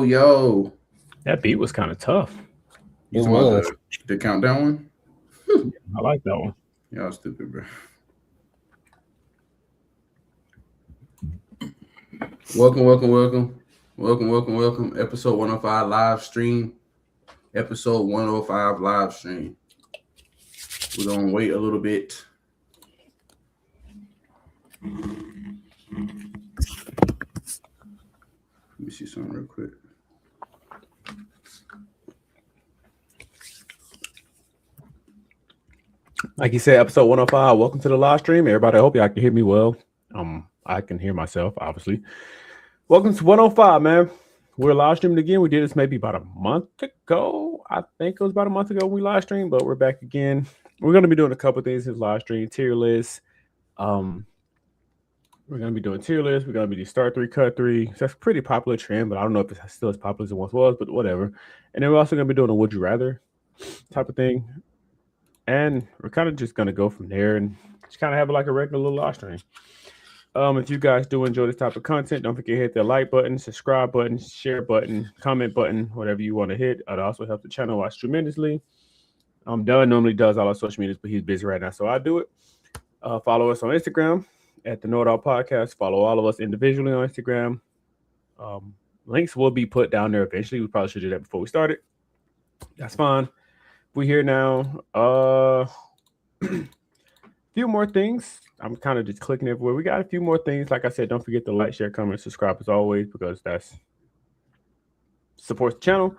Yo. That beat was kind of tough. You talking about the countdown one? I like that one. Y'all stupid, bro. Welcome. Episode 105 live stream. Episode 105 live stream. We're going to wait a little bit. Let me see something real quick. Like you said, episode 105. Welcome to the live stream, everybody. I hope y'all can hear me well. I can hear myself, obviously. Welcome to 105, man. We're live streaming again. We did this maybe about a month ago. I think it was about a month ago when we live streamed, but we're back again. We're going to be doing a couple of things in live stream. Tier list. We're going to be doing tier list. We're going to be the start 3, cut 3. So that's a pretty popular trend, but I don't know if it's still as popular as it once was, but whatever. And then we're also going to be doing a would you rather type of thing. And we're kind of just going to go from there and just kind of have like a regular little live stream. If you guys do enjoy this type of content, don't forget to hit that like button, subscribe button, share button, comment button, whatever you want to hit. It also helps the channel watch tremendously. Doug normally does all our social medias, but he's busy right now, so I do it. Follow us on Instagram at the Know It All Podcast. Follow all of us individually on Instagram. Links will be put down there eventually. We probably should do that before we started. That's fine. We're here now. Few more things. I'm kind of just clicking everywhere. We got a few more things. Like I said, don't forget to like, share, comment, subscribe as always, because that's supports the channel.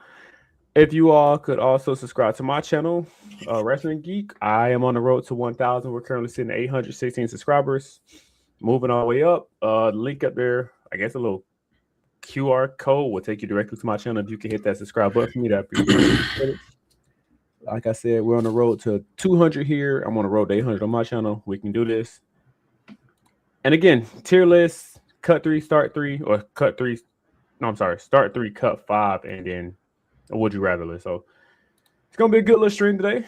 If you all could also subscribe to my channel, Wrestling Geek. I am on the road to 1,000. We're currently sitting at 816 subscribers. Moving all the way up. Link up there. I guess a little QR code will take you directly to my channel. If you can hit that subscribe button for me, that'd be great. Like I said, we're on the road to 200 here. I'm on the road to 800 on my channel. We can do this. And again, tier list, cut 3, start 3, or cut 3. No, I'm sorry. Start 3, cut 5, and then a would you rather list. So it's going to be a good little stream today.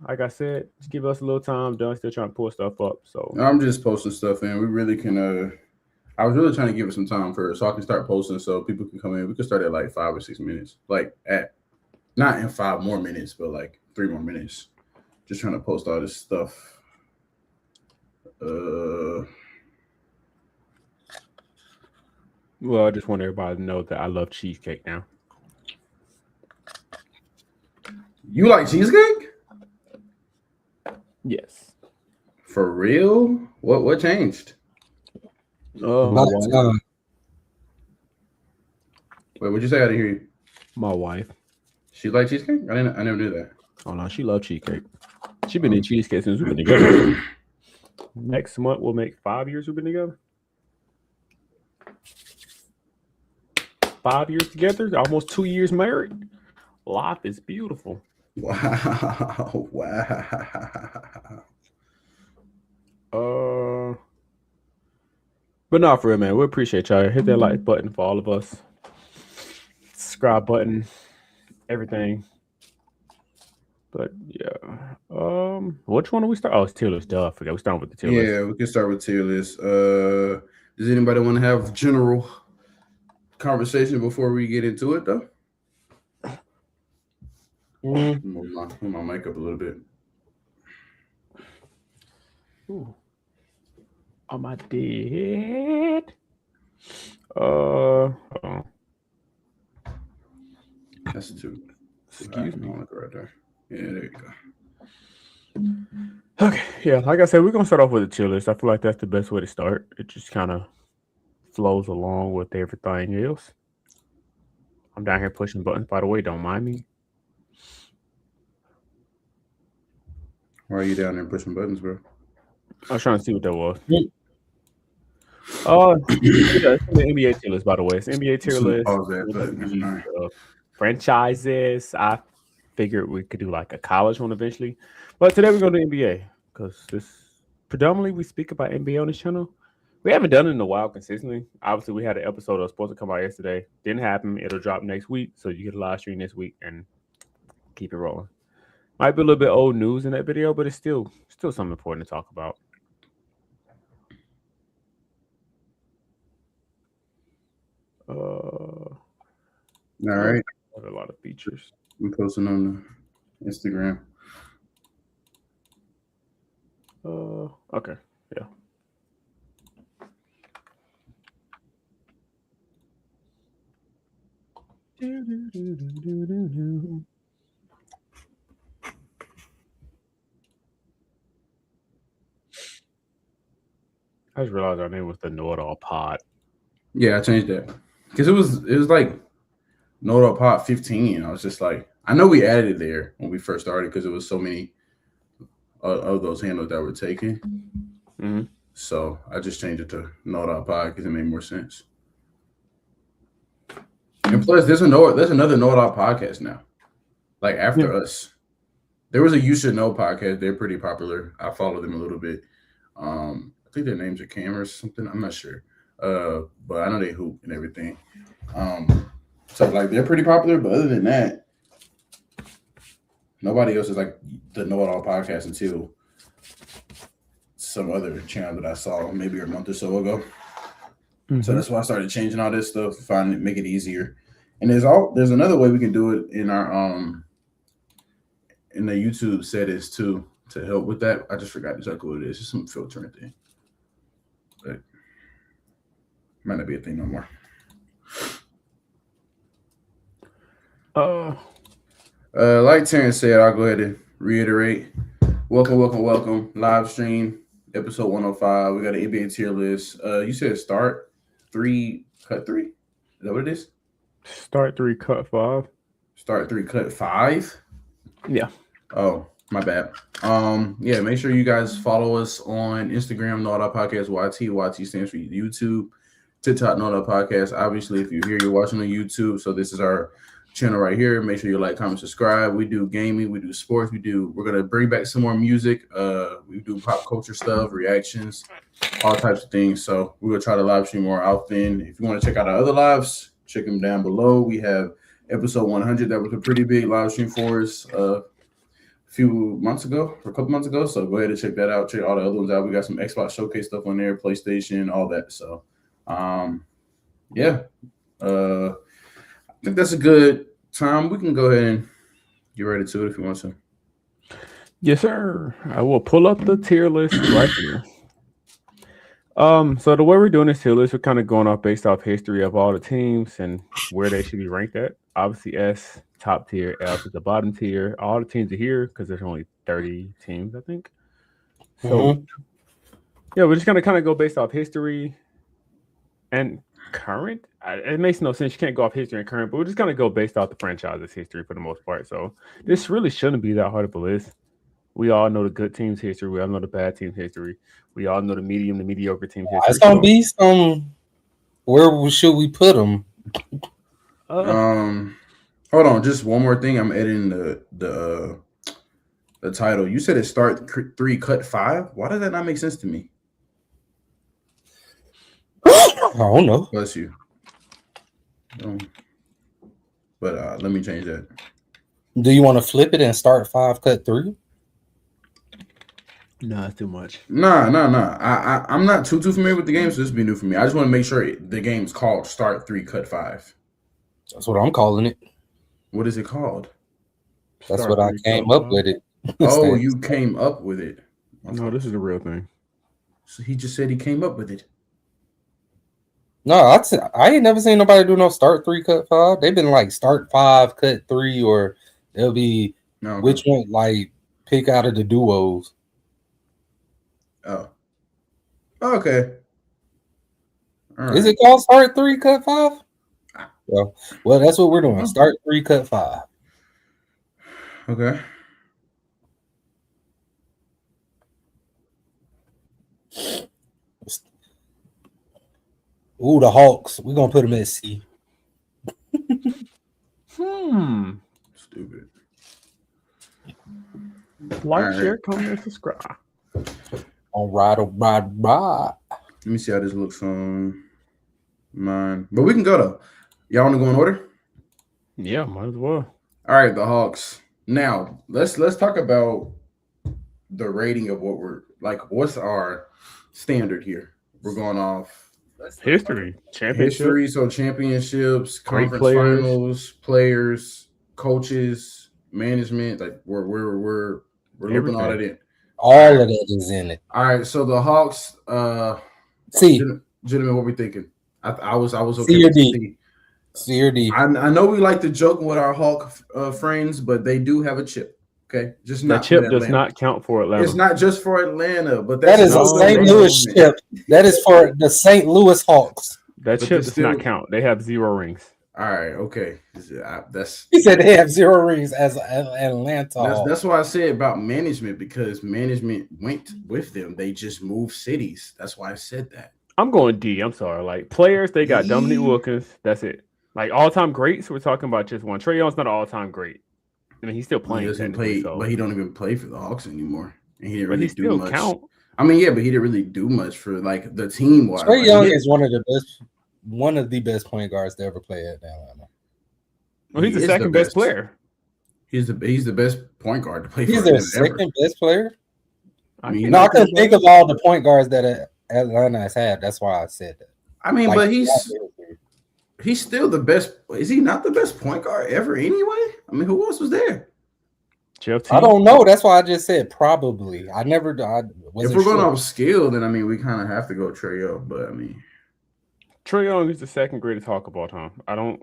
Like I said, just give us a little time. Don's still trying to pull stuff up. So I'm just posting stuff in. We really can. I was really trying to give it some time first so I can start posting so people can come in. We can start at like 5 or 6 minutes. Like at not in 5 more minutes, but like 3 more minutes. Just trying to post all this stuff. Well, I just want everybody to know that I love cheesecake now. You like cheesecake? Yes. For real? What changed? Wait, what'd you say? I didn't hear you. My wife. She like cheesecake? I never knew that. Oh no, she loves cheesecake. She been in cheesecake since we've been together. Next month we'll make 5 years we've been together. 5 years together, almost 2 years married. Life is beautiful. Wow. But not for real, man. We appreciate y'all. Hit that like button for all of us. Subscribe button, everything. But yeah. Which one do we start? Oh, it's tier list. Duh, I forgot. We're starting with the tier list. Yeah, we can start with tier list. Does anybody want to have general conversation before we get into it, though? Move my mic up a little bit. Ooh. On my dead. That's 2. Excuse me. Right there. Yeah, there you go. Okay, yeah, like I said, we're gonna start off with a tier list. I feel like that's the best way to start. It just kind of flows along with everything else. I'm down here pushing buttons, by the way. Don't mind me. Why are you down there pushing buttons, bro? I was trying to see what that was. Yeah, it's the NBA tier list, by the way. It's NBA tier list. Pause that, but Franchises. I figured we could do like a college one eventually, but today we're going to NBA because this predominantly we speak about NBA on this channel. We haven't done it in a while consistently. Obviously, we had an episode that was supposed to come out yesterday. Didn't happen. It'll drop next week, so you get a live stream this week and keep it rolling. Might be a little bit old news in that video, but it's still something important to talk about. all right. A lot of features. I'm posting on the Instagram. Okay. Yeah. I just realized our name was the Know It All Pod. Yeah, I changed that because it was like Know It All Pod 15. I was just like, I know we added it there when we first started because it was so many of those handles that were taken. Mm-hmm. So I just changed it to Know It All Pod because it made more sense. And plus, there's another Know It All podcast now. Like after us, there was a You Should Know podcast. They're pretty popular. I follow them a little bit. I think their names are Cam or something. I'm not sure. But I know they hoop and everything. So like they're pretty popular. But other than that, nobody else is like the Know It All podcast until some other channel that I saw maybe a month or so ago. Mm-hmm. So that's why I started changing all this stuff to make it easier. And there's another way we can do it in our in the YouTube settings too to help with that. I just forgot exactly what it is. It's some filtering thing. But might not be a thing no more. Like Terrence said, I'll go ahead and reiterate. Welcome. Live stream, episode 105. We got an NBA tier list. You said start 3, cut 3? Is that what it is? Start 3, cut 5. Start 3, cut 5? Yeah. Oh, my bad. Yeah, make sure you guys follow us on Instagram, Know It All Podcast, YT. YT stands for YouTube. TikTok, Know It All Podcast. Obviously, if you're here, you're watching on YouTube. So this is our channel right here. Make sure you like, comment, subscribe. We do gaming, we do sports, we're gonna bring back some more music. We do pop culture stuff, reactions, all types of things. So we're gonna try to live stream more often. If you want to check out our other lives, check them down below. We have episode 100 that was a pretty big live stream for us a couple months ago. So go ahead and check that out. Check all the other ones out. We got some Xbox showcase stuff on there, PlayStation, all that. So I think that's a good time. We can go ahead and get ready to it if you want to. Yes, sir. I will pull up the tier list right here. So the way we're doing this tier list, we're kind of going off based off history of all the teams and where they should be ranked at. Obviously, S, top tier, F is the bottom tier. All the teams are here because there's only 30 teams, I think. So, yeah, we're just going to kind of go based off history and current. It makes no sense. You can't go off history and current, but we're just going to go based off the franchise's history for the most part. So this really shouldn't be that hard of a list. We all know the good team's history. We all know the bad team's history. We all know the mediocre team's history. It's going to be some. Where should we put them? Hold on, just one more thing. I'm editing the title. You said it start 3, cut 5. Why does that not make sense to me? I don't know. Bless you. But let me change that. Do you want to flip it and start 5, cut 3? No, it's too much. Nah. I'm not too familiar with the game, so this will be new for me. I just want to make sure the game's called Start 3, Cut 5. That's what I'm calling it. What is it called? That's what I came up with it. Oh, you came up with it. No, this is a real thing. So he just said he came up with it. No, I ain't never seen nobody do no start 3, cut 5. They've been like start 5, cut 3, or they'll be which one, like pick out of the duos. Oh, okay. All right. Is it called start 3, cut 5? Well, that's what we're doing. Start 3, cut 5. Okay. Ooh, the Hawks. We're gonna put them at C. Stupid. Like, share, comment, and subscribe. All right. Let me see how this looks on mine. But we can go though. Y'all want to go in order? Yeah, might as well. All right, the Hawks. Now let's talk about the rating of what we're like. What's our standard here? We're going off history, championship. History, so championships, Great conference players. finals, players, coaches, management. Like we're looking all that in. All of that is in it. All right, so the Hawks. C. Gentlemen, what we thinking? I was okay. C or with D. C. C or D. I know we like to joke with our Hawk friends, but they do have a chip. Okay, just The not chip for does Atlanta. not count for Atlanta. It's not just for Atlanta, but That is a still St. the Louis moment. chip. That is for the St. Louis Hawks. That But chip they're does still- not count. They have 0 rings. All right, okay. That's He said they have 0 rings as Atlanta Hawks. that's why I said about management, because management went with them. They just moved cities. That's why I said that. I'm going D. I'm sorry. Like players, they got D? Dominique Wilkins. That's it. Like all-time greats, we're talking about just one. Trae Young's not an all-time great. I mean, he's still He playing. doesn't technically, play, so. but he don't even play for the Hawks anymore, and he didn't But really he do still much. count. I mean, yeah, but he didn't really do much for like the team wise. Trae Young is one of the best point guards to ever play at Atlanta. Well, he's the second best player. He's the best point guard to play He's for their them second ever. best player. I mean, No, I couldn't think of all the point guards that Atlanta has had. That's why I said that. I mean, Like, but he's still the best. Is he not the best point guard ever anyway? I mean, who else was there? Jeff T. I don't know. That's why I just said probably. I If we're going off skill, then I mean, we kind of have to go Trae Young. But I mean, Trae Young is the second greatest Hawk of all time.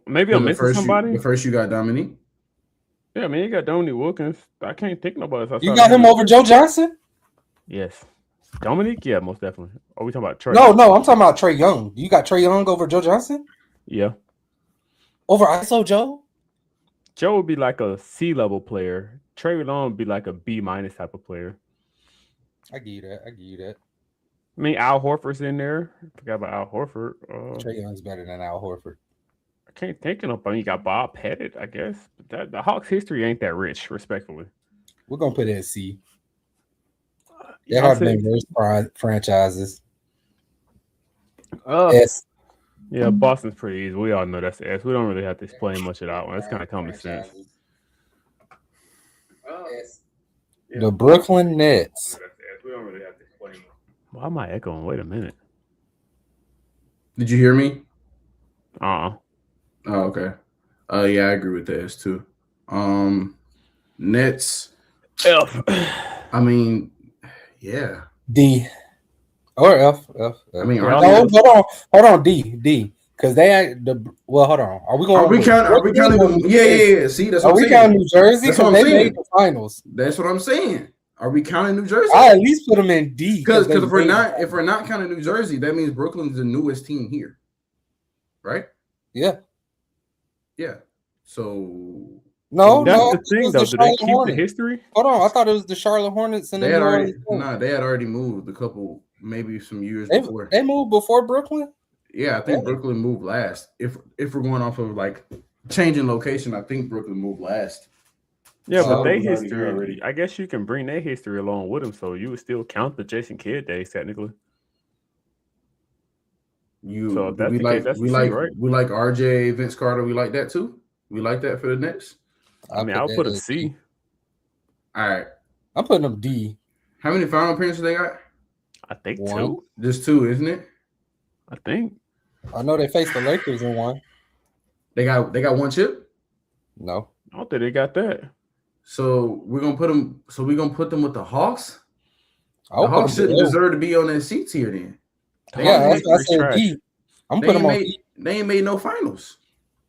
Maybe I'm missing somebody. The first you got Dominique. Yeah, I mean, you got Dominique Wilkins. I can't think nobody else. You got him over Joe Johnson? Yes. Dominique? Yeah, most definitely. Are we talking about Trae? No, I'm talking about Trae Young. You got Trae Young over Joe Johnson? Yeah. Over ISO Joe? Joe would be like a C-level player. Trae Young would be like a B- type of player. I give you that. I mean, Al Horford's in there. I forgot about Al Horford. Trae Young's better than Al Horford. I can't think of nobody. You got Bob Pettit, I guess. But the Hawks' history ain't that rich, respectfully. We're going to put it at C. There have been worse franchises. S. Yeah, Boston's pretty easy. We all know that's the S. We don't really have to explain much of that one. That's kind of common sense. The Brooklyn Nets. We don't really have to explain. Why am I echoing? Wait a minute. Did you hear me? Uh-uh. Oh, okay. Yeah, I agree with that too. Nets. F. I mean, yeah. D. Or F. I mean, hold on. D. Because hold on. Are we going? Are we counting them? Yeah. See, that's what I'm saying. Are we counting New Jersey? That's what I'm they saying. made the finals. That's what I'm saying. Are we counting New Jersey? I at least put them in D. Because if we're not counting New Jersey, that means Brooklyn's the newest team here, right? Yeah. Yeah. So no, that's the thing, though. Do they keep the history? Hold on, I thought it was the Charlotte Hornets and they had already moved a couple, maybe some years before. They moved before Brooklyn. Yeah, I think Brooklyn moved last. If we're going off of like changing location, I think Brooklyn moved last. Yeah, but their history already. I guess you can bring their history along with them, so you would still count the Jason Kidd days technically. We like RJ, Vince Carter. We like that too. We like that for the Nets. I'll put a C. All right, I'm putting them D. How many final appearances they got? I think 1. 2. Just 2, isn't it? I think. I know they faced the Lakers in 1. They got 1 chip. No, I don't think they got that. So we're gonna put them. So we're gonna put them with the Hawks. The Hawks shouldn't deserve to be on that C tier then. Yeah, that's why I said D. I'm putting them on D. They ain't made no finals.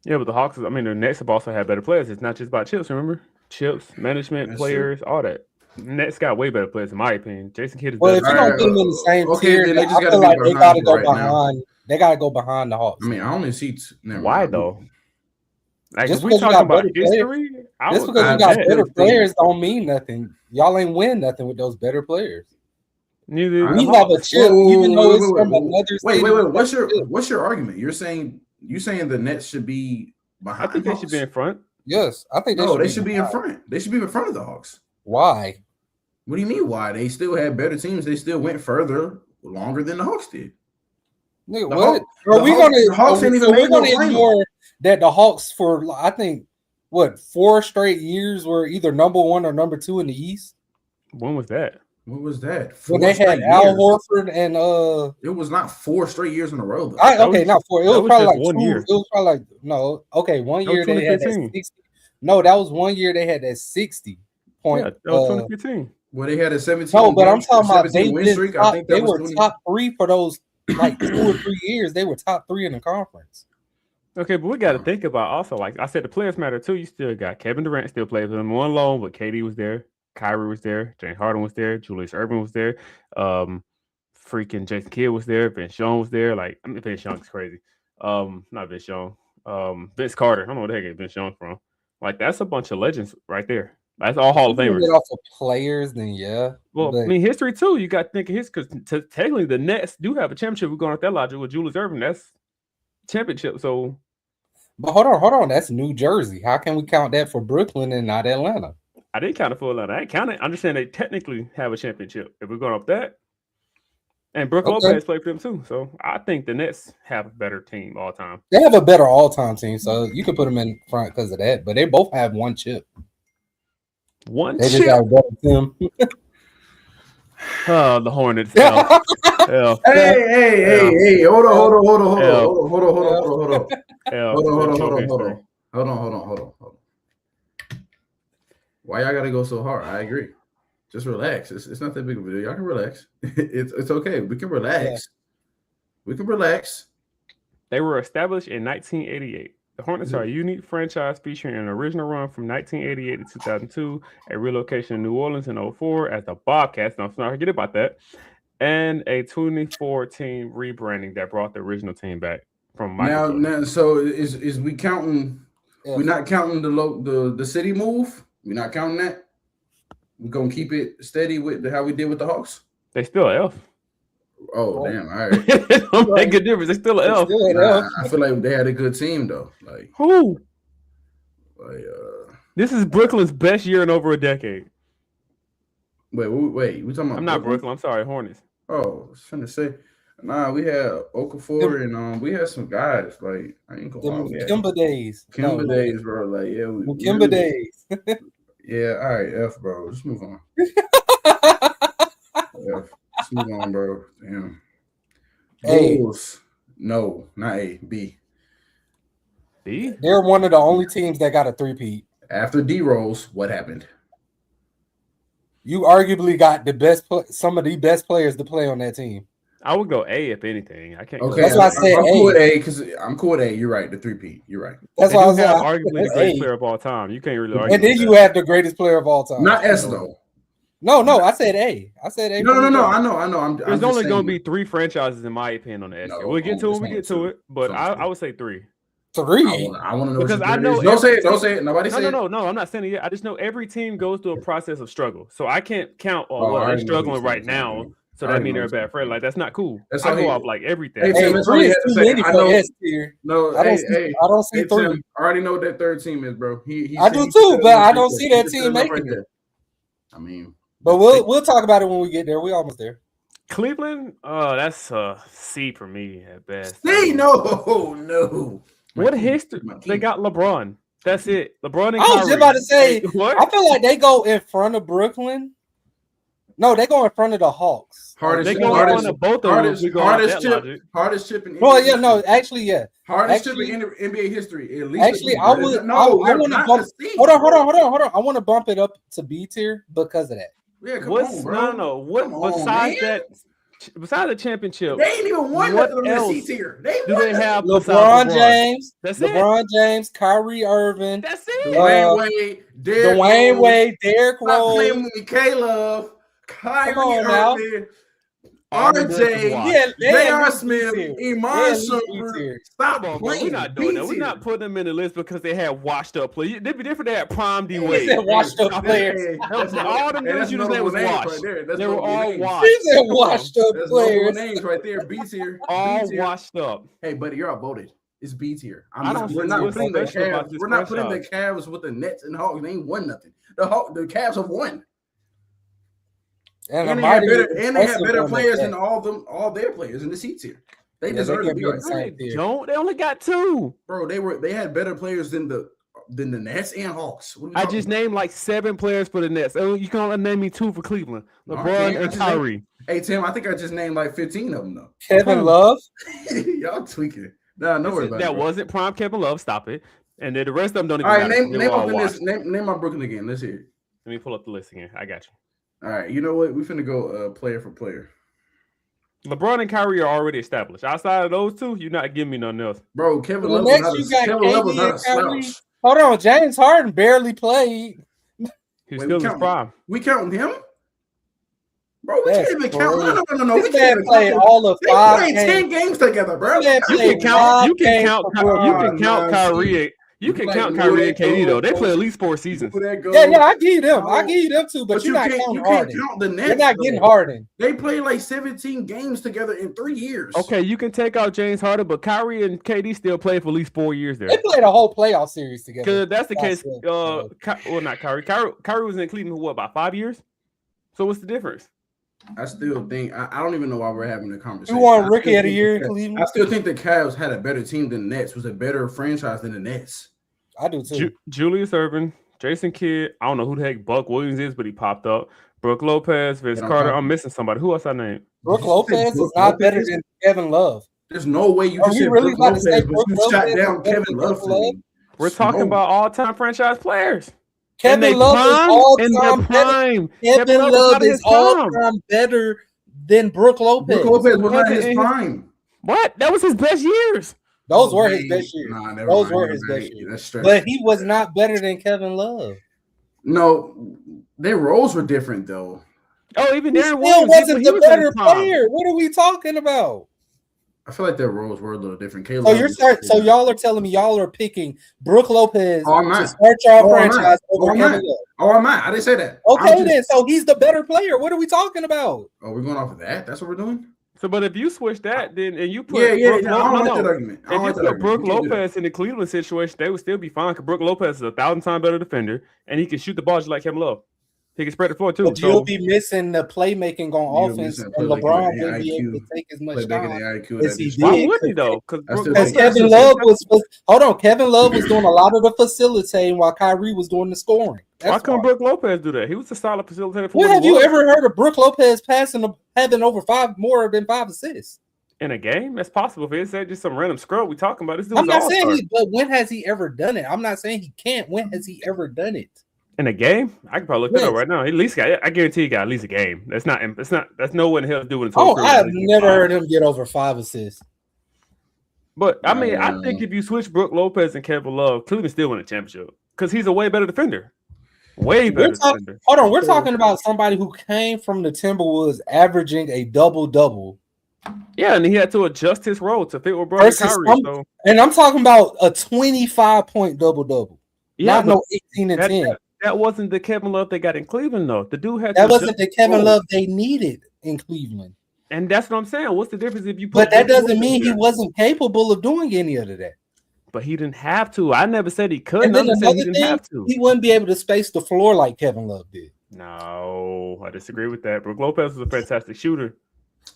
Yeah, but the Hawks, the Nets have also had better players. It's not just about chips, remember? Chips, management, That's players, all that. Nets got way better players, in my opinion. Jason Kidd is Well, better. if you don't put them in the same tier, then they just I feel gotta like they gotta go right behind. Now. They gotta go behind the Hawks. I mean, I only see why though? Like, just if we talking about history, just because you got better players don't mean nothing. Y'all ain't win nothing with those better players. Neither We have a chip, even though it's from another Wait. stadium. What's your argument? You saying the Nets should be behind? I think they should be in front. Yes, I think they should be in front. They should be in front of the Hawks. Why? What do you mean? Why? They still had better teams. They still went further longer than the Hawks did. Nigga, what? We're gonna ignore that the Hawks for I think 4 straight years were either number 1 or number 2 in the East. When was that? What was that? When they had Al Horford and it was not 4 straight years in a row though. Not 4. It was probably like 1 year. It was probably like no. Okay, 1 year they had that 60. No, that was 1 year they had that 60 point. Yeah, that was 2015. Well, they had a 17. No, but I'm talking about they were top 3 for those like 2 or 3 years. They were top 3 in the conference. Okay, but we got to think about also, like I said, the players matter too. You still got Kevin Durant still plays with them one loan, but KD was there, Kyrie was there, James Harden was there, Julius Erving was there, freaking Jason Kidd was there, Vince Young was there. Like, I mean, Vince Young's crazy. Not Vince Young, Vince Carter. I don't know where the heck Vince Young from. Like, that's a bunch of legends right there. That's all Hall of Famers. Get off of players, then yeah. Well, but I mean, history too. You got to think of his because technically the Nets do have a championship. We're going with that logic with Julius Erving. That's championship. So, but hold on. That's New Jersey. How can we count that for Brooklyn and not Atlanta? I didn't count it for Atlanta. I didn't count it. I'm just saying they technically have a championship. If we're going off that, and Brook Lopez played for them too. So I think the Nets have a better team all time. They have a better all-time team, so you can put them in front because of that. But they both have one chip. They just got a better team. The Hornets. Hey, hold on. Why y'all gotta go so hard? I agree. Just relax. It's not that big of a deal. Y'all can relax. It's okay. We can relax. Yeah. We can relax. They were established in 1988. The Hornets are a unique franchise featuring an original run from 1988 to 2002, a relocation to New Orleans in 2004 as the Bobcats. Don't forget about that. And a 2014 rebranding that brought the original team back from Michael. Now, so is we counting? Yeah. We're not counting the city move. We're not counting that. We're gonna keep it steady with how we did with the Hawks. They still an F. Oh damn! All right. Don't make a difference. They still an F. I feel like they had a good team though. Like who? Like this is Brooklyn's best year in over a decade. Wait. We talking about? I'm not Brooklyn. I'm sorry, Hornets. Oh, I was trying to say. Nah, we had Okafor and we had some guys like I ain't gonna lie. Kimba days, bro. Like yeah, Kimba days. Yeah, all right, F, bro. Just move on. F. Let's move on, bro. Damn. Bulls. No, not A. B. B? They're one of the only teams that got a three-peat. After D-Rose, what happened? You arguably got some of the best players to play on that team. I would go A if anything. I can't. Okay, that's why I said I'm cool with A because I'm cool with A. You're right. The three-peat. You're right. That's why I was arguably the greatest player of all time. You can't really argue. And then you have the greatest player of all time. Not S though. No. I said A. I said A. No. I know. There's only going to be 3 franchises in my opinion on the S. We'll get to it when we get to it. But I would say 3. 3. I want to know because I know. Don't say it. Nobody say it. No. I'm not saying it yet. I just know every team goes through a process of struggle. So I can't count on they're struggling right now. So that means they're a bad friend. Like that's not cool. I go off like everything. Hey, Tim, that's all you have to say. I know. S tier. No, I don't see 3. Tim, I already know what that third team is, bro. I do too, but I don't see that team making it. I mean, but we'll talk about it when we get there. We almost there. Cleveland, that's a C for me at best. C, no. What history? They got LeBron. That's it. LeBron and I was just about to say. What? I feel like they go in front of Brooklyn. No, they go in front of the Hawks. Hardest chip in NBA. Well, yeah, no, actually, yeah. Hardest chip in NBA history. At least actually, I would. I want to bump. Hold on. I want to bump it up to B tier because of that. Yeah, come on, bro. No. What besides that? Besides the championship, they ain't even won nothing on the C tier. They have LeBron James. That's LeBron James, Kyrie Irving. That's it. Dwayne Wade, Derrick Rose. Playing with K-Love. Kyrie Irving. All them boys was RJ, washed. J.R. Smith, Iman Shumpert. Stop Come on, bro. playing. We're not doing that. We're not putting them in the list because they had washed up players. They'd be different. They had Prime D Wade. He said washed up players. All them dudes you just named was washed. They were all washed. He said washed up That's players. names right there. B tier. All washed up. Hey, buddy, you're outvoted. It's B tier. We're not putting the Cavs. We're not putting the Cavs with the Nets and Hawks. They ain't won nothing. The Cavs have won. And they had better players than all their players in the C tier. They deserve to be on the same tier. Don't. They only got 2. Bro, they had better players than the Nets and Hawks. I just named like 7 players for the Nets. Oh, you can only name me 2 for Cleveland. LeBron and Kyrie. Hey Tim, I think I just named like 15 of them though. Kevin Love. Y'all tweaking. Nah, no worries about that. That wasn't prime Kevin Love. Stop it. And then the rest of them don't even. All right, matter. name my Brooklyn again. Let's hear it. Let me pull up the list again. I got you. All right, you know what? We finna go player for player. LeBron and Kyrie are already established. Outside of those 2, you're not giving me nothing else. Bro, Kevin Love was not a slouch. Hold on, James Harden barely played. He's still in his prime. We counting him? Bro, we can't even count. No. We can't play all of 5 games. 10 games together, bro. You can count Kyrie. You can count Kyrie and KD though. They play at least 4 seasons. Yeah, I give you them. I give you them too, but you're not counting Harden. You're not getting Harden. They play like 17 games together in 3 years. Okay, you can take out James Harden, but Kyrie and KD still play for at least 4 years there. They played a whole playoff series together. Because that's the case. Well, not Kyrie. Kyrie was in Cleveland for what, about 5 years? So what's the difference? I still think I don't even know why we're having a conversation. You want Rookie of the Year in Cleveland? I still think the Cavs had a better team than the Nets. Was a better franchise than the Nets. I do too. Julius Erving, Jason Kidd. I don't know who the heck Buck Williams is, but he popped up. Brooke Lopez, Vince Carter. I'm missing somebody. Who else I named? Brooke Lopez is not better than Kevin Love. There's no way you can say Brooke Lopez, but you shot down Kevin Love for me. We're talking about all-time franchise players. Kevin Love is all-time prime. Kevin Love is all-time better than Brooke Lopez. Brooke Lopez was not his prime. What? That was his best years. Those were his best years. Those were his best years. But he was not better than Kevin Love. No, their roles were different though. Oh, even Darren Williams wasn't the better player. What are we talking about? I feel like their roles were a little different. So y'all are telling me y'all are picking Brooke Lopez to start y'all franchise over Kevin Love. Oh, I'm not. I didn't say that. Okay, then. So he's the better player. What are we talking about? Oh, we're going off of that? That's what we're doing? So, but if you switch that, then and you put I don't like that argument. If you put Brooke Lopez in the Cleveland situation, they would still be fine because Brooke Lopez is 1,000 times better defender, and he can shoot the ball just like Kevin Love. He can spread the floor too. But you'll be missing the playmaking on offense, and LeBron wouldn't be able to take as much time as he did. Why would he though? Because Kevin Love Kevin Love was doing a lot of the facilitating while Kyrie was doing the scoring. Why couldn't Brooke Lopez do that? He was a solid facilitator. When have you ever heard of Brooke Lopez having over more than 5 assists in a game? That's possible. If it's just some random scrub we talking about, this dude's I'm not saying but when has he ever done it? I'm not saying he can't. When has he ever done it? In a game, I can probably look it up right now. At least I guarantee he got at least a game. That's no one hell doing. I have never heard him get over 5 assists. But I mean, I think if you switch Brooke Lopez and Kevin Love, Cleveland still win a championship because he's a way better defender. Way better defender. Hold on, we're talking about somebody who came from the Timberwolves, averaging a double-double. Yeah, and he had to adjust his role to fit with Bron and Kyrie. And I'm talking about a 25-point double-double. Yeah, not no 18 and 10. That wasn't the Kevin Love they got in Cleveland, though. The dude had that wasn't the Kevin Love they needed in Cleveland. And that's what I'm saying. What's the difference if you put? But that doesn't mean he wasn't capable of doing any of that. But he didn't have to. I never said he couldn't. I'm just saying he didn't have to. He wouldn't be able to space the floor like Kevin Love did. No, I disagree with that. Brooke Lopez was a fantastic shooter.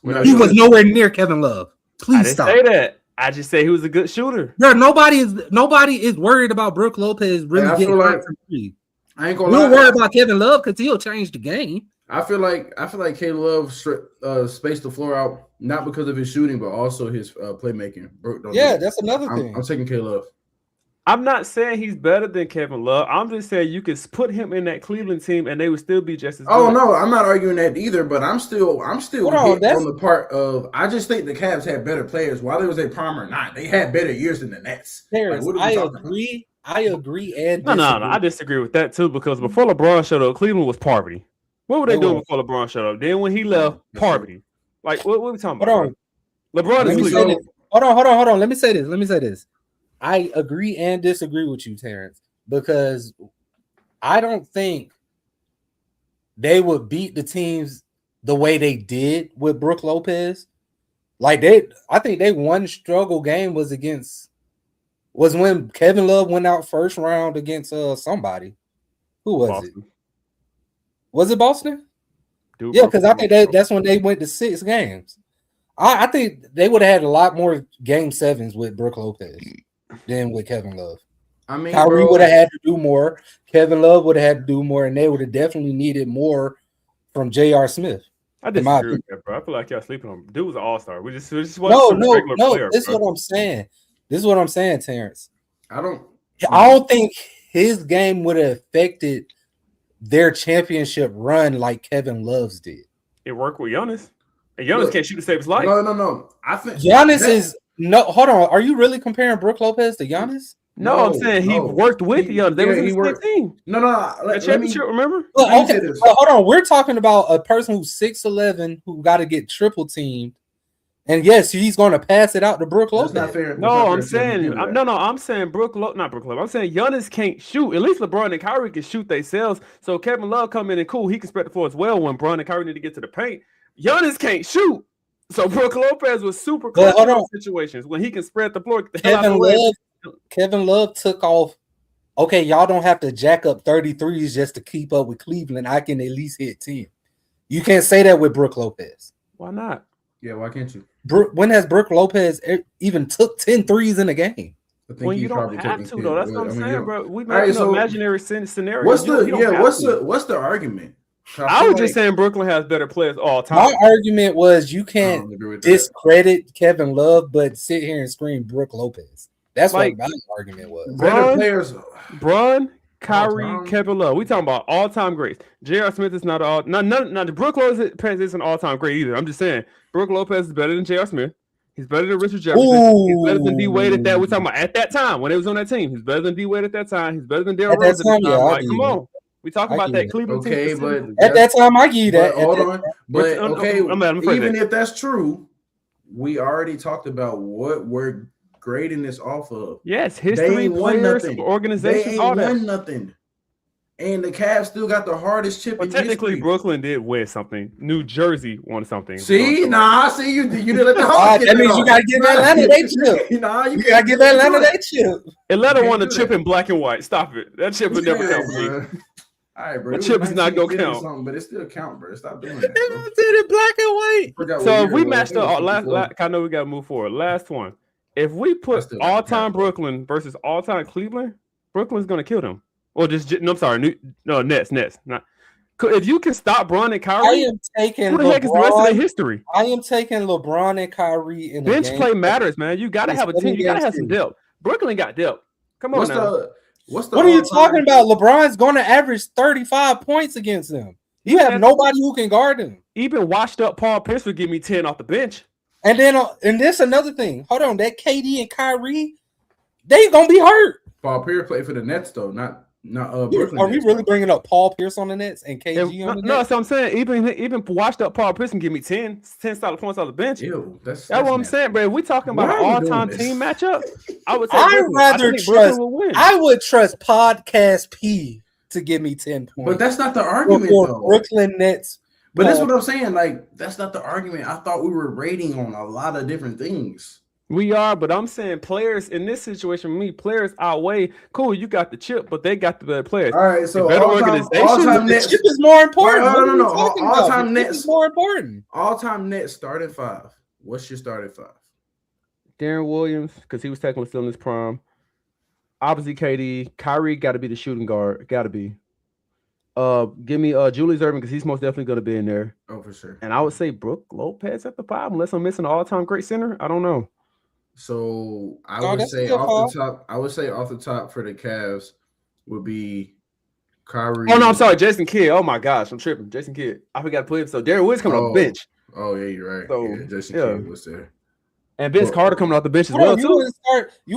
He was nowhere near Kevin Love. Please stop. I didn't say that. I just say he was a good shooter. Bro, nobody is worried about Brooke Lopez really getting like free. I ain't gonna lie. Don't worry about Kevin Love because he'll change the game. I feel like K Love spaced the floor out not because of his shooting, but also his playmaking. That's another thing. I'm taking K Love. I'm not saying he's better than Kevin Love. I'm just saying you could put him in that Cleveland team and they would still be just as good. Oh no, I'm not arguing that either. But I'm still on the part of I just think the Cavs had better players, whether it was a prime or not. They had better years than the Nets. I agree. And no, I disagree with that too because before LeBron showed up, Cleveland was poverty. What were they doing before LeBron showed up? Then when he left, poverty. Like, what are we talking Hold about? LeBron is Cleveland. Hold on. Let me say this. I agree and disagree with you, Terrence, because I don't think they would beat the teams the way they did with Brook Lopez. Like I think they one struggle game was when Kevin Love went out first round against somebody. Who was Boston. it? Was it Boston? Dude, yeah, because I think that's when they went to 6 games. I think they would have had a lot more game 7s with Brook Lopez than with Kevin Love. I mean, Kyrie would have had to do more. Kevin Love would have had to do more, and they would have definitely needed more from J.R. Smith. I disagree with that, bro. I feel like y'all sleeping on. Dude was an all-star. We just wasn't regular player, This is what I'm saying. This is what I'm saying, Terrence. I don't think his game would have affected their championship run like Kevin Love's did. It worked with Giannis. And Giannis can't shoot to save his life. No. I think Giannis is no. Hold on. Are you really comparing Brook Lopez to Giannis? No, I'm saying he worked with Giannis. They was in the same team. No. The championship, remember? Look, okay. Hold on. We're talking about a person who's 6'11", who got to get triple teamed. And yes, he's going to pass it out to Brook Lopez. That's not fair. I'm saying I'm saying not Brook Lopez. I'm saying Giannis can't shoot. At least LeBron and Kyrie can shoot themselves. So Kevin Love come in and cool. He can spread the floor as well when LeBron and Kyrie need to get to the paint. Giannis can't shoot. So Brook Lopez was super close in situations when he can spread the floor. Kevin Love took off. Okay, y'all don't have to jack up 33s just to keep up with Cleveland. I can at least hit 10. You can't say that with Brook Lopez. Why not? Yeah, why can't you? When has Brook Lopez even took 10 threes in a game? When you don't have to, though. That's what I'm saying, bro. We made imaginary scenario. What's the argument? I was just saying Brooklyn has better players all time. My argument was you can't discredit Kevin Love, but sit here and scream Brook Lopez. That's what my argument was. Better players. Bron, Kyrie, Kevin Love. We talking about all-time greats. J.R. Smith is not all. Not Brook Lopez isn't all-time great either. I'm just saying Brook Lopez is better than J.R. Smith. He's better than Richard Jefferson. Ooh. He's better than D Wade at that. We're talking about at that time when it was on that team. He's better than D Wade at that time. He's better than Darryl Rose at that time. Like, come on. We talk about that Cleveland team. But at that time, I give you that. Hold on. But even if that's true, we already talked about what we're grading this off of. Yes, history, players, organization, all that. They ain't won nothing. And the Cavs still got the hardest chip in technically, history. Brooklyn did win something. New Jersey won something. See, you didn't let the Hawks that means you got to give Atlanta their chip. You got to give Atlanta their chip. Atlanta won the chip in black and white. Stop it. That chip would never count for me. All right, bro. The chip is not going to count. But it still count, bro. Stop doing that. They did it black and white. So if we matched up, I know we got to move forward. Last one. If we put all-time Brooklyn versus all-time Cleveland, Brooklyn's going to kill them. Or Nets. Not if you can stop Bron and Kyrie. I am taking. Who the heck is the rest of their history? I am taking LeBron and Kyrie in bench play matters, man. You got to have a team. You got to have some depth. Brooklyn got depth. Come on now. What are you talking about? LeBron's going to average 35 points against them. You have nobody who can guard him. Even washed up Paul Pierce would give me 10 off the bench. And then, and this another thing. Hold on, that KD and Kyrie, they gonna be hurt. Paul Pierce played for the Nets though, not Brooklyn. Are we really bringing up Paul Pierce on the Nets and KG on the Nets? No, so I'm saying even washed up Paul Pierce can give me 10 solid points off the bench. Ew, that's what I'm saying, bro. If we talking about an all-time team matchup, I would say I would trust Podcast P to give me 10 points. But that's not the argument though. Brooklyn Nets. But that's what I'm saying. Like, that's not the argument. I thought we were rating on a lot of different things. We are, but I'm saying players in this situation, players outweigh. Cool, you got the chip, but they got the better players. All right, so all-time Nets. The chip is more important. No. All-time Nets is more important. All-time Nets starting 5. What's your starting 5? Darren Williams, because he was technically still in his prime. Obviously, KD. Kyrie got to be the shooting guard. Got to be. Give me Julius Erving because he's most definitely going to be in there. Oh, for sure. And I would say Brook Lopez at the 5, unless I'm missing an all-time great center. I don't know. So I would say off the top for the Cavs would be Kyrie. Oh no, I'm sorry, Jason Kidd. Oh my gosh, I'm tripping. Jason Kidd. I forgot to put him. So Darren Williams coming off the bench. Oh yeah, you're right. So, Jason Kidd was there. And Vince Carter coming off the bench as well. You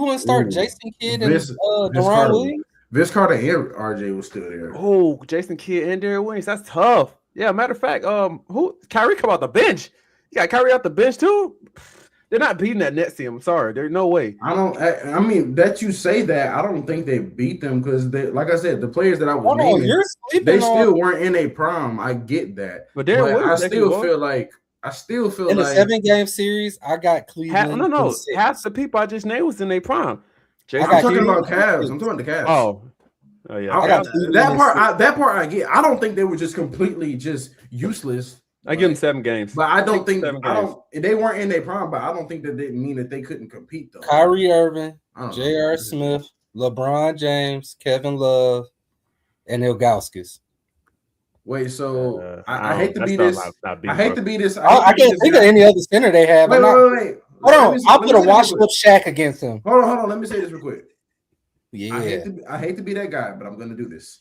wouldn't start Jason Kidd and Deron Williams? Vince Carter and RJ was still there. Oh, Jason Kidd and Darren Williams. That's tough. Yeah, matter of fact, who Kyrie come off the bench. You got Kyrie off the bench too. They're not beating that Nets team. I'm sorry. There's no way. I mean, that you say that, I don't think they beat them because they, like I said, the players that I was naming, they still weren't in a prime. I get that, but I still feel like in a 7-game series, I got Cleveland. No. Half the people I just named was in their prime. I'm talking about Cavs. I'm talking about the Cavs. Oh yeah. That part I get. I don't think they were just completely just useless. I give them 7 games, but I don't think they weren't in their prime. But I don't think that didn't mean that they couldn't compete though. Kyrie Irving, J.R. Smith, LeBron James, Kevin Love, and Ilgauskas. Wait, so I hate to be this. I hate to be this. I can't think of any other center they have. Wait. Hold on, I'll put a washed up Shaq against him. Hold on. Let me say this real quick. Yeah, I hate to be that guy, but I'm going to do this.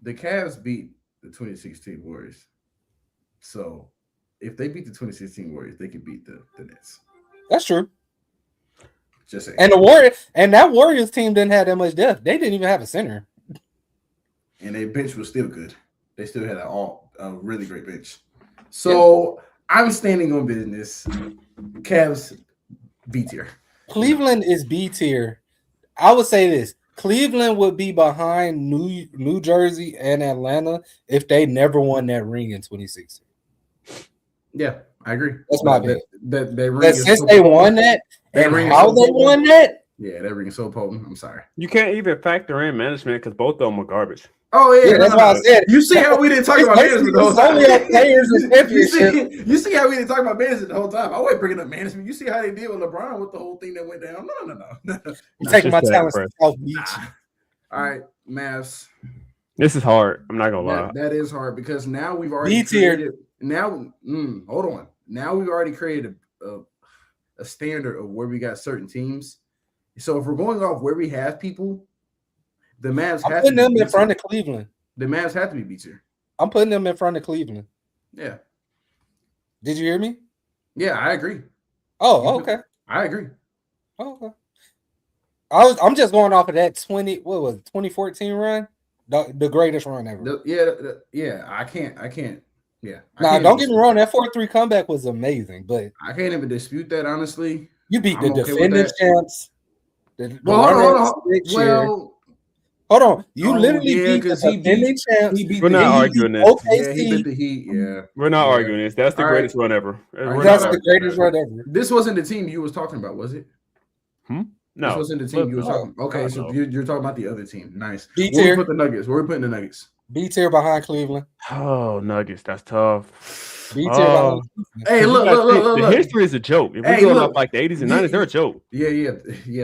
The Cavs beat the 2016 Warriors. So, if they beat the 2016 Warriors, they could beat the Nets. That's true. Just saying. And that Warriors team didn't have that much depth. They didn't even have a center. And their bench was still good. They still had a really great bench. So, I'm standing on business. Cavs B tier. Cleveland is B tier. I would say this. Cleveland would be behind New Jersey and Atlanta if they never won that ring in 2016. Yeah, I agree. That's my opinion. That since they won that and how they won that. Yeah, that ring is so potent. I'm sorry. You can't even factor in management because both of them are garbage. Oh yeah, that's why I said. You see how we didn't talk about management the whole time. You see how we didn't talk about management the whole time. I wasn't bringing up management. You see how they did with LeBron with the whole thing that went down. No. I'm taking my talents to South Beach. All right, Mavs. This is hard. I'm not gonna lie. That is hard because now we've already created. Now, hold on. Now we've already created a standard of where we got certain teams. So if we're going off where we have people, the Mavs have to be putting them in front of Cleveland. The Mavs have to be B tier. I'm putting them in front of Cleveland. Yeah. Did you hear me? Yeah, I agree. Oh, okay. I agree. Oh, okay. I'm just going off of that 2014 run, the greatest run ever. Yeah. I can't. Yeah. Don't get me wrong. That 4-3 comeback was amazing, but I can't even dispute that. Honestly, you beat the defending champs. Hold on. You literally beat the defending champs. We're not arguing this. OKC. He beat the Heat. Yeah. We're not arguing this. That's the greatest run ever. That's the greatest run ever. This wasn't the team you was talking about, was it? No. This wasn't the team you was talking about. Okay, so you're talking about the other team. Nice. B tier. Where we put the Nuggets? Where we putting the Nuggets? B tier behind Cleveland. Oh, Nuggets. That's tough. B tier behind Cleveland. Hey, look. The history is a joke. If we're going up like the 80s and 90s, they're a joke. Yeah,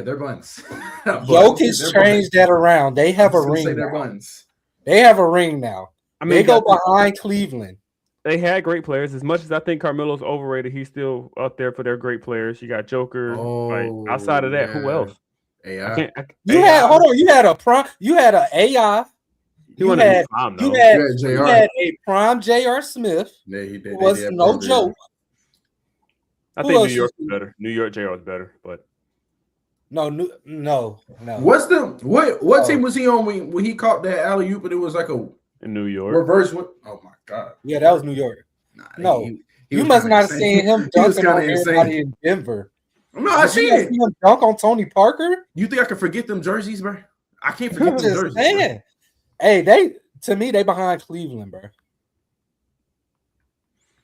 they're buns. Jokic changed that around. They have a ring. They're buns. They have a ring now. I mean, they go behind Cleveland. They had great players. As much as I think Carmelo's overrated, he's still up there for their great players. You got Joker. Outside of that, who else? AI. You had a prime. You had an AI. You had a prime J.R. Smith. Yeah, he did. Was no joke. I think New York is better. New York J.R. is better, but no. What team was he on when he caught that alley oop? But it was like in New York reverse. Oh my god. Yeah, that was New York. You must not have seen him dunking on everybody in Denver. No, I seen it. Him dunk on Tony Parker. You think I can forget them jerseys, bro? I can't forget them jerseys. Saying. Hey, they behind Cleveland, bro.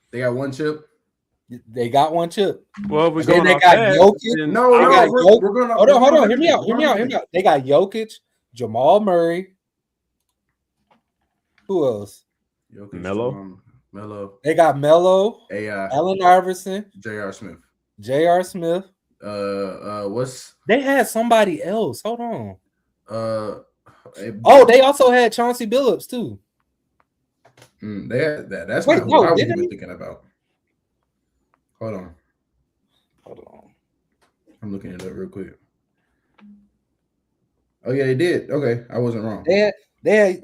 They got one chip. They got one chip. Well, we're going. They got Jokic. We're going. Hold on. Hear me out. They got Jokic, Jamal Murray. Who else? Jokic, Melo. They got Melo. AI. Allen Iverson. J.R. Smith. They had somebody else. Hold on. They also had Chauncey Billups too. They had that. That's what I was even thinking about. Hold on. I'm looking it up real quick. Oh yeah, they did. Okay, I wasn't wrong. They had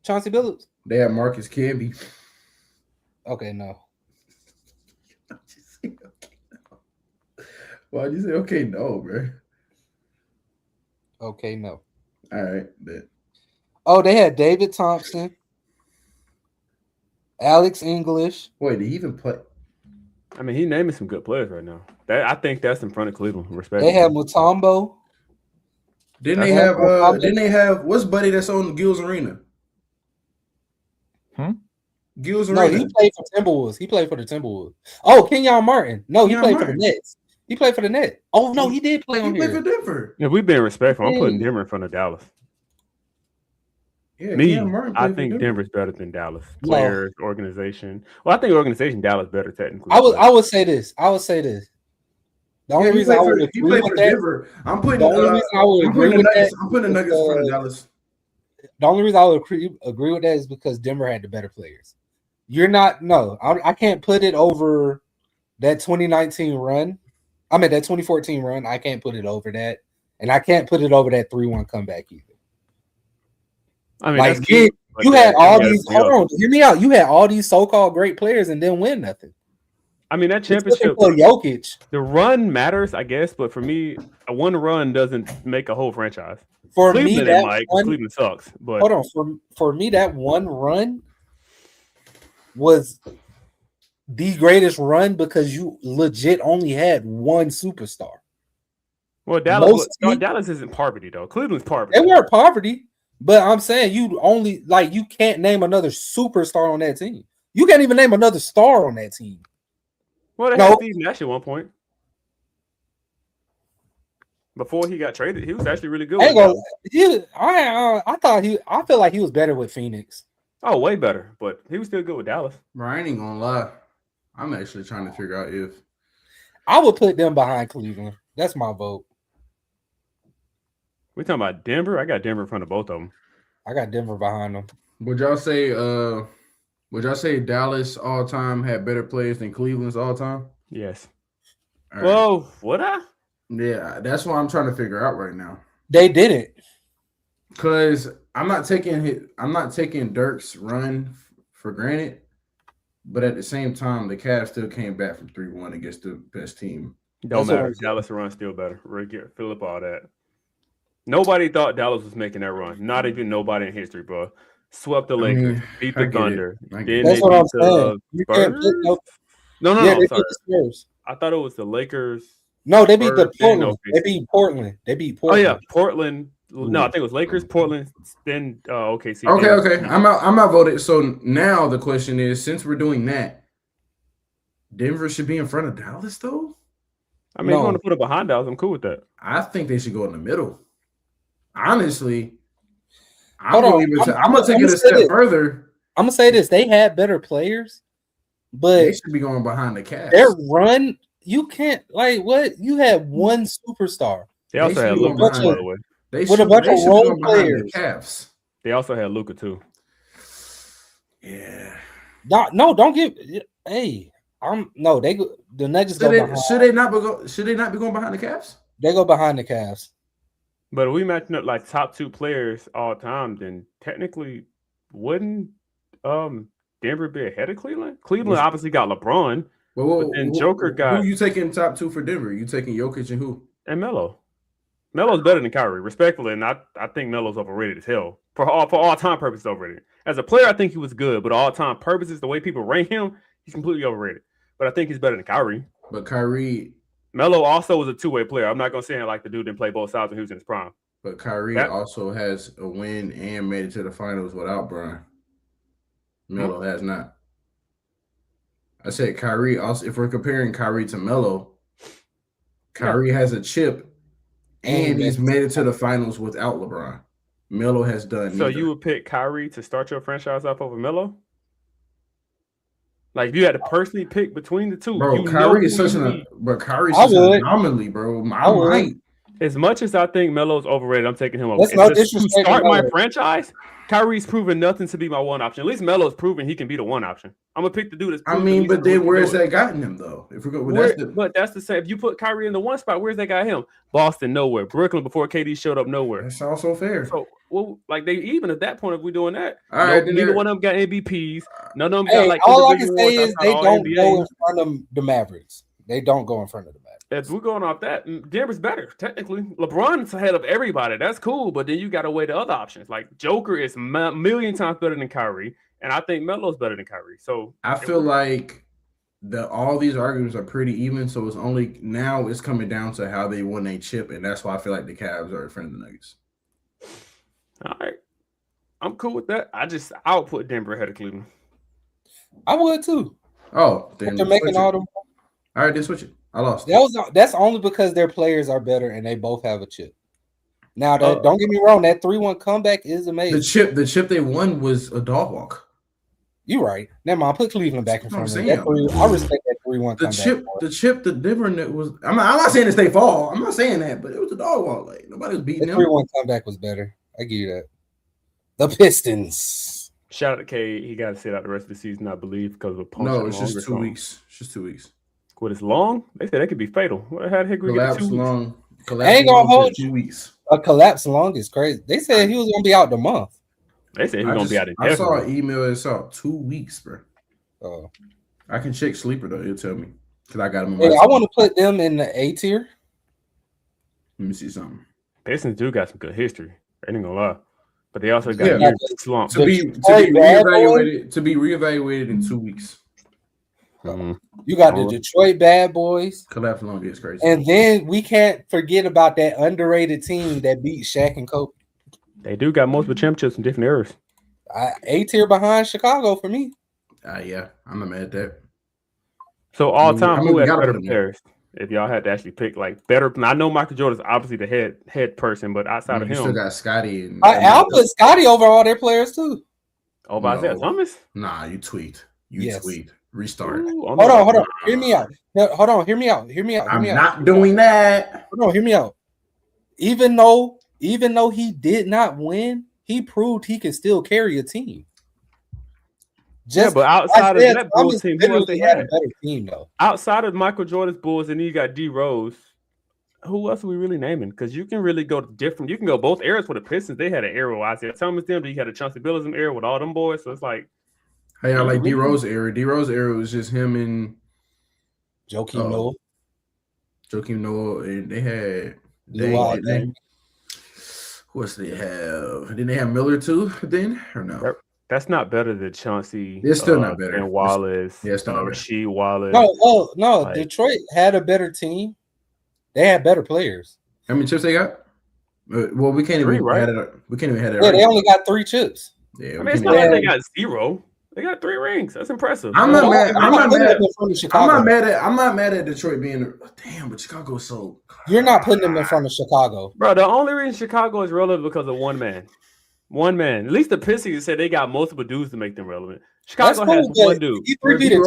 Chauncey Billups. They had Marcus Camby. Okay, no. Why'd you say okay, no, bro? Okay, no. All right, bet. Oh, they had David Thompson, Alex English. Wait, did he even play? I mean, he naming some good players right now. I think that's in front of Cleveland. Respect. They have Mutombo. Didn't they have what's Buddy that's on Gil's Arena? Gil's No, Arena. he played for Timberwolves. He played for the Timberwolves. Oh, Kenyon Martin. No, he played for the Nets. He played for the Nets. Oh no, he did play on here. He played for Denver. If we've been respectful, I'm putting Denver in front of Dallas. Yeah, I think Denver's better than Dallas. Players, organization. Well, I think organization Dallas better technically. I would say this. The only reason I would agree with that, Denver. I'm putting the Nuggets in front of Dallas. The only reason I would agree with that is because Denver had the better players. I can't put it over that 2019 run. I mean, that 2014 run. I can't put it over that. And I can't put it over that 3-1 comeback either. I mean, like, you had all these. Hold on, hear me out. You had all these so-called great players and didn't win nothing. I mean, that championship for Jokic. The run matters, I guess, but for me, one run doesn't make a whole franchise. For Cleveland, me, that Cleveland sucks. But hold on, for me, that one run was the greatest run because you legit only had one superstar. Well, Dallas isn't poverty though. Cleveland's poverty. They weren't poverty, but I'm saying you can't name another superstar on that team. You can't even name another star on that team. Well, they had Steve Nash at one point. Before he got traded, he was actually really good. I feel like he was better with Phoenix. Oh, way better, but he was still good with Dallas. Bro, I ain't gonna lie. I'm actually trying to figure out if I would put them behind Cleveland. That's my vote. We talking about Denver? I got Denver in front of both of them. I got Denver behind them. Would y'all say Dallas all time had better players than Cleveland's all time? Yes. All right. Whoa, would I? Yeah, that's what I'm trying to figure out right now. They didn't. Because I'm not taking Dirk's run for granted, but at the same time, the Cavs still came back from 3-1 against the best team. Don't matter. Dallas run still better. Fill up all that. Nobody thought Dallas was making that run. Not even nobody in history, bro. Swept the Lakers, beat the Thunder. That's what I'm saying. No, sorry. I thought it was the Lakers. No, they beat the Portland. They beat Portland. Oh yeah, Portland. No, I think it was Lakers, Portland, then OKC. Okay. I'm outvoted. So now the question is, since we're doing that, Denver should be in front of Dallas, though. I mean, if you want to put it behind Dallas, I'm cool with that. I think they should go in the middle. Honestly, I'm gonna take it a step further. I'm gonna say this: they had better players, but they should be going behind the Cavs. Their run, you can't what? You had one superstar. They also had Luka, by the way. With a bunch of role players. Cavs. They also had Luka too. Yeah. No, don't give. Hey, the Nuggets go behind. Should they not be going behind the Cavs? They go behind the Cavs. But if we matching up like top two players all time, then technically wouldn't Denver be ahead of Cleveland? Cleveland obviously got LeBron, but then Joker got. Who you taking top two for Denver? You taking Jokic and who? And Melo. Melo's better than Kyrie, respectfully, and I think Melo's overrated as hell. For all time purposes, overrated. As a player, I think he was good, but all time purposes, the way people rank him, he's completely overrated. But I think he's better than Kyrie. But Melo also was a two-way player. I'm not gonna say like the dude didn't play both sides when he was in his prime. But Kyrie also has a win and made it to the finals without Brian. Melo has not. I said Kyrie also. If we're comparing Kyrie to Melo, Kyrie has a chip. And he's made it to the finals without LeBron. Melo has done. So you would pick Kyrie to start your franchise off over Melo? Like if you had to personally pick between the two, bro. Kyrie's such an anomaly, bro. I might. As much as I think Melo's overrated, I'm taking him over. To start my franchise, Kyrie's proven nothing to be my one option. At least Melo's proven he can be the one option. I'm gonna pick the dude that's. But then where's that gotten him though? If we go, but that's the same. If you put Kyrie in the one spot, where's that got him? Boston, nowhere. Brooklyn before KD showed up, nowhere. That's also fair. So, like they even at that point, if we're doing that, all right, neither one of them got MVPs. None of them got like. All I can say is they don't go in front of the Mavericks. They don't go in front of the Mavericks. If we're going off that, Denver's better, technically. LeBron's ahead of everybody. That's cool, but then you got to weigh the other options. Like, Joker is a million times better than Kyrie, and I think Melo's better than Kyrie. So I feel like all these arguments are pretty even. So it's only now it's coming down to how they won a chip, and that's why I feel like the Cavs are in front of the Nuggets. All right, I'm cool with that. I'll put Denver ahead of Cleveland. I would too. Oh, then they're making all them. All right, then switch it. I lost. That's only because their players are better and they both have a chip. Now, don't get me wrong, that 3-1 comeback is amazing. The chip they won was a dog walk. You're right. Never mind. Put Cleveland back in front of me. I respect that 3-1 comeback. The Denver was. I'm not saying it's their fault. I'm not saying that, but it was a dog walk. Like nobody was beating them. 3-1 comeback was better. I give you that. The Pistons. Shout out to K. He got to sit out the rest of the season, I believe, because of a punch. No, it's just 2 weeks. It's just 2 weeks. What is long? They said that could be fatal. How the heck we get 2 weeks? I ain't gonna hold 2 weeks. A collapse long is crazy. They said he was gonna be out the month. They said he was gonna be out indefinitely. I saw an email that saw 2 weeks, bro. Oh, I can check Sleeper though. He'll tell me because I got him. I want to put them in the A tier. Let me see something. Pistons do got some good history. I ain't gonna lie, but they also got a slump to be reevaluated in 2 weeks. You got the Detroit Bad Boys. Collapse long is crazy. And then we can't forget about that underrated team that beat Shaq and Kobe. They do got multiple championships in different eras. A tier behind Chicago for me. Yeah, I'm not mad at that. So all time, who has better players? If y'all had to actually pick like better, I know Michael Jordan's obviously the head person, but outside of him, you still got Scotty. I'll put Scotty over all their players too. Over Isaiah Thomas? Nah, you tweet. Tweet. Restart. Ooh, hold on. Hear me out. No, hold on. Hear me out. I'm not doing that. Hold on. Hear me out. Even though he did not win, he proved he can still carry a team. But outside of that Bulls team, who else they had? A better team though. Outside of Michael Jordan's Bulls, and then you got D Rose. Who else are we really naming? Because you can really go different. You can go both eras for the Pistons. They had an era with Isaiah Thomas, them. You had a Chauncey Billups era with all them boys. So it's like. Hey, I like D Rose era. D Rose era was just him and Joakim Noah. Joakim Noah, and they had who else did they have? Didn't they have Miller too then or no? That's not better than Chauncey. It's still not better. And Wallace. It's not Rasheed Wallace. No. Like, Detroit had a better team. They had better players. How many chips they got? Well, we can't even add it. We can't even add it. Yeah, they only got 3 chips. Yeah, I mean, it's not like they got 0. They got 3 rings. That's impressive. I'm not mad at Detroit being damn, but Chicago's so. You're not putting them in front of Chicago, bro. The only reason Chicago is relevant because of one man. One man. At least the Pistons said they got multiple dudes to make them relevant. Chicago has one dude. He three-peated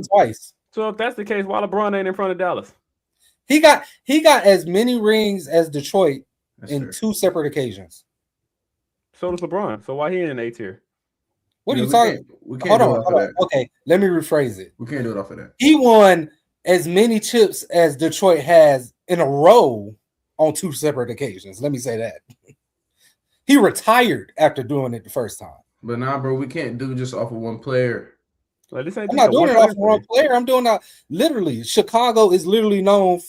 twice. So if that's the case, why LeBron ain't in front of Dallas? He got as many rings as Detroit in 2 separate occasions. So does LeBron. So why he in an A tier? What are you talking? Hold on. Okay, let me rephrase it. We can't do it off of that. He won as many chips as Detroit has in a row on 2 separate occasions. Let me say that. He retired after doing it the first time. But nah, bro, we can't do just off of one player. Like, I'm not doing it off of one player. I'm doing that literally. Chicago is literally known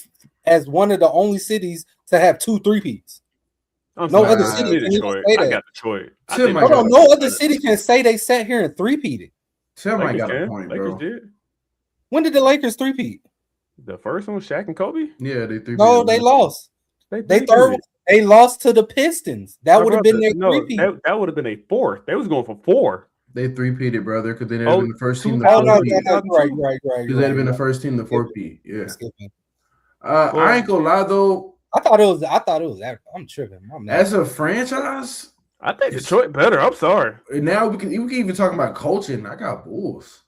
as one of the only cities to have 2 3-peats. No other city can Detroit. say that. I got Detroit. Hold on, no other city can say they sat here and 3-peated. Somebody got a point, bro. Did. When did the Lakers 3-peat? The first one was Shaq and Kobe? Yeah, they 3-peated. No, they lost. They lost to the Pistons. That would have been their 3-peat. That would have been a 4th. They was going for 4. They 3-peated, brother, because they'd have been the first team. Right. Because they'd have been the first team to 4-peat. Yeah. I ain't gonna lie though. I thought it was. I'm tripping. As a franchise, I think Detroit better. I'm sorry. Now we can even talk about coaching. I got Bulls.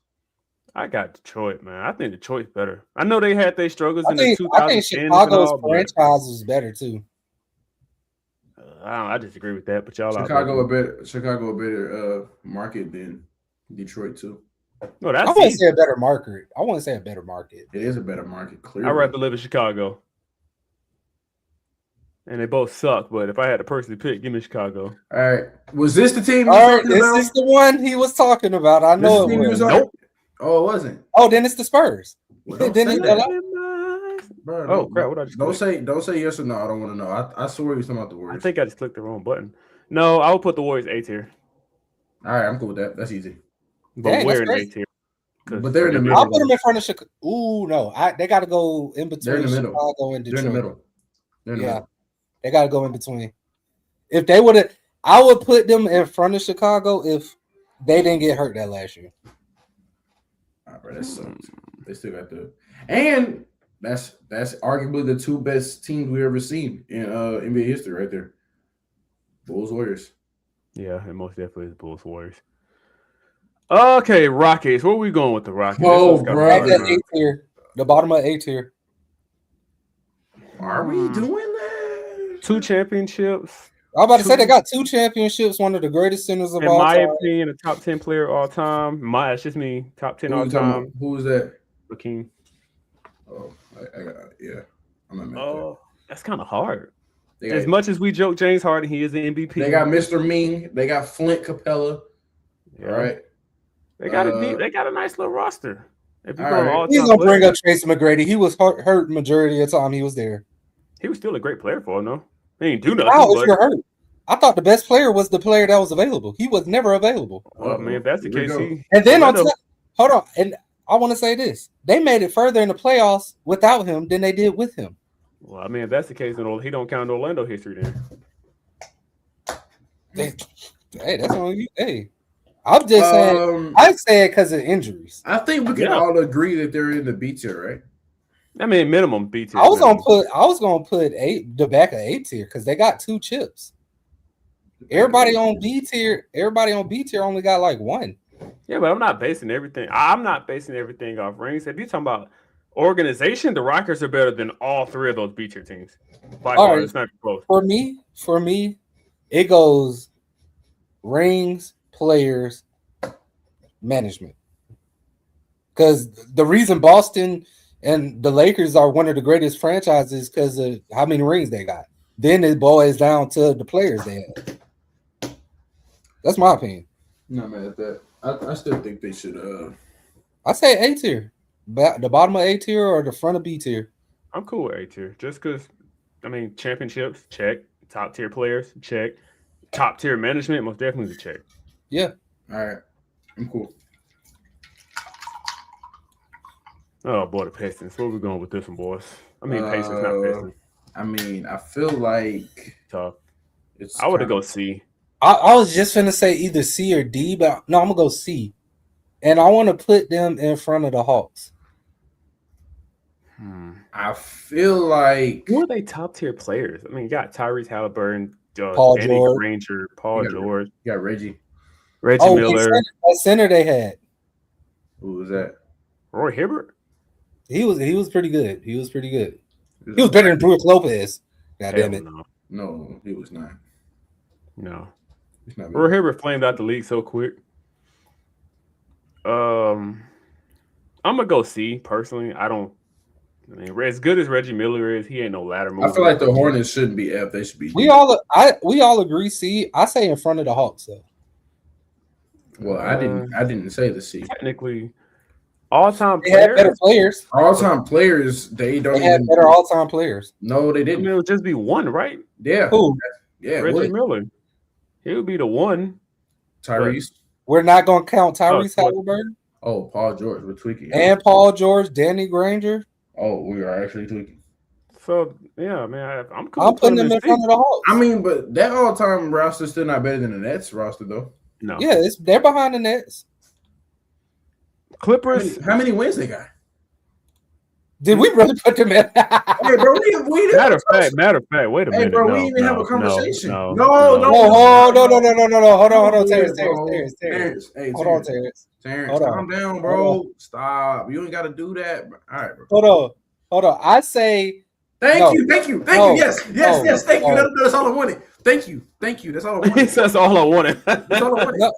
I got Detroit, man. I think Detroit's better. I know they had their struggles in the 2010s. I think Chicago's franchise is better too. I disagree with that, but y'all. Chicago a better market than Detroit too. No, that's. I wouldn't say a better market. I wouldn't say a better market. It is a better market. Clearly, I'd rather live in Chicago. And they both suck, but if I had to personally pick, give me Chicago. All right. Was this the team? All right, this is the one he was talking about. I know it was. Nope. Oh, it wasn't. Oh, then it's the Spurs. Well, Bro, crap! What I just don't say yes or no. I don't want to know. I swear you're talking about the Warriors. I think I just clicked the wrong button. No, I would put the Warriors A tier. All right, I'm cool with that. That's easy. But we're in A tier. But they're in the middle. I'll put them in front of Chicago. Ooh, no. They got to go in between They're in the middle. Chicago and Detroit. They're in the middle. They're in the middle. They got to go in between. If they would have, I would put them in front of Chicago if they didn't get hurt that last year. All right, that sucks. They still got the, and that's arguably the two best teams we ever seen in NBA history, right there. Bulls Warriors. Yeah, it most definitely is Bulls Warriors. Okay, Rockets. Where are we going with the Rockets? Oh, bro. A tier, the bottom of A tier. Are we doing that? 2 championships. I'm about to say they got 2 championships. One of the greatest centers of all time. In my opinion, a top 10 player all time. It's just me. Top 10 all time. Who was that? Hakeem. Oh, yeah. I'm not mad at that. That's kind of hard. As much as we joke James Harden, he is the MVP. They got Mr. Ming. They got Flint Capella. Yeah. All right. They got a nice little roster. If you he's gonna bring up Tracy McGrady. He was hurt majority of the time he was there. He was still a great player for him, though. He didn't do nothing. Wow, if you're hurt. I thought the best player was the player that was available. He was never available. Well, man, if that's the case, and then hold on, and I want to say this: they made it further in the playoffs without him than they did with him. Well, I mean, if that's the case, then he don't count Orlando history then. Hey, that's on you. Hey, I'm just saying. I say it because of injuries. I think we can all agree that they're in the B tier, right? I mean, minimum B tier. I was gonna put the back of A tier because they got 2 chips. Everybody on B tier only got like 1. Yeah, but I'm not basing everything off rings. If you're talking about organization, the Rockets are better than all 3 of those B tier teams. By far, it's not close. For me, it goes rings, players, management. Because the reason Boston and the Lakers are one of the greatest franchises because of how many rings they got. Then it boils down to the players they have. That's my opinion. Not mad at that. I still think they should. I say A tier, the bottom of A tier or the front of B tier. I'm cool with A tier, just because. I mean, championships, check. Top tier players, check. Top tier management, most definitely check. Yeah. All right, I'm cool. Oh boy, the Pistons. Where we going with this one, boys? I mean, Pacers, not Pistons. I mean, I feel like tough. I would have go C. I was just gonna say either C or D, but no, I'm gonna go C, and I want to put them in front of the Hawks. I feel like who are they top tier players? I mean, you got Tyrese Halliburton, Paul Danny George, Granger, Paul George. You got Reggie Miller. What center they had? Who was that? Roy Hibbert. He was pretty good. He was better than Brook Lopez. God damn it! No, he was not. No. Roy Hibbert flamed out the league so quick. I'm gonna go C personally. I mean, as good as Reggie Miller is, he ain't no ladder mover. I feel like the Hornets shouldn't be F. They should be D. We all agree C. I say in front of the Hawks though. Well, I didn't say the C. Technically, all-time players. They had better players. All-time players. They had better all-time players. No, they didn't. I mean, it would just be one, right? Yeah. Who? Yeah, Reggie Miller. He would be the one. Tyrese. We're not going to count Tyrese Halliburton. Oh, Paul George. We're tweaking. And Paul George, Danny Granger. Oh, we are actually tweaking. So, yeah, man, I'm cool. I'm putting them in front of the Hawks. I mean, but that all-time roster is still not better than the Nets roster, though. No. Yeah, they're behind the Nets. Clippers. How many wins they got? Did we really put them in? Hey, bro, we matter of fact, wait a minute. Hey, bro, we didn't even have a conversation. No. Hold on, Terrence. Hey, hold on, Terrence. Terrence, calm down, bro. Stop. You ain't got to do that. All right, bro. Hold on. I say. Thank you. Yes. Thank you. That's all I wanted. Thank you. That's all I wanted. That's all I wanted. That's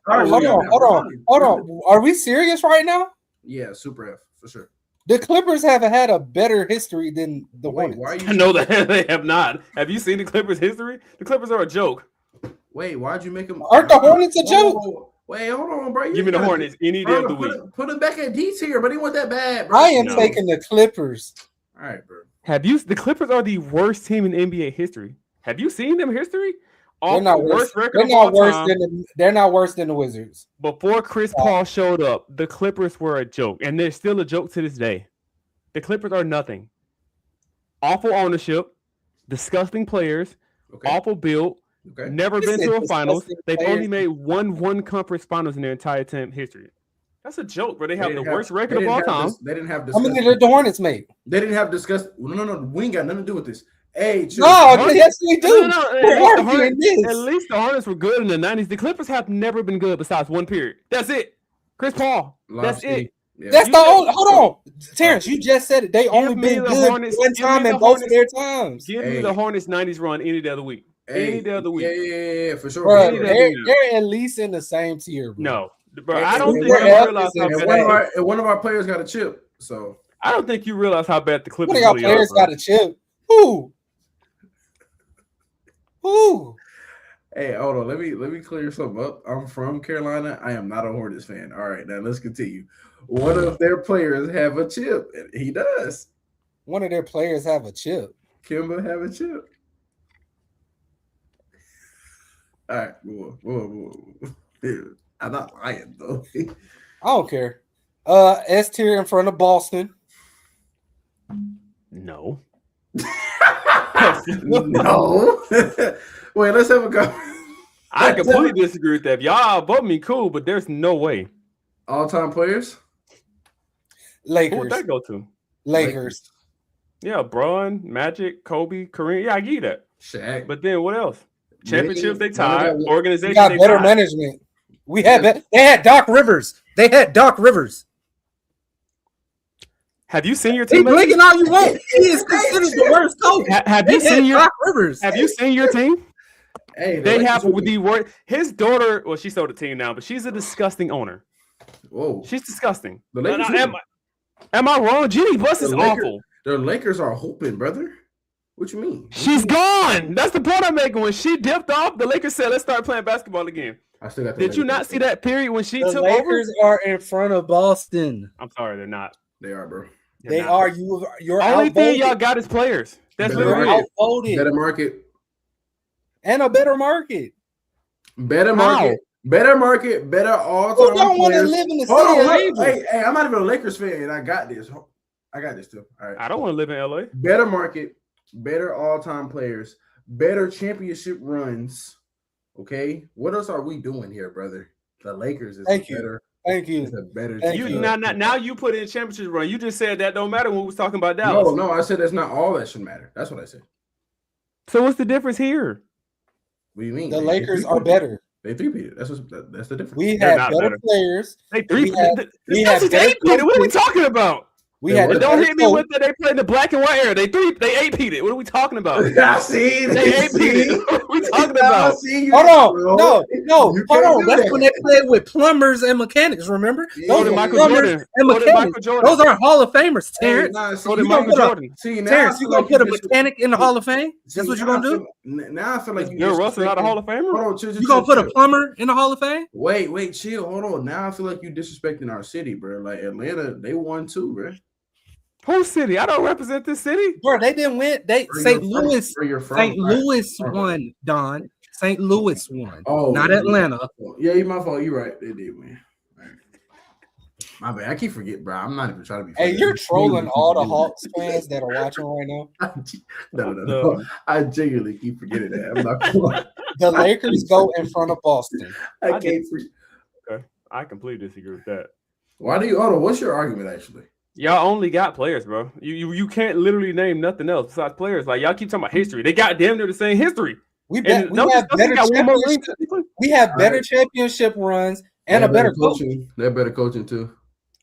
all I wanted. Hold on. Are we serious right now? Yeah, super F for sure. The Clippers have had a better history than the Hornets. No, they have not. Have you seen the Clippers' history? The Clippers are a joke. Wait, why'd you make them? Aren't the Hornets a joke? Wait, hold on, bro. Give me the Hornets any day of the week. Put them back at D tier, but it wasn't that bad, bro. I am taking the Clippers. All right, bro. The Clippers are the worst team in NBA history. Have you seen them history? They're not worse. Record They're not worse than the Wizards. Before Chris Paul showed up, the Clippers were a joke, and they're still a joke to this day. The Clippers are nothing. Awful ownership, disgusting players, awful build. Never been to a finals. They've only made one conference finals in their entire time history. That's a joke, bro. They have the worst record of all time. They didn't have. How many did the Hornets make? They didn't have discuss. No. We ain't got nothing to do with this. Hey, yes, we do. At least the Hornets were good in the 90s. The Clippers have never been good besides one period. That's it. Chris Paul. That's it. Yeah. That's the only. Hold on, Terrence. You just said it. They only been good one time in both of their times. Give me the Hornets 90s run any day of the week. Any day of the week. Yeah, for sure. Bro, they're at least in the same tier. Bro. No, bro. I don't think you realize how bad. One of our players got a chip. So I don't think you realize how bad the Clippers really are. One of our players got a chip. Who? Hey, hold on. Let me clear something up. I'm from Carolina. I am not a Hornets fan. All right, now let's continue. One of their players have a chip. He does. One of their players have a chip. Kimba have a chip. All right, whoa. I'm not lying though. I don't care. S tier in front of Boston. No. No. Wait, let's have a go. I completely disagree with that. If y'all above me, cool, but there's no way. All-time players? Lakers. Who would that go to? Lakers. Yeah, Braun, Magic, Kobe, Kareem. Yeah, I get you that. Shaq. But then what else? Championships they tied. Organization we got they better tied. management. They had Doc Rivers. Have you seen your team? He's blinking all you want. He is considered the worst coach. Have you seen your Doc Rivers? Have you seen your team? Hey, they have the word. His daughter. Well, she sold the team now, but she's a disgusting owner. Whoa, she's disgusting. Am I wrong? Jeannie Buss is awful. The Lakers are hoping, brother. What you mean? She's gone. That's the point I'm making. When she dipped off, the Lakers said, "Let's start playing basketball again." I still got. Did you not see that period when she took over? The Lakers are in front of Boston. I'm sorry, they're not. They are, bro. They are. You're only thing y'all got is players. That's literally outvoted. Better market and a better market. Better market. Better market. Better all time. Who don't want to live in the city? Hey, I'm not even a Lakers fan, and I got this. I got this too. All right. I don't want to live in LA. Better market. Better all-time players. Better championship runs. Okay. What else are we doing here, brother? The Lakers is better. Thank you. It's a better team. Now you put in championship run. You just said that don't matter when we was talking about Dallas. No, I said that's not all that should matter. That's what I said. So what's the difference here? What do you mean? The Lakers are better. They three-peated. That's the difference. We have better players. They three-peated. What are we talking about? Don't hit me with that. They play in the black and white era. They eight-peated. What are we talking about? I see. They eight-peated. What are we talking about? Hold on. No. Hold on. That's when they played with plumbers and mechanics. Remember? Those are Michael Jordan and mechanics. Those aren't Hall of Famers, Terrence. Terrence, you gonna put a mechanic in the Hall of Fame? That's what you're gonna do? Now I feel like you're Russell, not a Hall of Famer. You gonna put a plumber in the Hall of Fame? Wait, chill. Hold on. Now I feel like you disrespecting our city, bro. Like Atlanta, they won too, bro. Whose city? I don't represent this city. Bro, they didn't win. St. Louis won, Don. St. Louis won. Oh, not Atlanta. Yeah, my fault. You're right. They did win. Right. My bad. I keep forgetting, bro. I'm not even trying to be. Hey, you're trolling all the Hawks fans that are watching right now. No. I genuinely keep forgetting that. I'm not gonna The Lakers go in front of Boston. I can't forget. Okay. I completely disagree with that. Why do you? Hold on. What's your argument actually? Y'all only got players, bro. You can't literally name nothing else besides players. Like y'all keep talking about history. They got damn near the same history. We have better championship runs and a better coaching. They're better coaching too.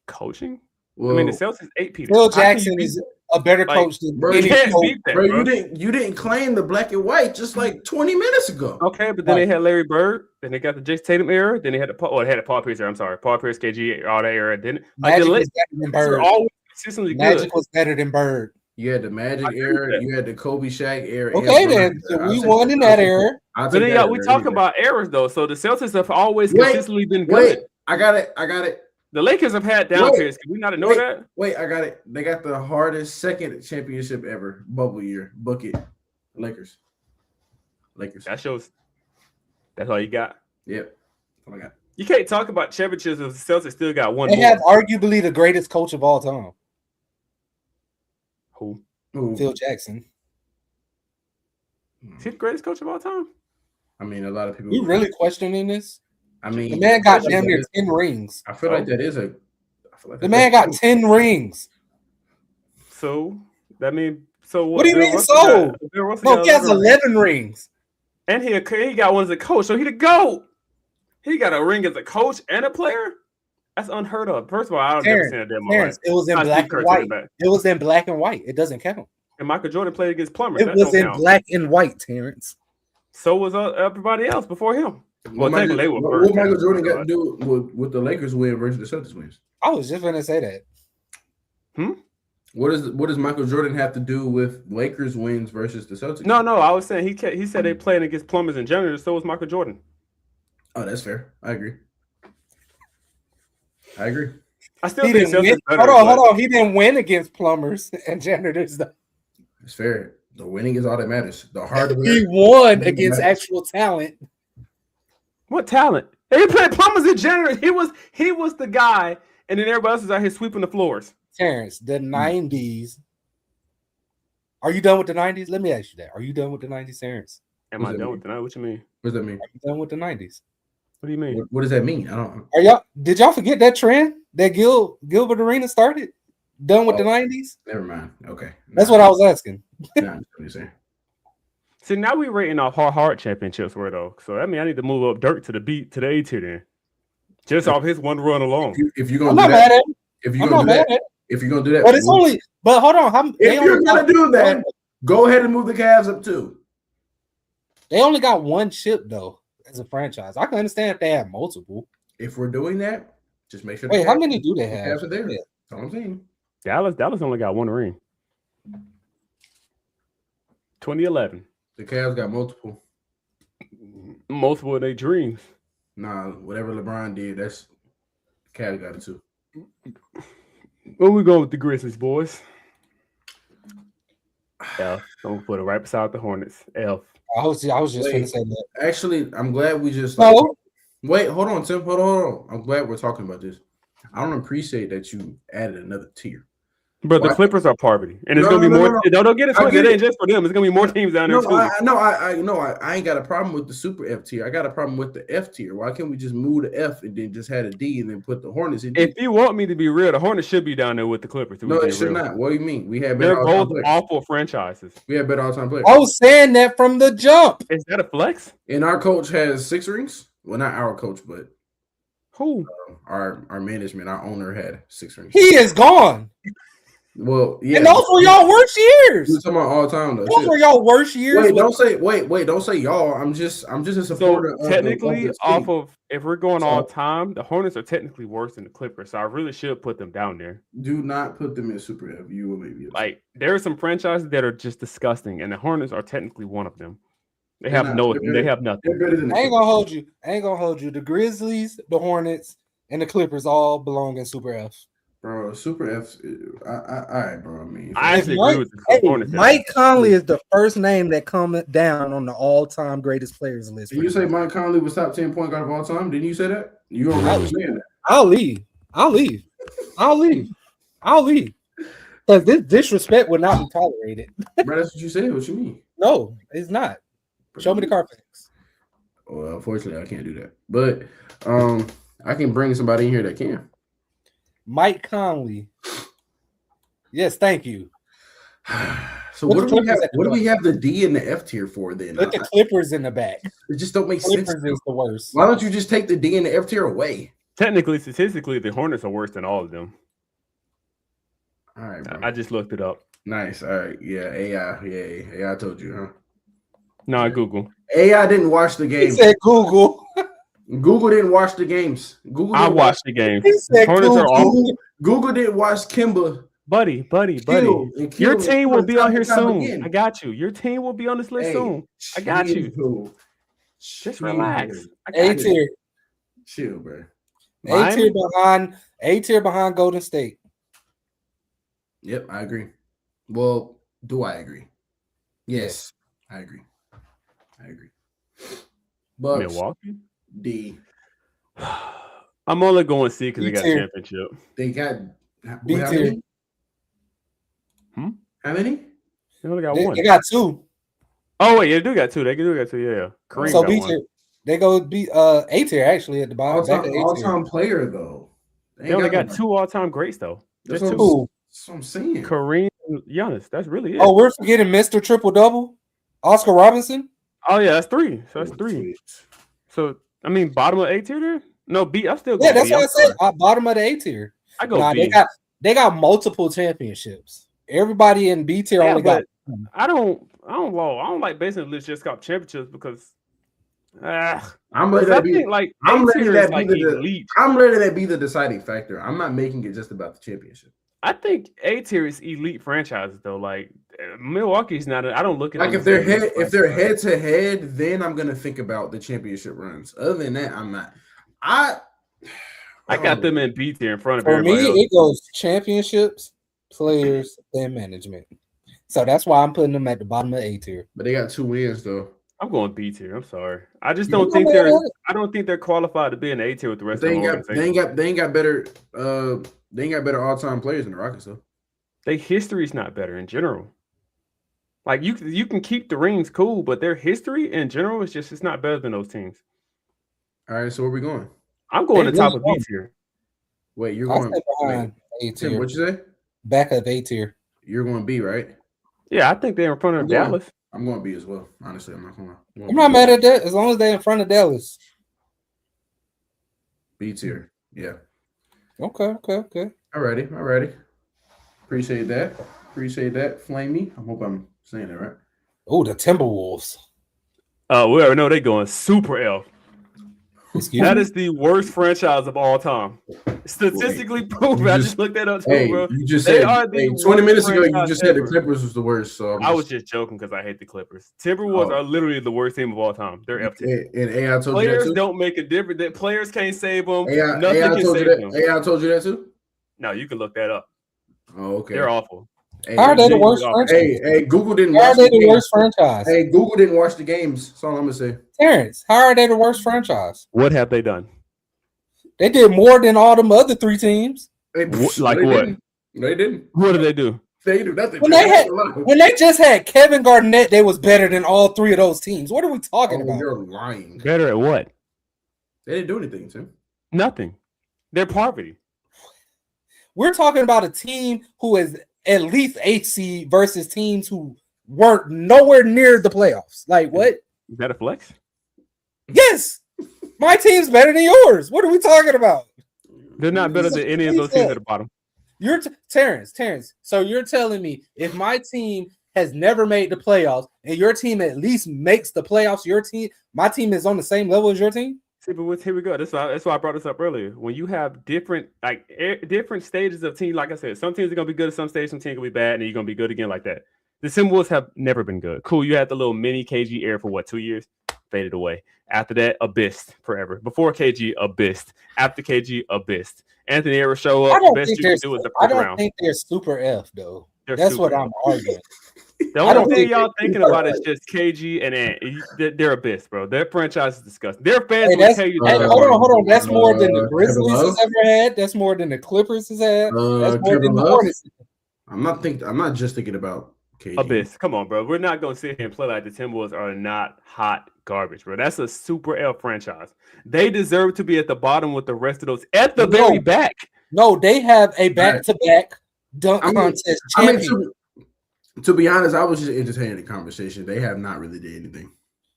Coaching? Well, I mean the Celtics 8-peated. Phil Jackson is a better coach than bro. You didn't claim the black and white just like 20 minutes ago. Okay, but then they had Larry Bird. Then they got the Jason Tatum era. Then they had Paul Pierce era. I'm sorry, Paul Pierce, KG, all that era. Then Magic was better than Bird. Always consistently Magic good. Was better than Bird. You had the Magic era. You had the Kobe Shaq era. Okay, then so we won in that era. But then we talking about eras though. So the Celtics have always consistently been good. Wait, I got it. The Lakers have had down periods. Can we not know that? Wait, I got it. They got the hardest second championship ever. Bubble year. Book it. Lakers. That shows. That's all you got. Yep. That's all I got. You can't talk about championships if the Celtics still got one They more. have arguably the greatest coach of all time. Who? Phil Jackson. Is he the greatest coach of all time? I mean, a lot of people. You really questioning this? I mean, the man got damn near 10 rings. I feel like that is a. The man got 10 rings. So that means so. What do you mean? So no, he has 11 rings, and he got one as a coach. So he the GOAT. He got a ring as a coach and a player. That's unheard of. First of all, I've never seen a damn life. It was in black and white. It was in black and white. It doesn't count. And Michael Jordan played against plumbers. It was in black and white, Terrence. So was everybody else before him. Well, what Michael Jordan got to do with the Lakers win versus the Celtics wins? I was just going to say that. What does Michael Jordan have to do with Lakers wins versus the Celtics? No. I was saying he said they played against plumbers and janitors. So was Michael Jordan. Oh, that's fair. I agree. I still think Celtics better. Hold on. He didn't win against plumbers and janitors, though. It's fair. The winning is all that matters. The hard work. He won against actual talent. What talent? He played plumbers and janitors. He was the guy, and then everybody else is out here sweeping the floors. Terrence, the 90s. Are you done with the 90s? Let me ask you that. Are you done with the 90s, Terrence? Am I done with the 90s? What you mean? What does that mean? Are you done with the 90s? What do you mean? What does that mean? I don't. Are y'all? Did y'all forget that trend that Gilbert Arenas started? Done with the 90s? Never mind. Okay. That's what I was asking. Nah, what you're saying. See, now we rating off hard championships where though. So that means I need to move up Dirk to the A tier then. Just off his one run alone. If you're gonna I'm do not that, mad at it. if you're gonna do that, if you're gonna do that, but it's only. But hold on. If you're gonna do that, go ahead and move the Cavs up too. They only got one chip though as a franchise. I can understand if they have multiple. If we're doing that, just make sure. Wait, how many do they have? Cavs are there. That's all I'm saying. Dallas only got one ring. 2011. The Cavs got multiple. Multiple of their dreams. Nah, whatever LeBron did, that's Cavs got it too. Where we going with the Grizzlies, boys? F. Don't put it right beside the Hornets. F. I was just going to say that. Actually, I'm glad we just. Wait, hold on, Tim. Hold on. I'm glad we're talking about this. I don't appreciate that you added another tier. But the Clippers are poverty, and it's gonna be more. Don't get it twisted. It ain't just for them. It's gonna be more teams down there too. I ain't got a problem with the super F tier. I got a problem with the F tier. Why can't we just move the F and then just had a D and then put the Hornets in? If you want me to be real, the Hornets should be down there with the Clippers. No, it should not. What do you mean? We have better. They're both awful franchises. We have better all-time players. I was saying that from the jump. Is that a flex? And our coach has 6 rings. Well, not our coach, but who? Our management, our owner had 6 rings. He is gone. Well, yeah. And those were y'all worst years. You're talking about all time though. Those were y'all worst years. Wait, don't say y'all. I'm just a supporter. So technically, off of if we're going all time, the Hornets are technically worse than the Clippers. So I really should put them down there. Do not put them in super F. You will maybe like there are some franchises that are just disgusting, and the Hornets are technically one of them. They have nothing. I ain't gonna hold you. The Grizzlies, the Hornets, and the Clippers all belong in super F. Bro, super F. All right, bro. I mean, I actually agree with the Hornets. Mike Conley is the first name that comes down on the all-time greatest players list. Did you say Mike Conley was top 10 point guard of all time? Didn't you say that? You don't remember saying that? I'll leave. Because this disrespect will not be tolerated. Bro, that's what you said. What you mean? No, it's not. Show me the Carfax. Well, unfortunately, I can't do that. But I can bring somebody in here that can. Mike Conley. Yes, thank you. So what do we have the D and the F tier for then? Put the Clippers in the back. It just don't make Clippers sense. Clippers is the worst. Why don't you just take the D and the F tier away? Technically, statistically, the Hornets are worse than all of them. All right, bro. I just looked it up. Nice. All right. Yeah, AI. Yeah, AI told you, huh? No, Google. AI didn't watch the game. He said Google. Google didn't watch the games. I watched the game. Google didn't watch Kimba. Buddy. Your team will be on here soon. Again. I got you. Your team will be on this list soon. I got you. Just relax. A tier. Chill, bro. A tier behind Golden State. Yep, I agree. Well, do I agree? Yes, I agree. Bucks. Milwaukee. D. I'm only going C because they got B-tier. championship. They got B how tier. many? How many? They only got They, one. they got 2. Oh wait, yeah, they do got 2. They do got 2. Yeah. Kareem So got B one. tier. They go B A tier actually at the bottom. Back of A tier. All-time player though. They only got 2 all-time greats though. That's Just what, 2. that's what I'm saying. Kareem and Giannis. That's really it. Oh, we're forgetting Mr. Triple Double, Oscar Robinson. Oh yeah, that's 3. So that's 3. Sweet. So I mean, bottom of A tier there? No, B. I'm still going. Yeah, that's B. what I'm I said. Bottom of the A tier. I go Nah, B. they got multiple championships. Everybody in B tier only got. I don't like basing the list just off championships because I'm letting that be. like I'm letting that like be elite. I'm letting that be the deciding factor. I'm not making it just about the championship. I think A tier is elite franchises though. Like Milwaukee's not. I don't look at Like them if they're head to head, then I'm gonna think about the championship runs. Other than that, I'm not. I got them in B tier in front of For everybody me, else. it goes championships, players, and management. So that's why I'm putting them at the bottom of A tier. But they got 2 wins though. I'm going B tier. I'm sorry. I just don't think they're. I don't think they're qualified to be in A tier with the rest of the organization. They ain't got better. They ain't got better all time players than the Rockets though. Their history's not better in general. Like you can keep the rings cool, but their history in general is just it's not better than those teams. All right, so where we going? I'm going to top of B tier. Wait, you're I'll going stay behind A Tim, tier. what'd you say? Back of A tier. You're going B, right? Yeah, I think they're in front of Dallas. I'm going B as well. Honestly, I'm not going to. I'm not mad at that as long as they're in front of Dallas. B tier. Yeah. Okay. Alrighty. Appreciate that. Flamey. I hope I'm saying that right. Oh, the Timberwolves. We already know they're going super L. Excuse That me? is the worst franchise of all time. Statistically proven. I just looked that up too, bro. You just They said are the 20 minutes ago. You franchise just said the ever. Clippers was the worst. So I was just joking because I hate the Clippers. Timberwolves are literally the worst team of all time. They're F tier. And AI told you that Players too. don't make a difference. That players can't save them. AI Nothing can told you save that. them. AI told you that too. No, you can look that up. Oh, okay. They're awful. Hey, How are they the worst franchise? Hey, Google didn't How are watch they the the games. worst franchise? Hey, Google didn't watch the games. That's all I'm gonna say. Terrence, how are they the worst franchise? What have they done? They did more than all them other 3 teams. They, Like they what? Didn't. They didn't. What do they do? They do nothing. When they just had Kevin Garnett, they was better than all 3 of those teams. What are we talking about? You're lying. Better at what? They didn't do anything, Tim. Nothing. They're poverty. We're talking about a team who is at least 8 seed versus teams who weren't nowhere near the playoffs. Like what? Is that a flex? Yes, my team's better than yours. What are we talking about? They're not better than any of those teams at the bottom. You're Terrence. So you're telling me if my team has never made the playoffs and your team at least makes the playoffs, my team is on the same level as your team? See, but here we go. That's why I brought this up earlier. When you have different stages of team, like I said, some teams are gonna be good at some stage, some teams are gonna be bad, and then you're gonna be good again like that. The Timberwolves have never been good. Cool, you had the little mini KG era for 2 years, faded away. After that, abyss forever. Before KG, abyss. After KG, abyss. Anthony era show up. Best you can do is the I first don't round. think they're super F though. They're That's super what F. I'm arguing. The only thing y'all thinking about is just KG and Ant. They're abyss, bro. Their franchise is disgusting. Their fans will tell you. Hold on. That's more than the Grizzlies has ever had. That's more than the Clippers has had. That's more than the Hornets. I'm not just thinking about KG. Abyss. Come on, bro. We're not gonna sit here and play like the Timberwolves are not hot garbage, bro. That's a super L franchise. They deserve to be at the bottom with the rest of those at the very back. No, they have a back-to-back dunk contest champion. To be honest, I was just entertaining the conversation. They have not really did anything.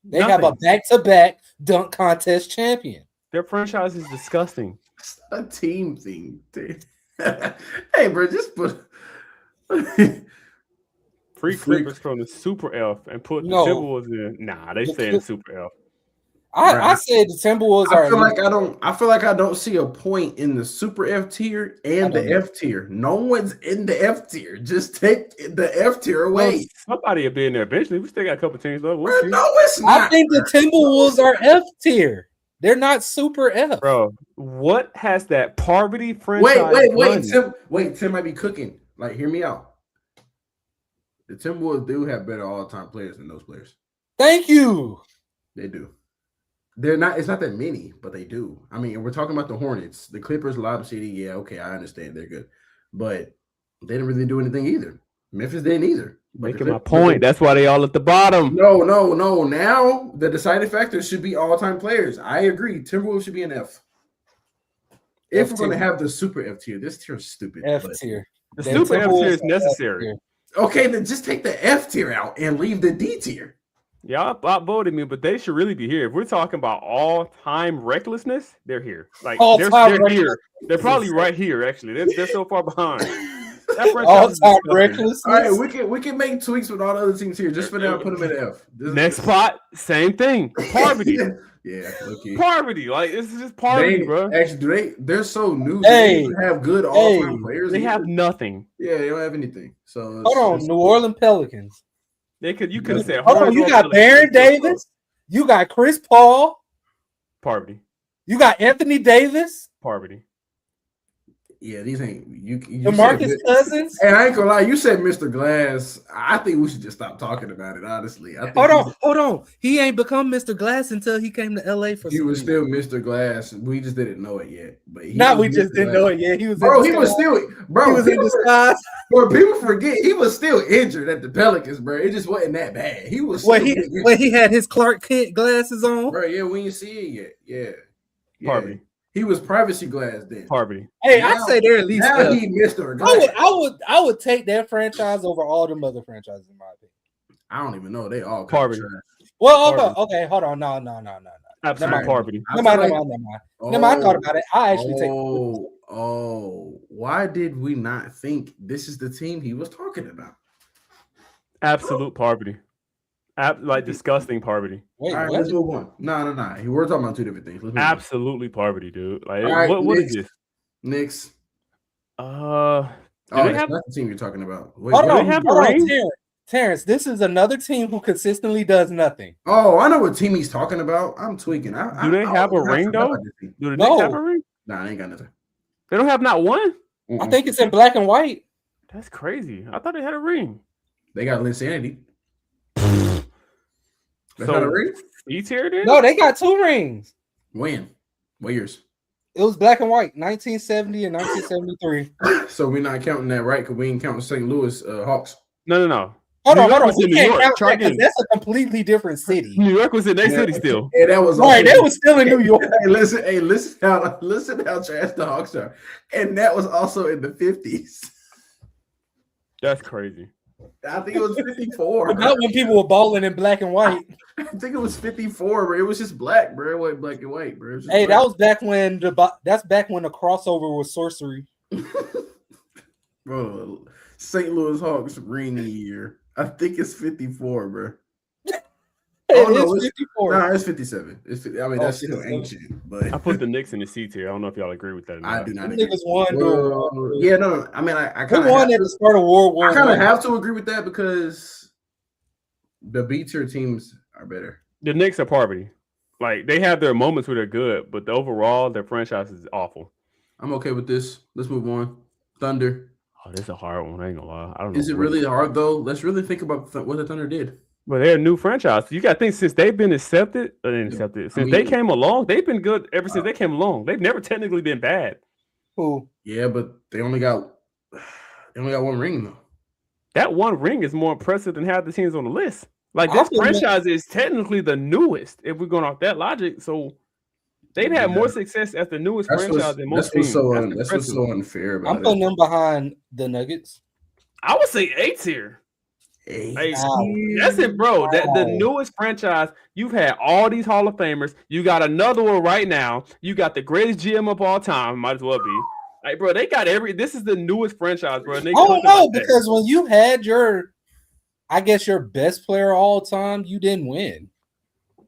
They have a back-to-back dunk contest champion. Their franchise is disgusting. It's a team thing. Hey, bro, just put free Clippers from the Super F and put the Timberwolves in. Nah, they say in the Super F. I said the Timberwolves are. I feel like I don't see a point in the Super F tier and the F tier. No one's in the F tier. Just take the F tier away. Well, somebody will be in there eventually. We still got a couple teams though. Bro, no, it's not. I think the Timberwolves are F tier. They're not super F. Bro, what has that poverty franchise? Wait, Tim might be cooking. Like, hear me out. The Timberwolves do have better all-time players than those players. Thank you. They do. They're not. It's not that many, but they do. I mean, we're talking about the Hornets, the Clippers, Lob City. Yeah, okay, I understand they're good, but they didn't really do anything either. Memphis didn't either. But Making my point. That's why they all at the bottom. No. Now the deciding factor should be all-time players. I agree. Timberwolves should be an F. If we're going to have the super F tier, this tier is stupid. F tier. The super F tier is necessary. Okay, then just take the F tier out and leave the D tier. Y'all outvoted me, but they should really be here. If we're talking about all-time recklessness, they're here. Like they're here. They're probably right here. Actually, they're so far behind. All-time recklessness. All right, we can make tweaks with all the other teams here. Just for now, put them in F. Next spot, same thing. Poverty. Yeah, okay. Poverty. Like this is just poverty, bro. Actually, they're so new. Hey, they have good all-time players. They have nothing. Yeah, they don't have anything. So hold on, New Orleans Pelicans. You could have said. Hold on, you got Baron Davis. You got Chris Paul. Poverty. You got Anthony Davis. Poverty. Yeah, these ain't you. DeMarcus Cousins. And I ain't gonna lie, you said Mr. Glass. I think we should just stop talking about it. Honestly, hold on. He ain't become Mr. Glass until he came to LA for. He was still Mr. Glass. We just didn't know it yet. But we just didn't know it yet. He was. Bro, he was still. Bro, he was in disguise. Bro, people forget he was still injured at the Pelicans, bro. It just wasn't that bad. He was. When he had his Clark Kent glasses on. Bro, yeah, we didn't see it yet. Yeah. Poverty. He was privacy glass then. Poverty. Hey, I say they're at least. Now he Mr. Glass. I would take that franchise over all them other franchises in my opinion. I don't even know. They all poverty. Well, okay, hold on. No. Absolute poverty. Never mind. I thought about it. I actually take. Why did we not think this is the team he was talking about? Absolute poverty. Like disgusting poverty. Wait, all right, let's move on. No. We're talking about two different things. Absolutely poverty, dude. Like, right, what is this? Knicks. Do they have the team you're talking about? Wait, hold on, Terrence. This is another team who consistently does nothing. Oh, I know what team he's talking about. I'm tweaking. Do they have a ring though? Do the Knicks have a ring? Nah, I ain't got nothing. They don't have not one. I think it's in black and white. That's crazy. I thought they had a ring. They got Linsanity. That's So not a ring? E tier then? No, they got 2 rings. When? What years? It was black and white, 1970 and 1973. So we're not counting that, right? Because we ain't counting St. Louis Hawks. No. Hold on. Was in New York. That's a completely different city. New York was in their city still. Yeah, that was right. That was still in New York. listen how trash the Hawks are, and that was also in the 50s. That's crazy. I think it was 54. Not when people were balling in black and white. I think it was 54, bro. It was just black, bro. It wasn't black and white, bro. Hey, that was back when the crossover was sorcery. Bro, St. Louis Hawks ring year. I think it's 54, bro. It's 54. Nah, it's 57. That's still ancient, but I put the Knicks in the C tier. I don't know if y'all agree with that or not. I do not agree. Niggas won. Yeah, no. I mean, I kind of won at the start of World War. I kind of have to agree with that because the B tier teams are better. The Knicks are poverty. Like they have their moments where they're good, but overall their franchise is awful. I'm okay with this. Let's move on. Thunder. Oh, this is a hard one. I ain't gonna lie. I don't know. Is it really hard though? Let's really think about what the Thunder did. But they're a new franchise. You got to think since they've been accepted. They came along, they've been good ever since they came along. They've never technically been bad. Who? Yeah, but they only got one ring though. That one ring is more impressive than half the teams on the list. Like this franchise is technically the newest. If we're going off that logic, so they've had more success as the newest franchise than most teams. That's what's so unfair about it. I'm putting them behind the Nuggets. I would say 8 tier. That's it, bro. The newest franchise. You've had all these Hall of Famers. You got another one right now. You got the greatest GM of all time. Might as well be. Like, bro, they got this is the newest franchise, bro. Because when you had your best player of all time, you didn't win.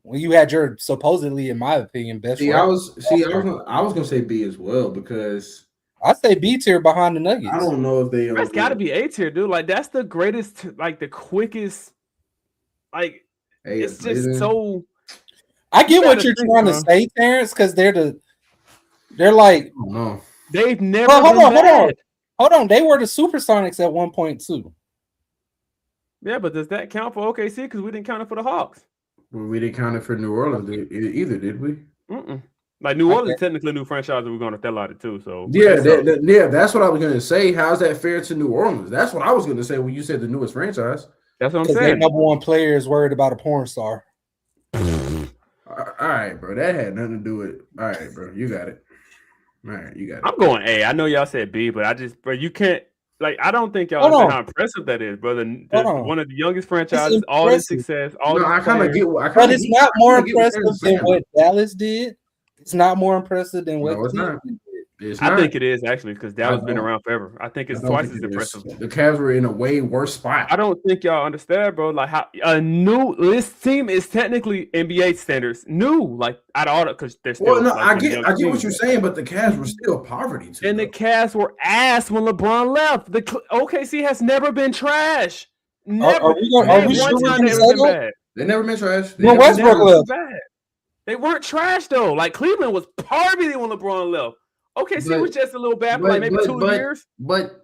When you had your supposedly, in my opinion, best. I was gonna say B as well because. I say B tier behind the Nuggets. I don't know if they. That's got to be A tier, dude. Like that's the greatest, like the quickest. Like it's just so. I get what you're trying to say, Terrence, because they're like. No, they've never. Hold on. They were the Supersonics at 1.2. Yeah, but does that count for OKC? Because we didn't count it for the Hawks. Well, we didn't count it for New Orleans either, did we? Mm-mm. Like New Orleans, technically a new franchise that we're going to sell out it too. So yeah, that's what I was gonna say. How's that fair to New Orleans? That's what I was gonna say when you said the newest franchise. That's what I'm Because saying. their number one player is worried about a porn star. All right, bro. That had nothing to do with. All right, bro. You got it. All right, you got it. I'm going A. I know y'all said B, but you can't. Like, I don't think y'all understand how impressive that is, brother. One of the youngest franchises, all this success, all this. I kind of get. But it's not more impressive than what Dallas did. It's not more impressive than what. No, it's not. I think it is actually because Dallas has been around forever. I think it's twice as impressive. The Cavs were in a way worse spot. I don't think y'all understand, bro. Like how this team is technically NBA standards new. Like out of all because they're still. Well, no, I get what you're saying, but the Cavs were still poverty too. And the Cavs were ass when LeBron left. The OKC has never been trash. Never. Are we sure they never been trash. When Westbrook left, they weren't trash though. Like Cleveland was poverty when LeBron left. Okay, see, it was just a little bad for like maybe 2 years. But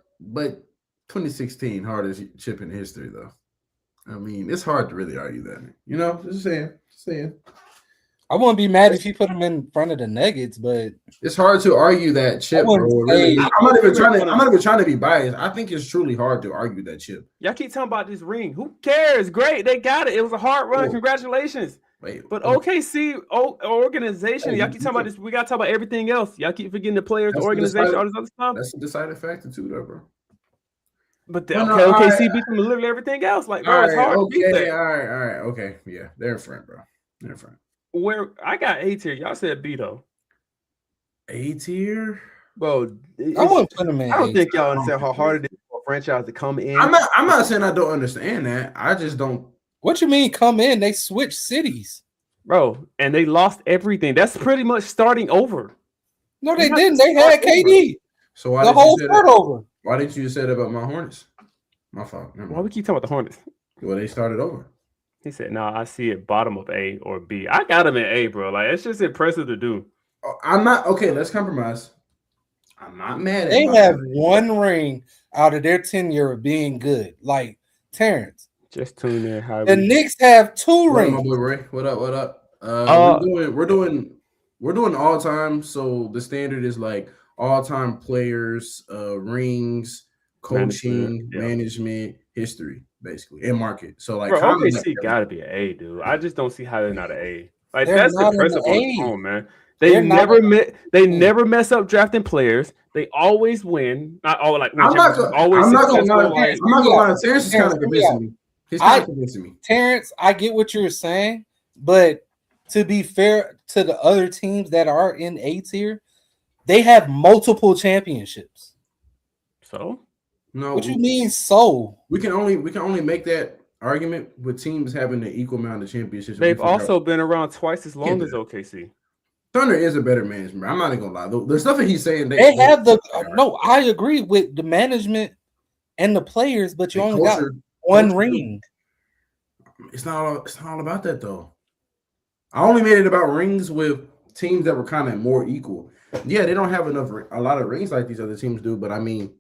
2016 hardest chip in history, though. I mean, it's hard to really argue that. You know, just saying. I wouldn't be mad if you put them in front of the Nuggets, but it's hard to argue that chip, bro. Really. I'm not even trying to be biased. I think it's truly hard to argue that chip. Y'all keep talking about this ring. Who cares? Great, they got it. It was a hard run. Cool. Congratulations. But OKC organization, y'all keep talking about this. We gotta talk about everything else. Y'all keep forgetting the players, the organization, all this other stuff. That's a deciding factor too, though, bro. But OKC beat them literally everything else. Like, bro, it's hard to beat that. All right, okay, yeah, they're in front, bro. They're in front. Where I got A tier, y'all said B though. A tier, bro. I wouldn't put them in. I don't think y'all understand how hard it is for a franchise to come in. I'm not saying I don't understand that. I just don't. What you mean come in? They switched cities. Bro, and they lost everything. That's pretty much starting over. No, they didn't. They had KD. So why the whole start over. Why didn't you say that about my Hornets? My fault. Why we keep talking about the Hornets? Well, they started over. He said, "No, I see it bottom of A or B. I got him in A, bro. Like it's just impressive to do." I'm not okay. Let's compromise. I'm not mad at. They have one ring out of their tenure of being good. Like Terrence. Just tune in. The Knicks have 2 rings. My boy Ray. What up? We're doing all time. So the standard is like all time players, rings, coaching, management, history, basically, and market. So like, OKC gotta be an A, dude. I just don't see how they're not an A. Like that's impressive on its own, man. They never mess up drafting players. They always win. Not all like. I'm not gonna lie. Terrence is kind of convincing me. He's kind of convincing me. Terrence, I get what you're saying, but to be fair to the other teams that are in A tier, they have multiple championships. So, no. What you mean? So we can only make that argument with teams having an equal amount of championships. They've also been around twice as long as OKC. Thunder is a better management. I'm not even gonna lie. The stuff that he's saying, they have the no. I agree with the management and the players, but you only got one ring. It's not all about that though. I only made it about rings with teams that were kind of more equal. Yeah, they don't have a lot of rings like these other teams do, but I mean,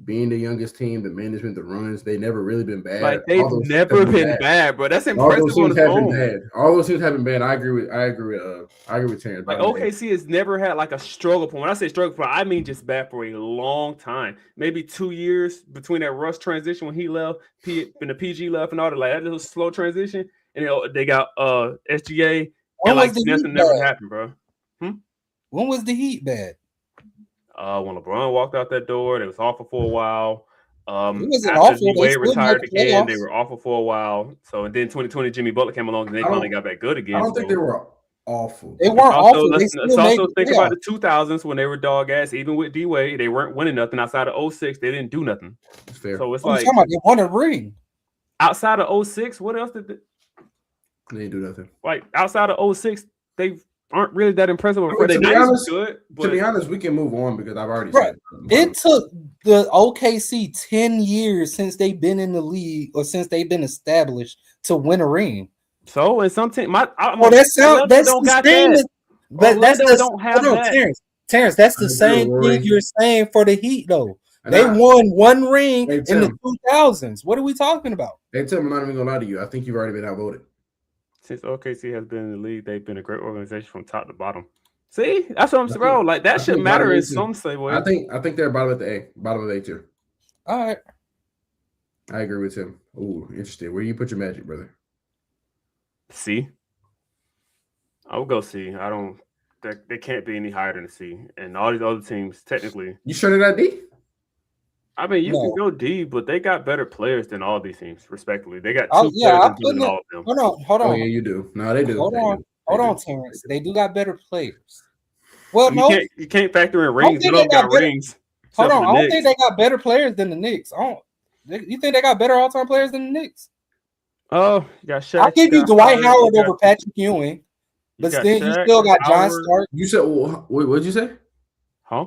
being the youngest team, the management, the runs, they never really been bad. Like they've never been bad, bro. That's impressive. All those teams have been bad. I agree with Terrence. Like OKC has never had like a struggle point. When I say struggle point, I mean just bad for a long time. Maybe 2 years between that Russ transition when he left, and the PG left, and all that. Like that little slow transition, and they got SGA, and like nothing never happened, bro. When was the Heat bad? When LeBron walked out that door, they was awful for a while. After D-Wade retired again, they were awful for a while. So, and then 2020, Jimmy Butler came along and they finally got back good again. I don't think they were awful. They weren't awful. Let's also think about the 2000s when they were dog ass. Even with D-Wade, they weren't winning nothing. Outside of 06, they didn't do nothing. That's fair. So it's like they won a ring. Outside of 06, what else did they didn't do nothing. Like outside of 06, they aren't really that impressive. To be honest, we can move on because I've already said it took the OKC 10 years since they've been in the league or since they've been established to win a ring. So in some team, that's the same. Terrence, that's the same thing you're saying for the Heat, though. They won one ring in the 2000s. What are we talking about? Hey Tim, I'm not even gonna lie to you. I think you've already been outvoted. Since OKC has been in the league, they've been a great organization from top to bottom. See, that's what I'm saying, bro. Like that should matter in some way. I think they're bottom of the A tier. All right. I agree with him. Ooh, interesting. Where do you put your Magic, brother? C. I would go C. I don't. They can't be any higher than C. And all these other teams, technically. You sure they're not D? I mean, you can go D, but they got better players than all these teams, respectively. They got two players than all of them. Hold on. Oh, yeah, you do. No, they do. Hold on, Terrence. They do got better players. Well, you can't factor in rings. They don't got rings. Hold on. I don't think they got better players than the Knicks. You think they got better all-time players than the Knicks? Oh, you got Shaq. I'll give you Dwight Howard over Patrick Ewing. But then you still got John Stark. You said, what'd you say? Huh?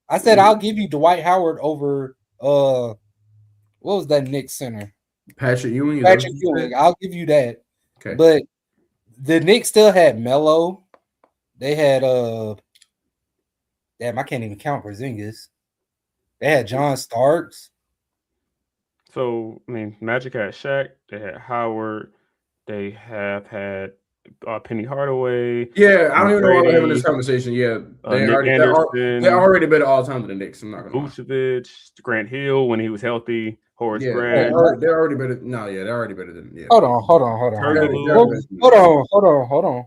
I said I'll give you Dwight Howard over what was that Knicks center? Patrick Ewing. I'll give you that. Okay. But the Knicks still had Melo. They had damn, I can't even count Porzingis. They had John Starks. So I mean, Magic had Shaq. They had Howard. They have had Penny Hardaway. Yeah, I don't even know why we're having this conversation. Yeah, they're already better all time than the Knicks. I'm not gonna Vucevic, Grant Hill when he was healthy. Horace Grant. They're already better. No, yeah, they're already better than. Yeah. Hold on.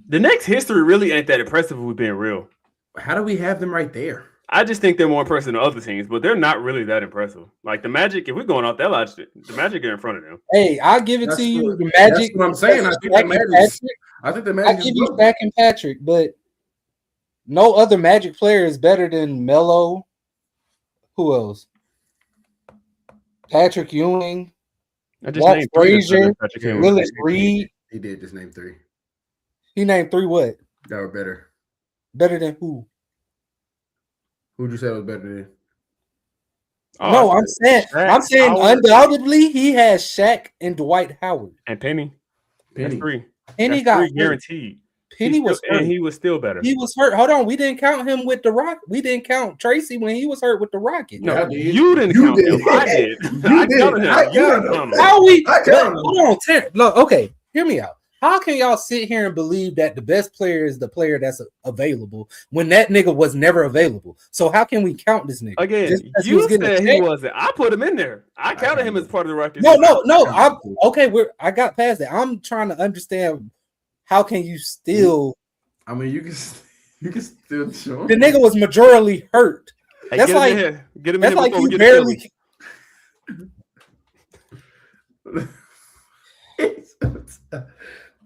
The Knicks' history really ain't that impressive if we're being real. How do we have them right there? I just think they're more impressive than other teams, but they're not really that impressive. Like the Magic, if we're going off that logic, the Magic are in front of them. Hey, I'll give it to you. The Magic. That's what I'm saying. I think the Magic. I give you Shaq and Patrick, but no other Magic player is better than Melo. Who else? Patrick Ewing. Walt Frazier. Willis Reed. He did just name three. He named three what? That were better. Better than who? Who'd you say was better than? No, I'm saying undoubtedly he has Shaq and Dwight Howard. And Penny. That's three. Penny got three guaranteed. Penny was hurt. And he was still better. He was hurt. Hold on. We didn't count him with the Rock. We didn't count Tracy when he was hurt with the Rocket. No, you didn't count him. I did. I counted him. How we? Hold on, Terrence. Look, okay. Hear me out. How can y'all sit here and believe that the best player is the player that's available when that nigga was never available? So how can we count this nigga? Again, you said he wasn't. I put him in there. I counted him as part of the Rockets. No. I got past that. I'm trying to understand how can you still. I mean, you can still show the nigga was majorly hurt. Hey, that's like get him. That's like you barely.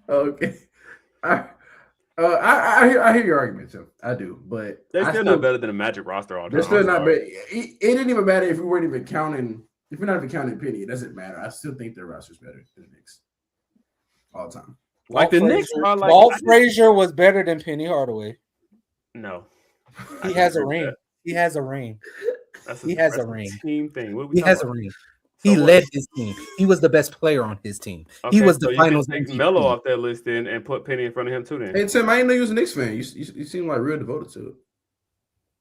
Okay, I hear your argument too. I do, but they're still not better than a Magic roster all time. They're still not better. It didn't even matter if we weren't even counting. If we're not even counting Penny, it doesn't matter. I still think their roster's better than the Knicks all the time. Like the Knicks are like Walt Frazier was better than Penny Hardaway. No, he has a ring. He has a ring. He has a ring. Team thing. He has a ring. He led his team. He was the best player on his team. Okay, he was the finals. Take Melo off that list then and put Penny in front of him too. Then. Hey Tim, I didn't know you was a Knicks fan. You seem like real devoted to it.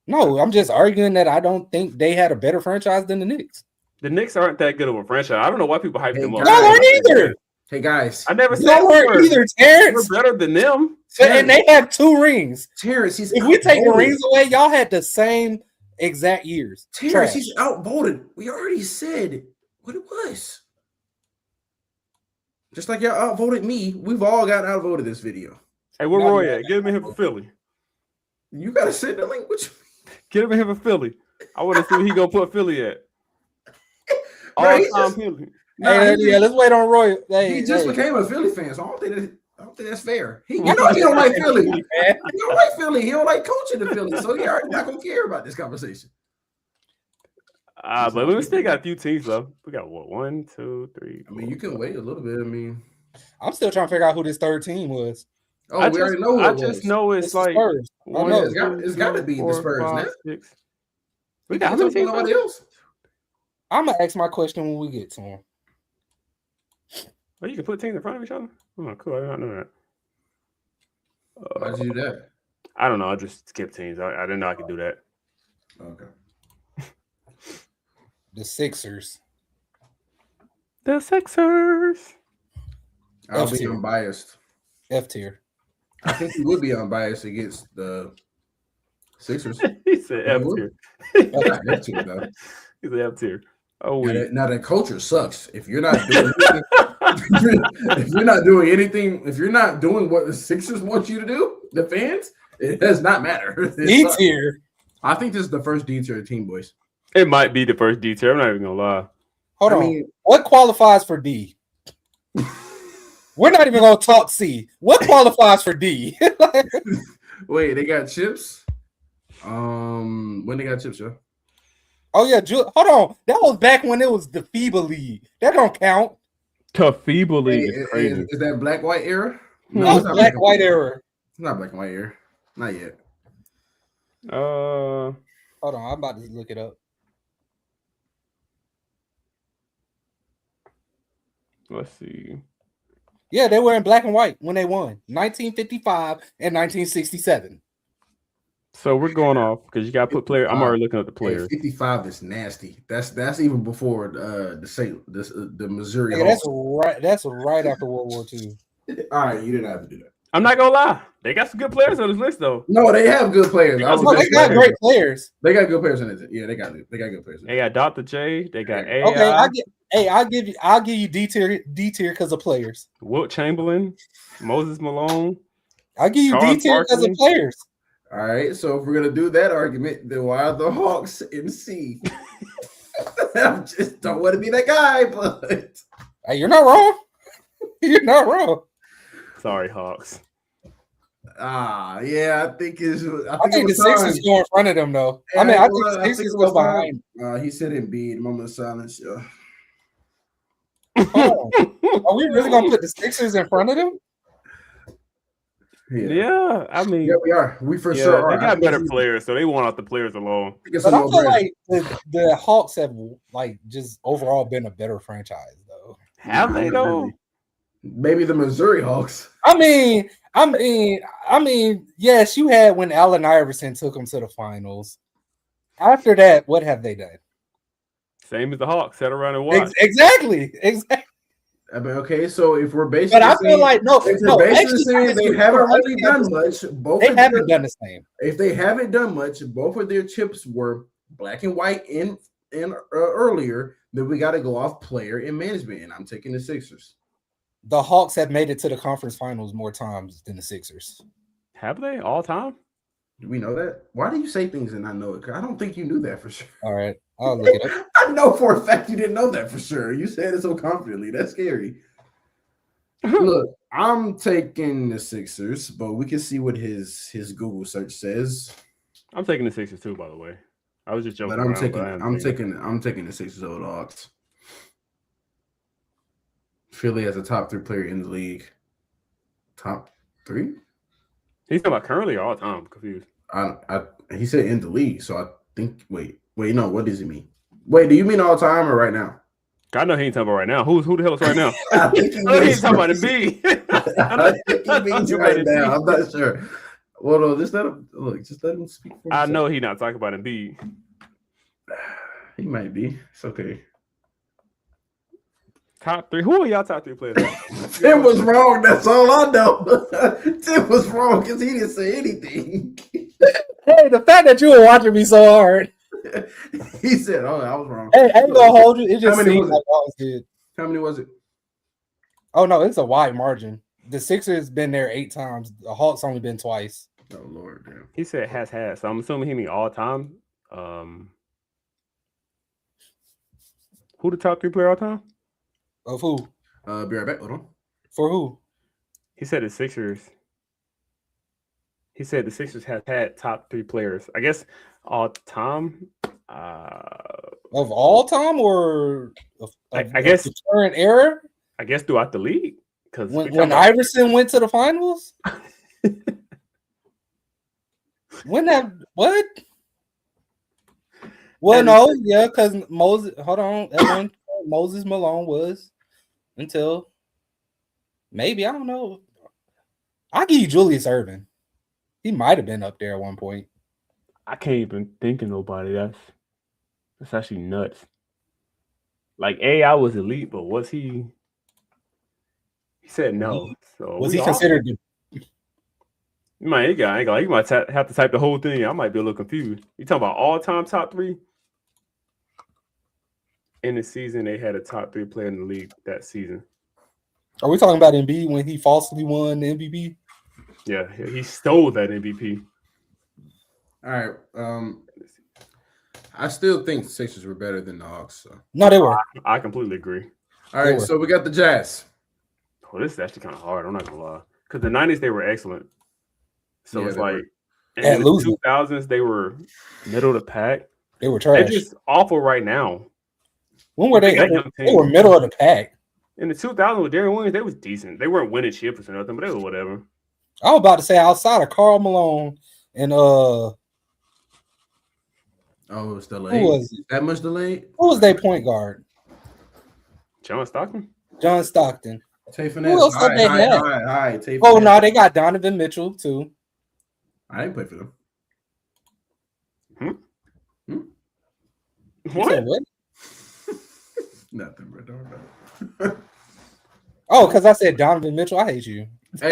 No, I'm just arguing that I don't think they had a better franchise than the Knicks. The Knicks aren't that good of a franchise. I don't know why people hype them up. Y'all aren't either. Hey guys, I never said y'all weren't either. Terrence, we're better than them. And they have 2 rings. Terrence, if we take the rings away, y'all had the same exact years. Terrence, he's outvoted. We already said what it was. Just like y'all outvoted me, we've all got outvoted this video. Hey, where Roy at? Get him in here for Philly. You gotta send the link with you. Get him in here for Philly. I want to see where he gonna put Philly at. All time Philly. Let's wait on Roy. He just became a Philly fan, so I don't think that's fair. He don't like Philly. He don't like Philly. He don't like coaching the Philly, so he already not gonna care about this conversation. But we still got a few teams though. We got what 1, 2, 3. I mean, you can wait a little bit. I mean, I'm still trying to figure out who this third team was. Oh, we already know who it was. I just know it's like Spurs. It's got to be the Spurs. 5, 6. We got nobody else. I'm gonna ask my question when we get to him. Oh, you can put teams in front of each other? Oh, cool. I did not know that. Why'd you do that? I don't know. I just skipped teams. I didn't know I could do that. Okay. The Sixers. The Sixers. I'll F be tier. unbiased. F tier. I think he would be unbiased against the Sixers. He said F tier. Not F tier though. He said F tier. Oh wait. Now that culture sucks. If you're not doing anything, if you're not doing anything, if you're not doing what the Sixers want you to do, the fans, it does not matter. D tier. I think this is the first D tier team, boys. It might be the first D tier. I'm not even gonna lie. Hold on. What qualifies for D? We're not even gonna talk C. What qualifies for D? Wait, they got chips. When they got chips, yo? Oh yeah, hold on. That was back when it was the FIBA league. That don't count. The FIBA league is crazy. Is that black white era? No, it's black white era. It's not black and white era. Not yet. Hold on, I'm about to look it up. Let's see. Yeah, they were in black and white when they won 1955 and 1967. So we're going off because you got to put player. I'm already looking at the players. 55 is nasty. That's even before the Missouri. Yeah, that's right after World War II. All right, you didn't have to do that. I'm not gonna lie. They got some good players on this list, though. No, they have good players. They got great players. They got good players in it. Yeah, they got good players. They got Dr. J. They got AI. Okay, I'll give you D tier because of players. Wilt Chamberlain, Moses Malone. I'll give you D tier because of players. All right, so if we're gonna do that argument, then why are the Hawks in C? I just don't want to be that guy, but hey, you're not wrong. You're not wrong. Sorry, Hawks. Yeah, I think the Sixers go in front of them, though. Yeah, I think the Sixers go behind. He said Embiid. Moment of silence. Oh, are we really gonna put the Sixers in front of them? Yeah, I mean, yeah, we are. We for sure are. They got better players, so they want out the players alone. But I feel like the Hawks have just overall been a better franchise, though. Have they though? Maybe the Missouri Hawks. I mean, yes, you had when Allen Iverson took them to the finals. After that, what have they done? Same as the Hawks, sat around and watched. Exactly. I mean, okay, so if we're basically, but I feel like saying they haven't really done much. They haven't done the same. If they haven't done much, both of their chips were black and white in earlier. Then we got to go off player and management, and I'm taking the Sixers. The Hawks have made it to the conference finals more times than the Sixers. Have they all time? Do we know that? Why do you say things and I know it? I don't think you knew that for sure. All right, I'll look it up. I know for a fact you didn't know that for sure. You said it so confidently. That's scary. Look, I'm taking the Sixers, but we can see what his Google search says. I'm taking the Sixers too, by the way. I was just joking. But I'm taking the Sixers over the Hawks. Philly has a top 3 player in the league. Top 3? He's talking about currently or all time. I'm confused. He said in the league, so I think. Wait. No. What does he mean? Wait, do you mean all time or right now? I know he ain't talking about right now. Who the hell is right now? I think he ain't talking about Embiid. I think he means right now. I'm not sure. Well, no, just let him speak. I know he's not talking about Embiid. He might be. It's okay. Top 3. Who are y'all top 3 players? Tim was wrong. That's all I know. Tim was wrong because he didn't say anything. Hey, the fact that you were watching me so hard. He said, "Oh, I was wrong." Hey, I ain't gonna hold you. It just seems like I was good. How many was it? Oh no, it's a wide margin. The Sixers been there 8 times. The Hawks only been twice. Oh Lord, damn. He said has. So I'm assuming he mean all time. Who the top 3 player all time? Of who? Be right back. Hold on. For who? He said the Sixers. He said the Sixers have had top 3 players. I guess all time. Of all time or I guess the current era? I guess throughout the league. Because when Iverson went to the finals? When that what? Well, no, yeah, because Moses. Hold on, Moses Malone was until maybe I don't know. I'll give you Julius Erving. He might have been up there at one point. I can't even think of nobody. That's actually nuts. Like AI was elite, but was he? said no. So Was he considered? You might have to type the whole thing. I might be a little confused. You talking about all-time top 3? In the season, they had a top 3 player in the league that season. Are we talking about Embiid when he falsely won the MVP? Yeah, he stole that MVP. All right. I still think the Sixers were better than the Hawks. So. No, they were. I completely agree. All right, so we got the Jazz. Oh, this is actually kind of hard. I'm not gonna lie, because the '90s they were excellent. So it's like in the 2000s they were middle of the pack. They were trash. They're just awful right now. When were they? They were middle of the pack. In the 2000s with Darren Williams, they was decent. They weren't winning chips or nothing, but they were whatever. I was about to say outside of Karl Malone and it was delayed. Who was it? That much delayed? Who was their point guard? John Stockton. Tay Finesse. Who else did they have? Tay Finesse. Oh no, they got Donovan Mitchell too. I didn't play for them. What? Nothing, bro. Don't worry. Oh, because I said Donovan Mitchell. I hate you. Hey,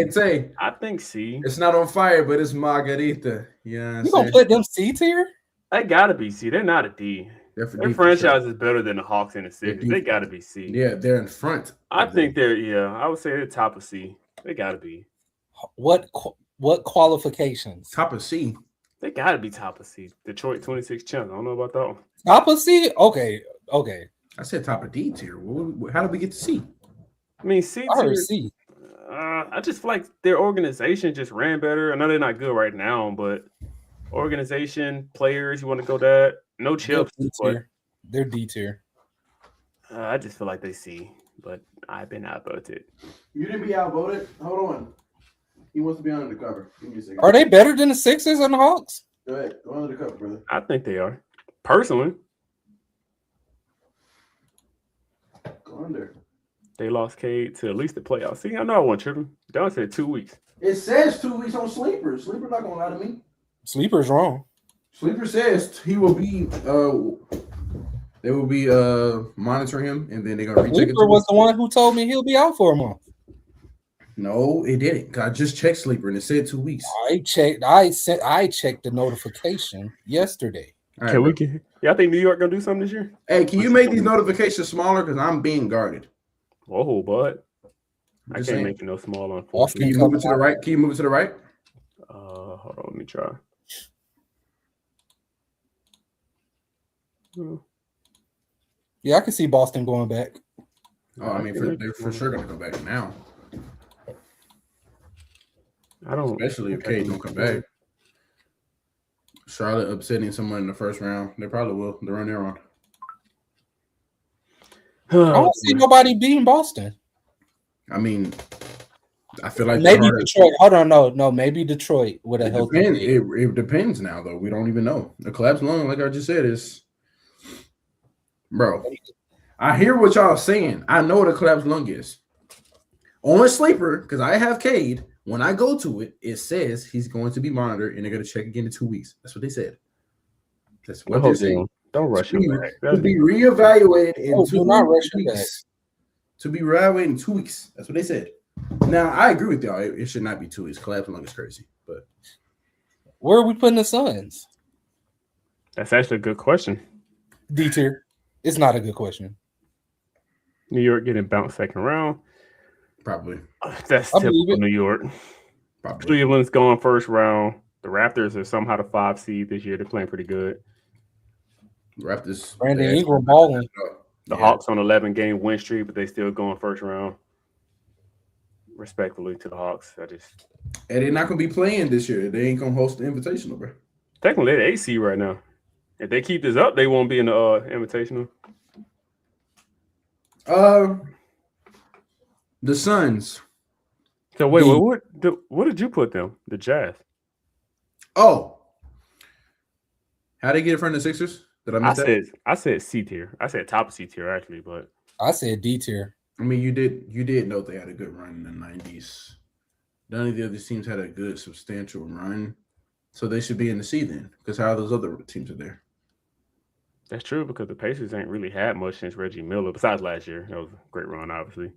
Tay. I think C. It's not on fire, but it's margarita. Yeah, you gonna put them C tier? They gotta be C. They're not a D. Their franchise is better than the Hawks and the Sixers. They gotta be C. Yeah, they're in front. I think they're. Yeah, I would say they're top of C. They gotta be. What qualifications? Top of C. They gotta be top of C. Detroit 26 champs. I don't know about that one. Top of C? Okay. I said top of D tier. How did we get to C? I mean, C tier. C. I just feel like their organization just ran better. I know they're not good right now, but organization, players, you want to go that? No chips. They're D tier. I just feel like they C, but I've been outvoted. You didn't be outvoted? Hold on. He wants to be under the cover. Give me a second. Are they better than the Sixers and the Hawks? Go ahead. Go under the cover, brother. I think they are. Personally. Go under. They lost Cade to at least the playoffs. See, I know I wasn't tripping. Don said 2 weeks. It says 2 weeks on Sleeper. Sleeper not going to lie to me. Sleeper's wrong. Sleeper says he will be they will be monitoring him, and then they're going to recheck it. Sleeper was the one who told me he'll be out for a month. No, it didn't. I just checked Sleeper, and it said 2 weeks. I checked the notification yesterday. Right, I think New York gonna do something this year. Hey, can you make these notifications smaller? Because I'm being guarded. Whoa, bud. I can't make it no smaller. Can you move it to the right? Can you move it to the right? Hold on, let me try. Yeah, I can see Boston going back. Oh, I mean, they're for sure gonna go back now. Especially if Cade don't come back. Charlotte upsetting someone in the first round. They probably will. They're on their own. I don't see nobody beating Boston. I mean, I feel like maybe Detroit. Hold on, no, maybe Detroit would have helped. It depends now, though. We don't even know. The collapse lung, like I just said, is bro. I hear what y'all saying. I know what a collapsed lung is. On Sleeper, because I have Cade. When I go to it, it says he's going to be monitored, and they're going to check again in 2 weeks. That's what they said. That's what they're saying. Don't rush him back. To be reevaluated in 2 weeks. To be reevaluated in 2 weeks. That's what they said. Now, I agree with y'all. It should not be 2 weeks. Collapsing lung is crazy. But where are we putting the Suns? That's actually a good question. D tier. It's not a good question. New York getting bounced second round. Probably. That's typical New York. Probably. Cleveland's going first round. The Raptors are somehow the 5 seed this year. They're playing pretty good. Raptors. Brandon Ingram balling. The Hawks on 11-game win streak, but they still going first round. Respectfully to the Hawks. And they're not going to be playing this year. They ain't going to host the Invitational, bro. Technically, they're the 8 seed right now. If they keep this up, they won't be in the Invitational. The Suns. So wait, what did you put them? The Jazz. Oh, how they get in front of the Sixers? Did I miss that? I said C tier. I said top of C tier actually, but I said D tier. I mean, you did know they had a good run in the 90s. None of the other teams had a good substantial run, so they should be in the C then. Because how those other teams are there? That's true because the Pacers ain't really had much since Reggie Miller, besides last year. That was a great run, obviously.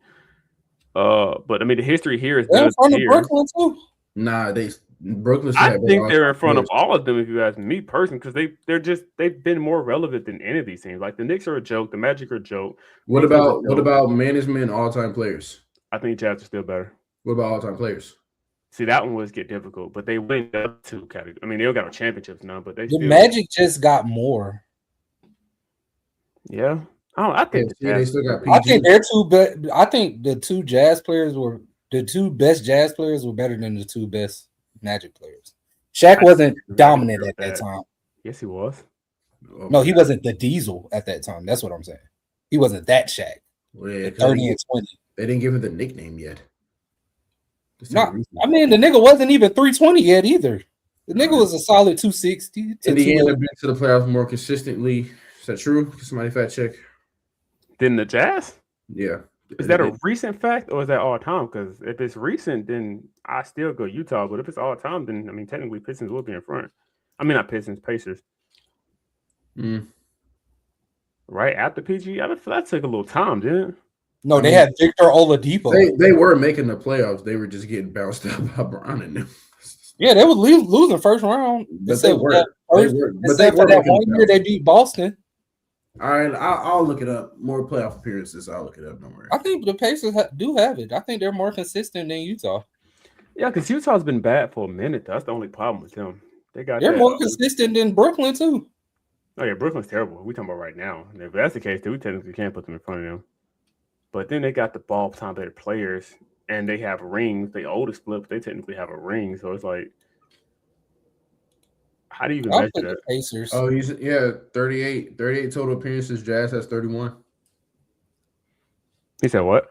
But I mean, the history here is They're in good front of here. Brooklyn too. Nah, Brooklyn still I had better think they're in all-time front of players. all of them, if you ask me personally, because they've been more relevant than any of these teams. Like the Knicks are a joke, the Magic are a joke. What Brooklyn's a about joke. management all-time players? I think Jazz are still better. What about all-time players? See, that one was get difficult, but they win the other two categories. I mean, they don't got no championships now, but they The still. Magic just got more. Yeah, I think the Yeah, Jazz. they still got I PG. think they're two. But I think the two Jazz players were the two best Jazz players were better than the two best Magic players. Shaq wasn't dominant at that time. Yes, he was. Oh, No, he wasn't the Diesel at that time. That's what I'm saying. He wasn't that Shaq. Well, yeah, 30 and 20. They didn't give him the nickname yet. No, I mean the nigga wasn't even 320 yet either. The nigga was a solid 260. Indiana been to the playoffs more consistently. Is that true? Can somebody fact check? Then the Jazz? Yeah. Is that a recent fact or is that all time? Because if it's recent, then I still go Utah. But if it's all time, then I mean technically Pistons will be in front. I mean not Pistons, Pacers. Right after PG, I feel that took a little time, didn't it? No, they had Victor Oladipo. They were making the playoffs. They were just getting bounced out by Brown and them. Yeah, they were losing first round. But they were. But they were that one year they beat Boston. All right, I'll look it up. More playoff appearances. I'll look it up. Don't worry. I think the Pacers do have it. I think they're more consistent than Utah. Yeah, because Utah's been bad for a minute. That's the only problem with them. They're more consistent than Brooklyn too. Oh yeah, Brooklyn's terrible. We talking about right now. If that's the case, then we technically can't put them in front of them. But then they got the ball time better players, and they have rings. They older split, but they technically have a ring. So it's like, how do you even measure that? Pacers. Oh, 38 total appearances. Jazz has 31. He said what?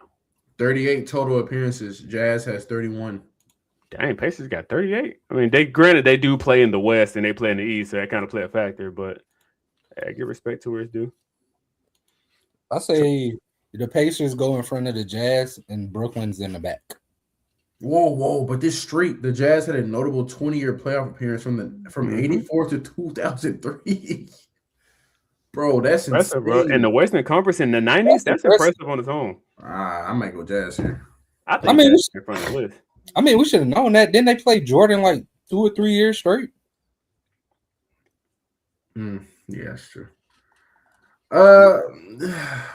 38 total appearances. Jazz has 31. Dang, Pacers got 38. I mean, they do play in the West and they play in the East, so that kind of play a factor. But give respect to where it's due. I say the Pacers go in front of the Jazz and Brooklyn's in the back. Whoa! But this streak, the Jazz had a notable 20-year playoff appearance from 84 to 2003. Bro, that's insane. Bro. In the Western Conference in the 90s, that's impressive on its own. I might go Jazz here. I mean, in front of the list. I mean, we should have known that. Didn't they play Jordan like 2 or 3 years straight? Yeah, that's true.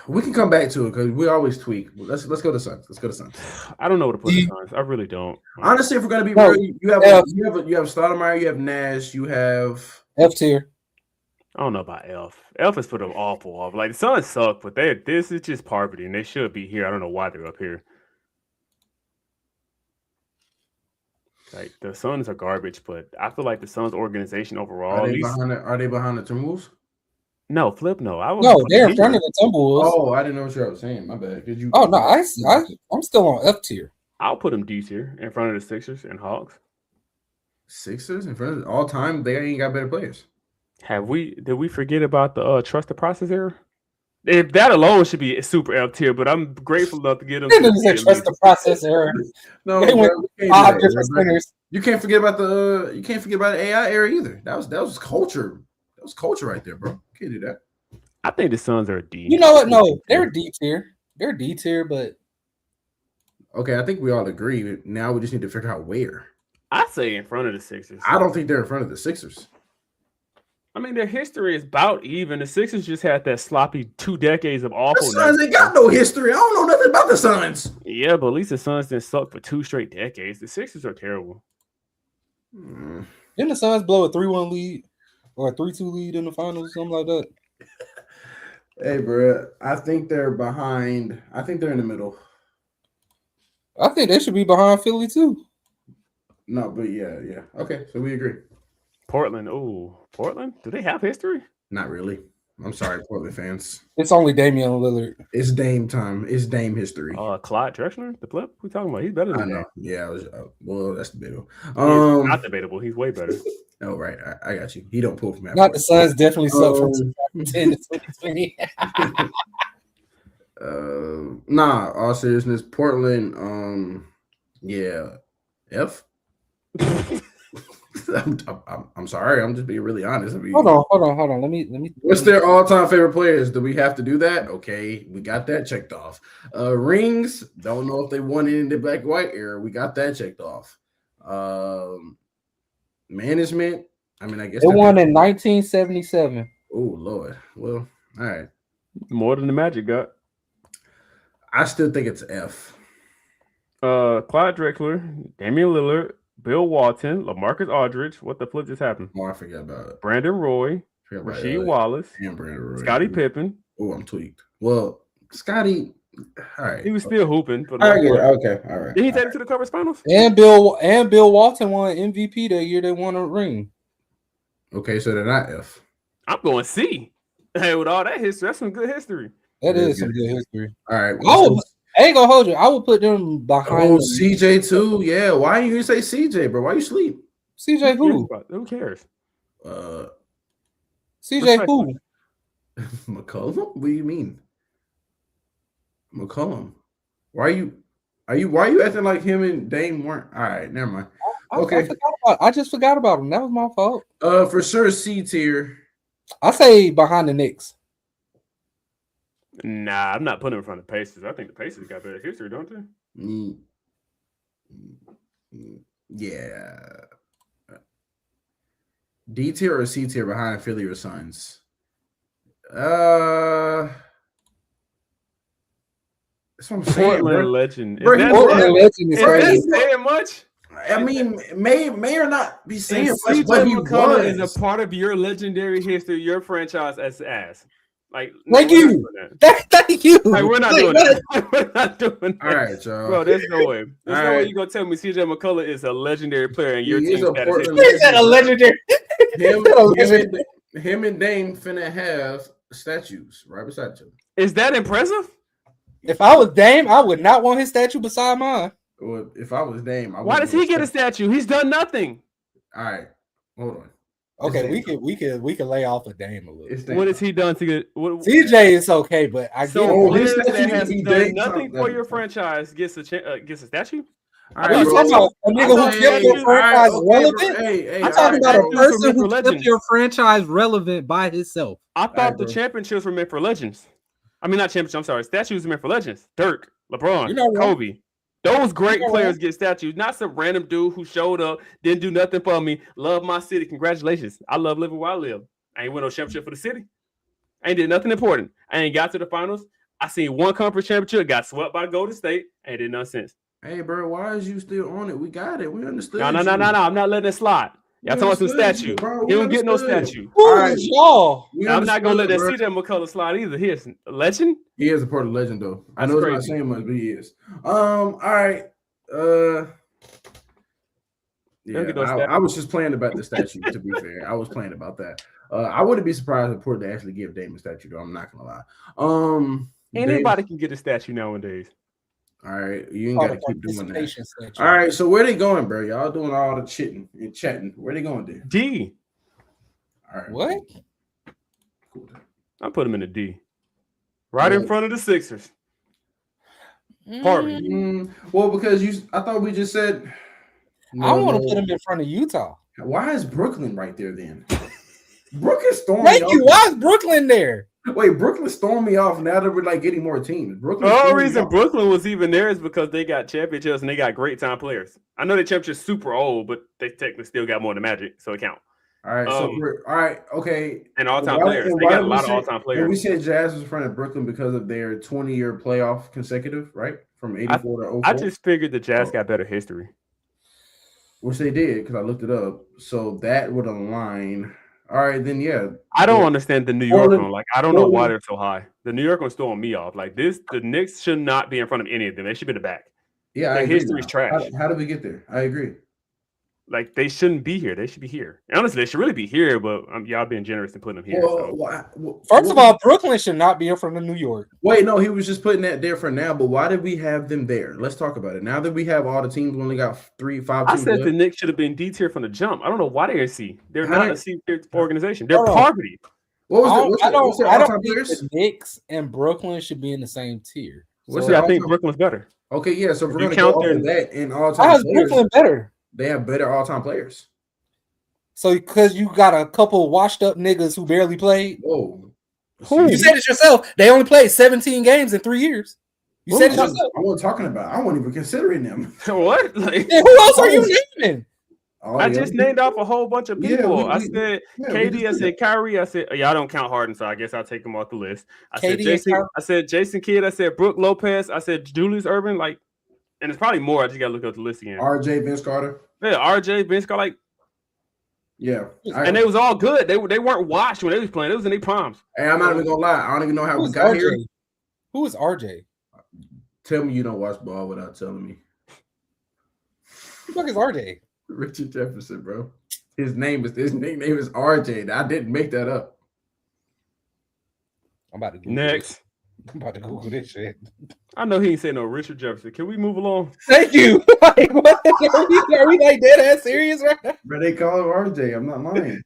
We can come back to it because we always tweak. Let's go to Suns. Let's go to Suns. I don't know what to put the Suns. I really don't. Honestly, if we're gonna be real, you have Stoudemire, you have Nash, you have F tier. I don't know about Elf. Elf is for them awful off. Like the Suns suck, but this is just poverty, and they should be here. I don't know why they're up here. Like the Suns are garbage, but I feel like the Suns organization overall. Are they behind the Timberwolves? No, flip. No, they're in front of the Timberwolves. Oh, I didn't know what you were saying. My bad. I'm still on F tier. I'll put them D tier in front of the Sixers and Hawks. Sixers in front of all time. They ain't got better players. Did we forget about the trust the process error? If that alone should be super F tier, but I'm grateful enough to get them. Trust the process error. No, they went 5 different centers. You can't forget about the AI era either. That was culture. That was culture right there, bro. Can't do that. I think the Suns are a D. You know what? No, they're D tier. They're D tier, but okay, I think we all agree. Now we just need to figure out where. I say in front of the Sixers. I don't think they're in front of the Sixers. I mean, their history is about even. The Sixers just had that sloppy 2 decades of awfulness. The Suns ain't got no history. I don't know nothing about the Suns. Yeah, but at least the Suns didn't suck for 2 straight decades. The Sixers are terrible. Didn't the Suns blow a 3-1 lead or a 3-2 lead in the finals, something like that? Hey, bro, I think they're behind. I think they're in the middle. I think they should be behind Philly too. No, but yeah. Okay, so we agree. Portland. Oh, Portland? Do they have history? Not really. I'm sorry, Portland fans. It's only Damian Lillard. It's Dame time. It's Dame history. Clyde Drexler, the flip. Who talking about? He's better than that. Yeah, well, that's debatable. Not debatable. He's way better. Oh, right. I got you. He don't pull from that. Not the Suns definitely suck from 2010 to 2020. Nah, all seriousness, Portland. Yeah, F. I'm sorry. I'm just being really honest. I mean, hold on. Let me. What's their all-time favorite players? Do we have to do that? Okay, we got that checked off. Rings. Don't know if they won it in the black and white era. We got that checked off. Management. I mean, I guess they won in 1977. Oh Lord. Well, all right. More than the Magic got. I still think it's F. Clyde Drexler, Damian Lillard, Bill Walton, LaMarcus Aldridge. What the flip just happened? Oh, I forgot about it. Brandon Roy, Rasheed Wallace, Scottie Pippen. Oh, I'm tweaked. Well, Scottie, all right. He was still hooping. But okay, all right. Did he take it to the conference finals? And Bill Walton won MVP that year. They won a ring. Okay, so they're not F. I'm going C. Hey, with all that history, that's some good history. That is some good history. All right. I ain't gonna hold you. I would put them behind. Oh, CJ too. Yeah. Why you say CJ, bro? Why you sleep? CJ who? Who cares? CJ who? McCollum? What do you mean? McCollum. Why you acting like him and Dame weren't? All right, never mind. Okay. I just forgot about him. That was my fault. For sure, C tier. I say behind the Knicks. Nah, I'm not putting him in front of the Pacers. I think the Pacers got better history, don't they? Yeah. D tier or C tier behind Philly or Suns? That's what I'm saying. Portland legend. Portland legend is that saying much? I mean, may or not be saying much, but he was. Is a part of your legendary history, your franchise as ass. Like, thank you. Thank you. Like, we're not doing that. We're not doing that. All right, y'all. Bro, there's no way. There's no way you're gonna tell me CJ McCullough is a legendary player and your team is a legendary. Him and Dame finna have statues right beside each other. Is that impressive? If I was Dame, I would not want his statue beside mine. Well, if I was Dame, why does he get a statue? He's done nothing. All right, hold on. Okay, we can lay off a Dame a little. What has he done to get? CJ is okay, but I get it. That has done nothing for your franchise gets a statue. All right, talking about a nigga who kept your franchise relevant? I'm talking about a person who kept your franchise relevant by himself. I thought the championships were meant for legends. I mean, not championships. I'm sorry. Statues are meant for legends. Dirk, LeBron, Kobe. Those great players get statues, not some random dude who showed up, didn't do nothing for me. Love my city. Congratulations. I love living where I live. I ain't win no championship for the city. I ain't did nothing important. I ain't got to the finals. I seen one conference championship, got swept by Golden State, ain't did nothing since. Hey, bro, why is you still on it? We got it. We understood. No. I'm not letting it slide. Y'all talking about some statue. You don't get no statue. All right, y'all. I'm not gonna let that CJ McCullough slide either. He is a legend. He is a part of legend, though. I know it's not saying much, but he is. All right. Yeah, I was just playing about the statue. To be fair, I was playing about that. I wouldn't be surprised if Portland actually give Dame a statue, though. I'm not gonna lie. Anybody can get a statue nowadays. All right, you ain't got to keep doing that. All right, so where they going, bro? Y'all doing all the chitting and chatting. Where they going, dude? D. All right. What? Cool. I put him in a D. Right in front of the Sixers. Harvey. Well, because I thought we just said. I want to put him in front of Utah. Why is Brooklyn right there then? Brooklyn stormed. Thank you. Why is Brooklyn there? Wait, Brooklyn stormed me off now that we're like getting more teams. The only reason Brooklyn was even there is because they got championships and they got great time players. I know the championships super old, but they technically still got more than Magic, so it counts. All right, okay. And all-time players. They got a lot of all-time players. We said Jazz was in front of Brooklyn because of their 20-year playoff consecutive, right? From 84 to 04. I just figured the Jazz got better history. Which they did, because I looked it up. So that would align. All right, then, yeah. I don't understand the New York one. Like, I don't know why they're so high. The New York one's throwing me off. Like, the Knicks should not be in front of any of them. They should be in the back. Yeah, their history's trash. How did we get there? I agree. Like, they shouldn't be here. They should be here. Honestly, they should really be here, but y'all being generous and putting them here. First of all, Brooklyn should not be in front of New York. Wait, no, he was just putting that there for now, but why did we have them there? Let's talk about it. Now that we have all the teams, we only got 5 teams. I said the Knicks should have been D tier from the jump. I don't know why they're in C. They're not a C tier organization. They're poverty. What was I don't think the Knicks and Brooklyn should be in the same tier. I think Brooklyn's better. Okay, yeah, so if we're going to count that in all-time players. How is Brooklyn better? They have better all-time players. So because you got a couple washed up niggas who barely played. Whoa. Who? You said it yourself. They only played 17 games in 3 years. You said it yourself. I wasn't talking about. I wasn't even considering them. What? Like, Yeah, who else are you naming? I just named off a whole bunch of people. Yeah, I said KD, I said Kyrie, I said I don't count Harden, so I guess I'll take him off the list. I said Jason Kidd, I said Brooke Lopez, I said Julius Erving, like, and it's probably more. I just gotta look up the list again. RJ, Vince Carter. Yeah, RJ, Vince Carter, like, yeah, and they was all good. They weren't washed when they was playing. It was in their primes. Hey, I'm not even gonna lie. I don't even know how we got RJ? here. Who is RJ? Tell me you don't watch ball without telling me. Who the fuck is RJ? Richard Jefferson, bro. His nickname is RJ. I didn't make that up. I'm about to Google Next. I'm about to Google this shit. I know he ain't saying no Richard Jefferson. Can we move along? Thank you. Like, what? Are we like dead ass serious right now? But they call him RJ. I'm not lying.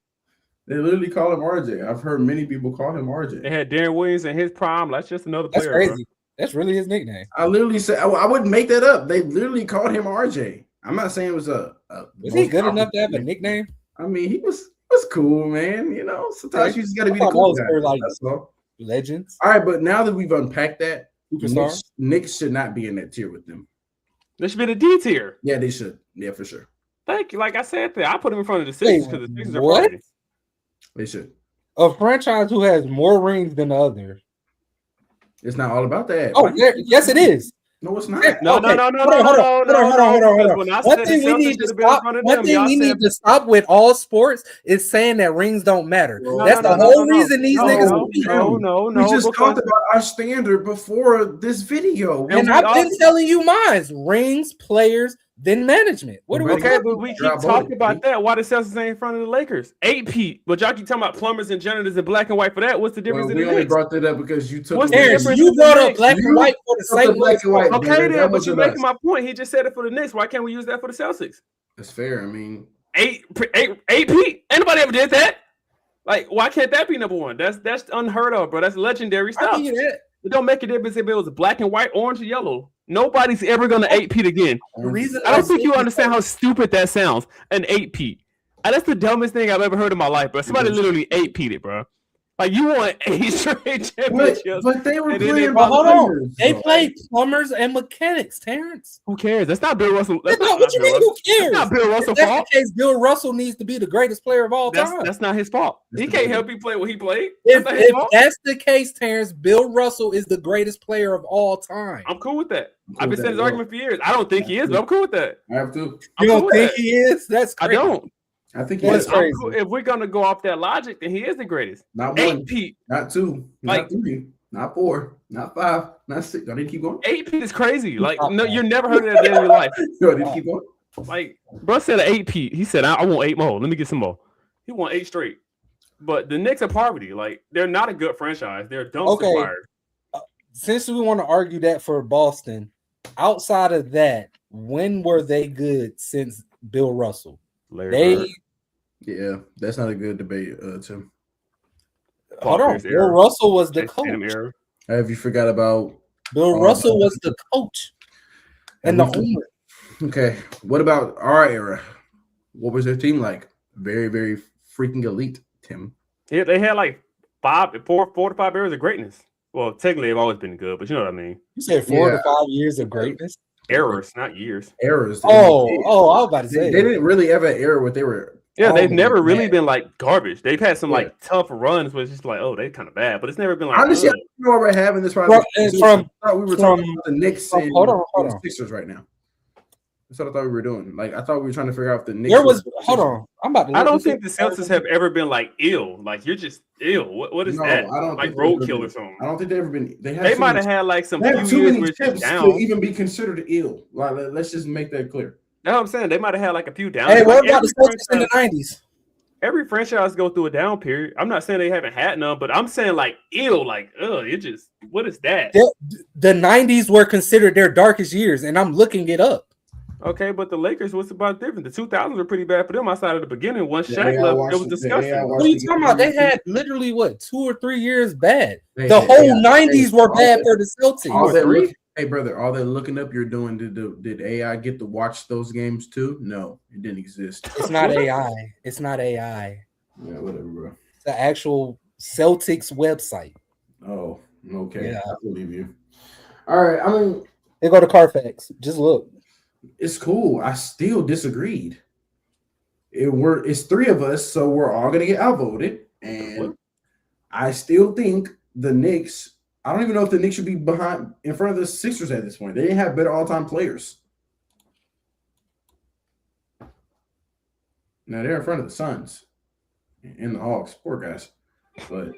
They literally call him RJ. I've heard many people call him RJ. They had Darren Williams in his prime. That's just another That's player. crazy. Bro. That's really his nickname. I literally said I wouldn't make that up. They literally called him RJ. I'm not saying it was Was he good enough to have a nickname? I mean, he was cool, man. You know, sometimes you just got to be the I cool thought guy. that was for, like, That's all. Legends. All right, but now that we've unpacked that, Superstar. Knicks should not be in that tier with them. They should be the D tier. Yeah, they should. Yeah, for sure. Thank you. Like I said, I put him in front of the Sixers because the Sixers are what? property. They should. A franchise who has more rings than the other. It's not all about that. Oh, yes, it is. No, it's not. No. Hold on. One thing we need to stop with all sports is saying that rings don't matter. That's the whole reason these niggas. No. We just talked about our standard before this video, and I've been telling you mine: rings, players, then management. What are we? Okay, but we keep talking about that. Why the Celtics ain't in front of the Lakers? 8-peat, but y'all keep talking about plumbers and janitors in black and white for that. What's the difference? We only brought that up because you took. What's the difference? You brought up black and white for the same black and white. Okay, then, but you're making my point. He just said it for the Knicks. Why can't we use that for the Celtics? That's fair. I mean, 8-peat. Anybody ever did that? Like, why can't that be number one? That's unheard of, bro. That's legendary stuff. It don't make a difference if it was black and white, orange, or yellow. Nobody's ever gonna 8-peat again. I don't think you understand how stupid that sounds. An 8-peat. That's the dumbest thing I've ever heard in my life, bro. Somebody literally 8-peated, bro. Like, you want 8 straight championships. But they were playing. Hold on. They played plumbers and mechanics, Terrence. Who cares? That's not Bill Russell. What you mean? Who cares? That's not Bill Russell's That's fault. the case. Bill Russell needs to be the greatest player of all time. That's not his fault. He can't help you play what he played. If that's the case, Terrence, Bill Russell is the greatest player of all time. I'm cool with that. I've been saying this argument for years. I don't think he is, but I'm cool with that. I have to. You don't think he is? That's crazy. I don't. I think that's crazy. Cool. If we're gonna go off that logic, then he is the greatest. Not one, 8-peat, not two, not three, not four, not five, not six. I need to keep going. 8-peat is crazy. Like, no, you never heard of that in your life. No, I need to keep going. Like, bro said an 8-peat. He said, I want 8 more. Let me get some more. He want 8 straight. But the Knicks are poverty. Like, they're not a good franchise. They're dumpster fire. Since we want to argue that for Boston, outside of that, when were they good since Bill Russell? Yeah, that's not a good debate, Tim. Hold on. Bill Russell was the coach. Have you forgot about Bill Russell was the coach and the owner? Okay. What about our era? What was their team like? Very, very freaking elite, Tim. Yeah, they had like 4 to 5 years of greatness. Well, technically, they've always been good, but you know what I mean. You said 4 to 5 years of greatness? Errors, not years. Errors. I was about to say. They didn't really ever error what they were. Yeah, they've never really been like garbage. They've had some like tough runs, but it's just like, oh, they're kind of bad. But it's never been like. Honestly, I don't know we're having this problem. We were talking about the Knicks and the Sixers right now. That's what I thought we were doing. Like, I thought we were trying to figure out the Knicks. Hold on. I don't think the Celtics have ever been like ill. Like, you're just ill. What is that? I don't like roadkill or something. I don't think they've ever been. They might have had like some few too years many where chips down. to even be considered ill. Like, let's just make that clear. That's what I'm saying. They might have had like a few down. Hey, what about the Celtics in the 90s? Every franchise go through a down period. I'm not saying they haven't had none, but I'm saying like ill, like it just what is that? The 90s were considered their darkest years, and I'm looking it up. Okay, but the Lakers, what's about different? The 2000s were pretty bad for them outside of the beginning. Once Shaq left, it was disgusting. What are you talking about? They had literally 2 or 3 years bad. The whole 90s were bad for the Celtics. Hey, brother, all that looking up you're doing, did AI get to watch those games too? No, it didn't exist. It's not AI. It's not AI. Yeah, whatever, bro. It's the actual Celtics website. Oh, okay. Yeah. I believe you. All right. I mean, they go to Carfax. Just look. It's cool. I still disagreed. It's three of us, so we're all gonna get outvoted. And I still think the Knicks. I don't even know if the Knicks should be in front of the Sixers at this point. They didn't have better all-time players. Now they're in front of the Suns and the Hawks. Poor guys. But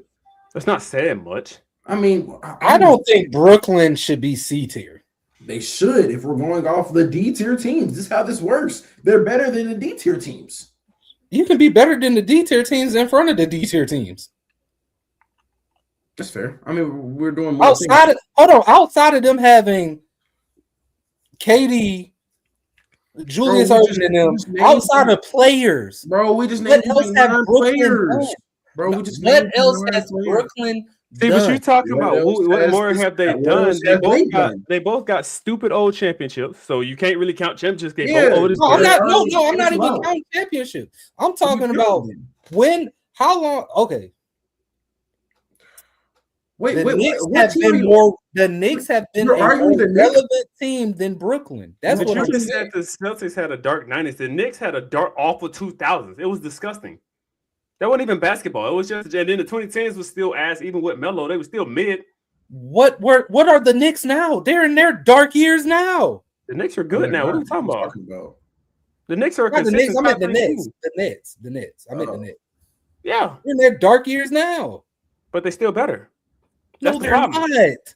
that's not saying much. I mean, I don't think Brooklyn should be C tier. They should if we're going off the D tier teams. This is how this works. They're better than the D tier teams. You can be better than the D tier teams in front of the D tier teams. That's fair. I mean, we're doing more outside of them having KD, Julius Erving and them, outside of players. Bro, we just named players. Bro, we just what else has Brooklyn See, but you're talking about what more have they done? They both got stupid old championships, so you can't really count championships. I'm not even counting championships. I'm talking about how long? Okay. The Knicks have been a more relevant team than Brooklyn. That's what you just said. The Celtics had a dark 90s. The Knicks had a dark, awful 2000s. It was disgusting. That wasn't even basketball. It was just, and then the 2010s was still ass. Even with Melo, they were still mid. What are the Knicks now? They're in their dark years now. The Knicks are good now. What are you talking about? The Knicks are the Knicks. I meant the Knicks. The Knicks. I meant the Knicks. Yeah, they're in their dark years now. But they're still better. That's the problem. Not.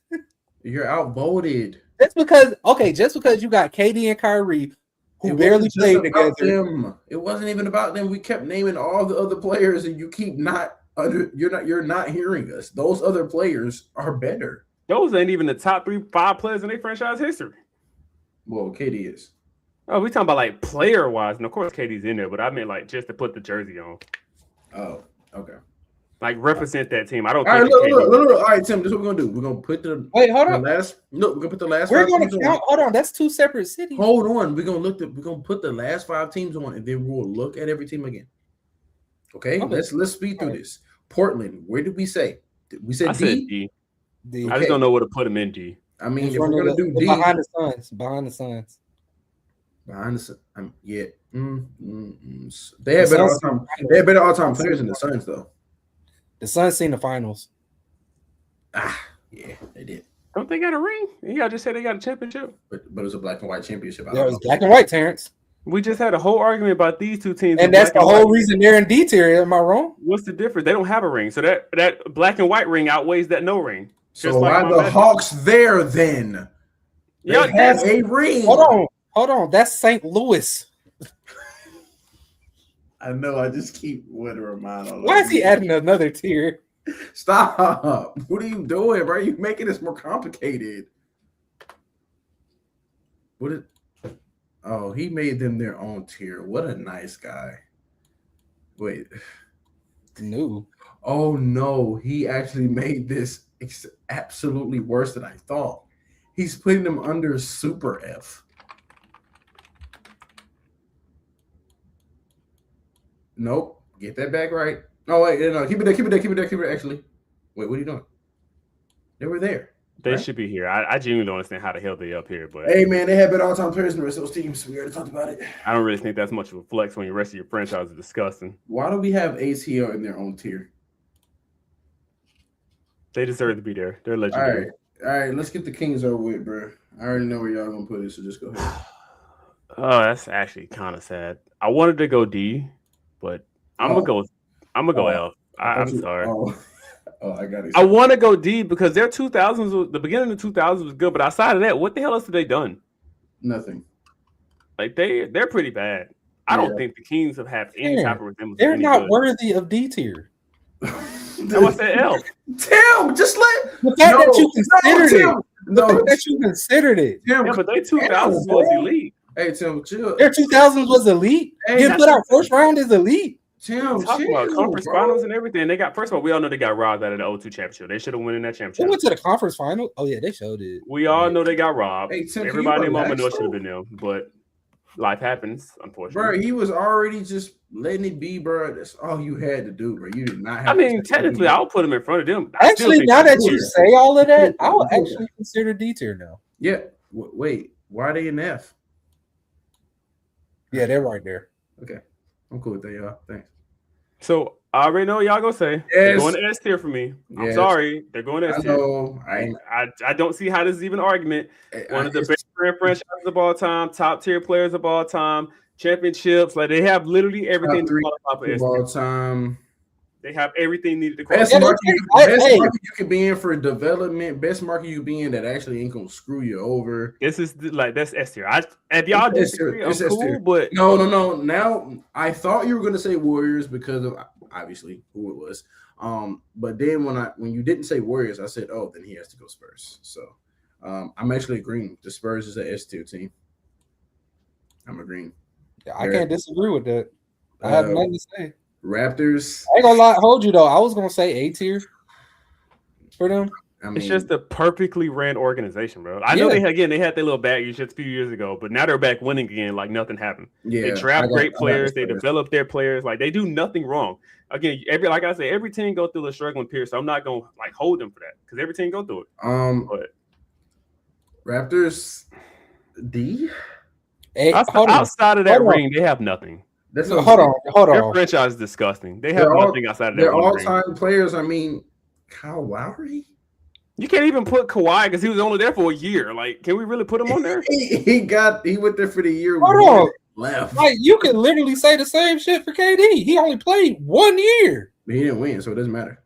You're outvoted. Just because you got KD and Kyrie who barely played together. It wasn't even about them. We kept naming all the other players, and you keep you're not hearing us. Those other players are better. Those ain't even the top 3-5 players in their franchise history. Well, KD is. Oh, we talking about like player wise, and of course KD's in there, but I mean like just to put the jersey on. Oh, okay. Like represent that team. I don't. All right, look. All right, Tim. This is what we're gonna do. We're gonna put the hold on. We're gonna put the last. We're gonna count. Hold on. That's two separate cities. Hold on. We're gonna put the last 5 teams on, and then we'll look at every team again. Okay. Let's speed through this. Portland. Where did we say? We said D. Okay. I just don't know where to put them in D. I mean, if we're gonna do D, behind the Suns. Behind the Suns. Yeah. They have better all-time. They have better all-time players than the Suns, though. The Suns seen the finals. Yeah, they did. Don't they got a ring? Yeah, I just said they got a championship. But it was a black and white championship. Yeah, it was black and white, Terrence. We just had a whole argument about these two teams. And that's the whole reason they're in D tier. Am I wrong? What's the difference? They don't have a ring. So that black and white ring outweighs that no ring. So why the Hawks there then? They have a ring. Hold on. That's St. Louis. I know. I just keep wondering mine. Why is he adding another tier? Stop. What are you doing, bro? You're making this more complicated. He made them their own tier. What a nice guy. Wait. No. Oh, no. He actually made this absolutely worse than I thought. He's putting them under Super F. Nope. Get that back right. Oh, wait. No, keep it there. Actually. Wait, what are you doing? They were there. They should be here. I genuinely don't understand how the hell they up here. But hey, man, they have better all-time players than the rest of those teams. We already talked about it. I don't really think that's much of a flex when the rest of your franchise is disgusting. Why do we have ATL in their own tier? They deserve to be there. They're legendary. All right. Let's get the Kings over with, bro. I already know where y'all gonna put it, so just go ahead. Oh, that's actually kind of sad. I wanted to go D, but I'm gonna go L. I'm sorry. I got it. I want to go D because their 2000s, the beginning of the 2000s was good, but outside of that, what the hell else have they done? Nothing. Like they're pretty bad. I don't think the Kings have had any type of resemblance. They're not worthy of D tier. That was that L. Tim, just let the fact that you considered it. Yeah, but their 2000s was elite. Hey, Tim, chill. Their 2000s was elite. Hey, Getting put out first round is elite. Tim, talking about conference bro. finals and everything. They got first of all, we all know they got robbed out of the O2 championship. They should have won in that They championship. went to the conference final. Oh yeah, they showed it. We all know they got robbed. Hey, Tim, everybody in relax, Mama should have been them, but life happens, unfortunately. Bro, he was already just letting it be, bro. That's all you had to do, bro. You did not have. I mean, technically, I'll put him in front of them. Actually, now that you say all of that, I will actually consider D tier now. Yeah. Wait, why are they in F? Yeah, they're right there. Okay, I'm cool with that, y'all. Thanks. So I already know y'all gonna say they're going to S tier for me. I'm sorry, they're going to S tier. I don't see how this is even an argument. One of the best franchises of all time, top tier players of all time, championships. Like they have literally everything to qualify for S tier. All time. They have everything needed to qualify. Best market you could be in for development. Best market you be in that actually ain't gonna screw you over. This is that's S tier. If y'all disagree, I'm cool, but no. Now I thought you were gonna say Warriors because of obviously who it was. But then when you didn't say Warriors, I said, oh, then he has to go Spurs. So I'm actually agreeing. The Spurs is an S tier team. I'm agreeing. Yeah, I can't disagree with that. I have nothing to say. Raptors. I ain't gonna lie, hold you though. I was gonna say A tier for them. I mean, it's just a perfectly ran organization, bro. I know they had their little baggage just a few years ago, but now they're back winning again like nothing happened. Yeah, they draft great players, they develop their players, like they do nothing wrong. Again, every team go through a struggling period, so I'm not gonna like hold them for that because every team go through it. But Raptors D. Outside of that ring, they have nothing. Hold on. Their franchise is disgusting. They have nothing outside of that. They're all-time players. I mean, Kyle Lowry. You can't even put Kawhi because he was only there for a year. Like, can we really put him on there? he went there for the year. Hold on. Left. Like you can literally say the same shit for KD. He only played 1 year. But he didn't win, so it doesn't matter.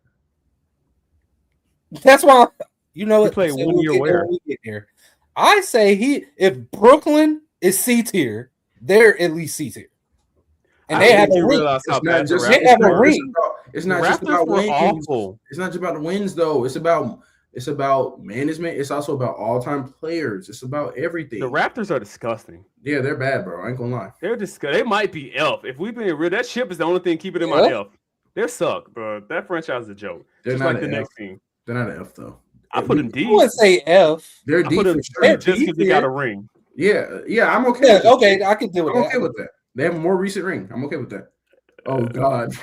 That's why you know he played 1 year where we get there. I say if Brooklyn is C tier, they're at least C tier. And they have a ring. It's not just about wins. It's not just about the wins, though. It's about management. It's also about all-time players. It's about everything. The Raptors are disgusting. Yeah, they're bad, bro. I ain't gonna lie. They're disgusting. They might be F. If we've been real, that ship is the only thing keeping them on F. They suck, bro. That franchise is a joke. They're just not like the F. next team. They're not an F, though. I put them D. I wouldn't say F. They're D for sure. Just because they got a ring. Yeah, I'm okay. Yeah, okay, I can deal with that. I'm okay with that. They have a more recent ring. I'm okay with that. Oh God.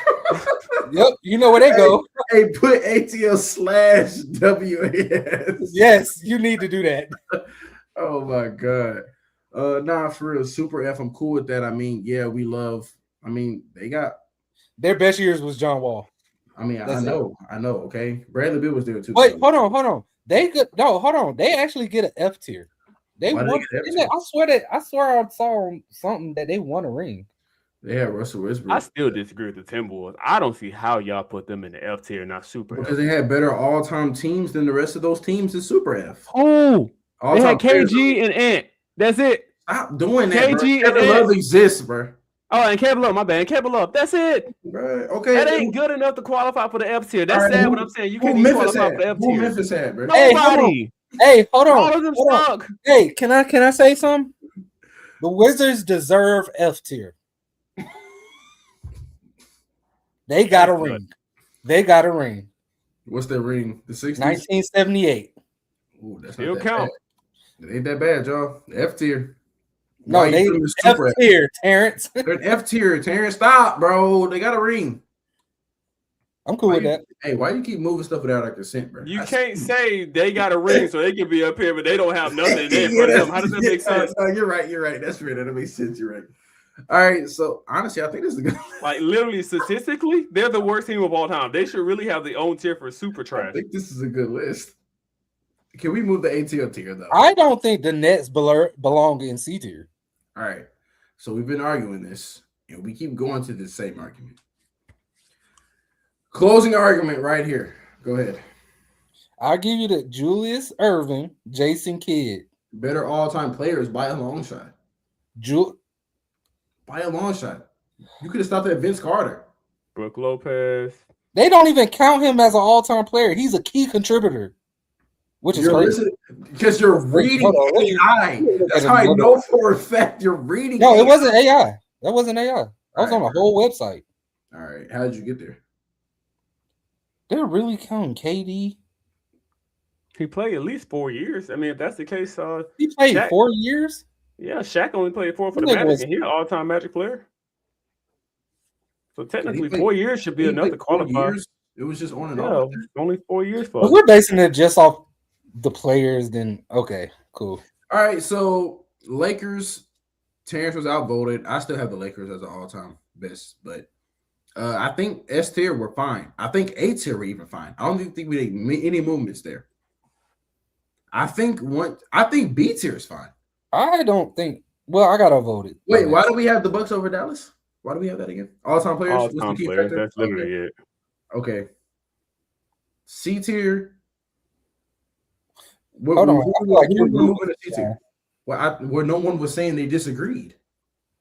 Yep, you know where they go. Hey, put ATL/WAS. Yes, you need to do that. Oh my God. Nah, for real, Super F. I'm cool with that. I mean, yeah, they got their best years was John Wall. I mean, I know. Okay, Bradley Beal was there too. Wait, hold on. They actually get an F tier. They won. I swear I saw something that they won a ring. They had Russell Westbrook. I still disagree with the Timberwolves. I don't see how y'all put them in the F tier, not Super F. Because they had better all-time teams than the rest of those teams in Super F. Oh, they had KG and Ant. That's it. Stop doing that, KG bro. Kevin Love exists, bro. Oh, and Kevin Love, my bad. Kevin Love. That's it. Bro, okay. That ain't good enough to qualify for the F tier. That's sad what I'm saying. You can't even qualify for the F tier. Who Memphis had, bro? Nobody. Hey, hold on. All of them suck. Hey, can I say something? The Wizards deserve F tier. They got a ring. What's their ring? The 60s? 1978. Ooh, that's still not that count. Bad. It ain't that bad, y'all. F tier. No, they F tier, Terrence. They're an F tier, Terrence. Stop, bro. They got a ring. I'm cool with that. Hey, why you keep moving stuff without our consent, bro? You can't say they got a ring so they can be up here, but they don't have nothing. How does that make sense? You're right. That's fair. That makes sense. You're right. All right. So honestly, I think this is a good. Like literally, statistically, they're the worst team of all time. They should really have their own tier for super trash. I think this is a good list. Can we move the ATL tier though? I don't think the Nets belong in C tier. All right. So we've been arguing this, and we keep going to the same argument. Closing argument right here. Go ahead. I'll give you the Julius Erving, Jason Kidd. Better all-time players by a long shot. By a long shot. You could have stopped at Vince Carter. Brook Lopez. They don't even count him as an all-time player. He's a key contributor, which is crazy. Because you're reading AI. That's how I know for a fact you're reading No, it wasn't AI. That wasn't AI. That was on a whole website. All right. How did you get there? They're really counting KD. He played at least 4 years. I mean, if that's the case, He played Shaq, 4 years. yeah, Shaq only played 4 for That the nigga Magic, was. and he's an all-time Magic player. So Okay, technically, 4 years should be he enough to played 4 qualify. years. It was just on and Yeah, off. only 4 years for If us. we're basing it just off the players, then okay, cool. All right, so Lakers, Terrence was outvoted. I still have the Lakers as an all-time best, but I think S tier were fine. I think A tier were even fine. I don't even think we made any movements there. I think B tier is fine. I don't think. Well, I got outvoted. Wait, why do we have the Bucks over Dallas? Why do we have that again? All-time players. What's the All-time key players. factor? That's literally it. Okay. C tier. Hold on. I feel like you're moving to C tier. Well, where no one was saying they disagreed.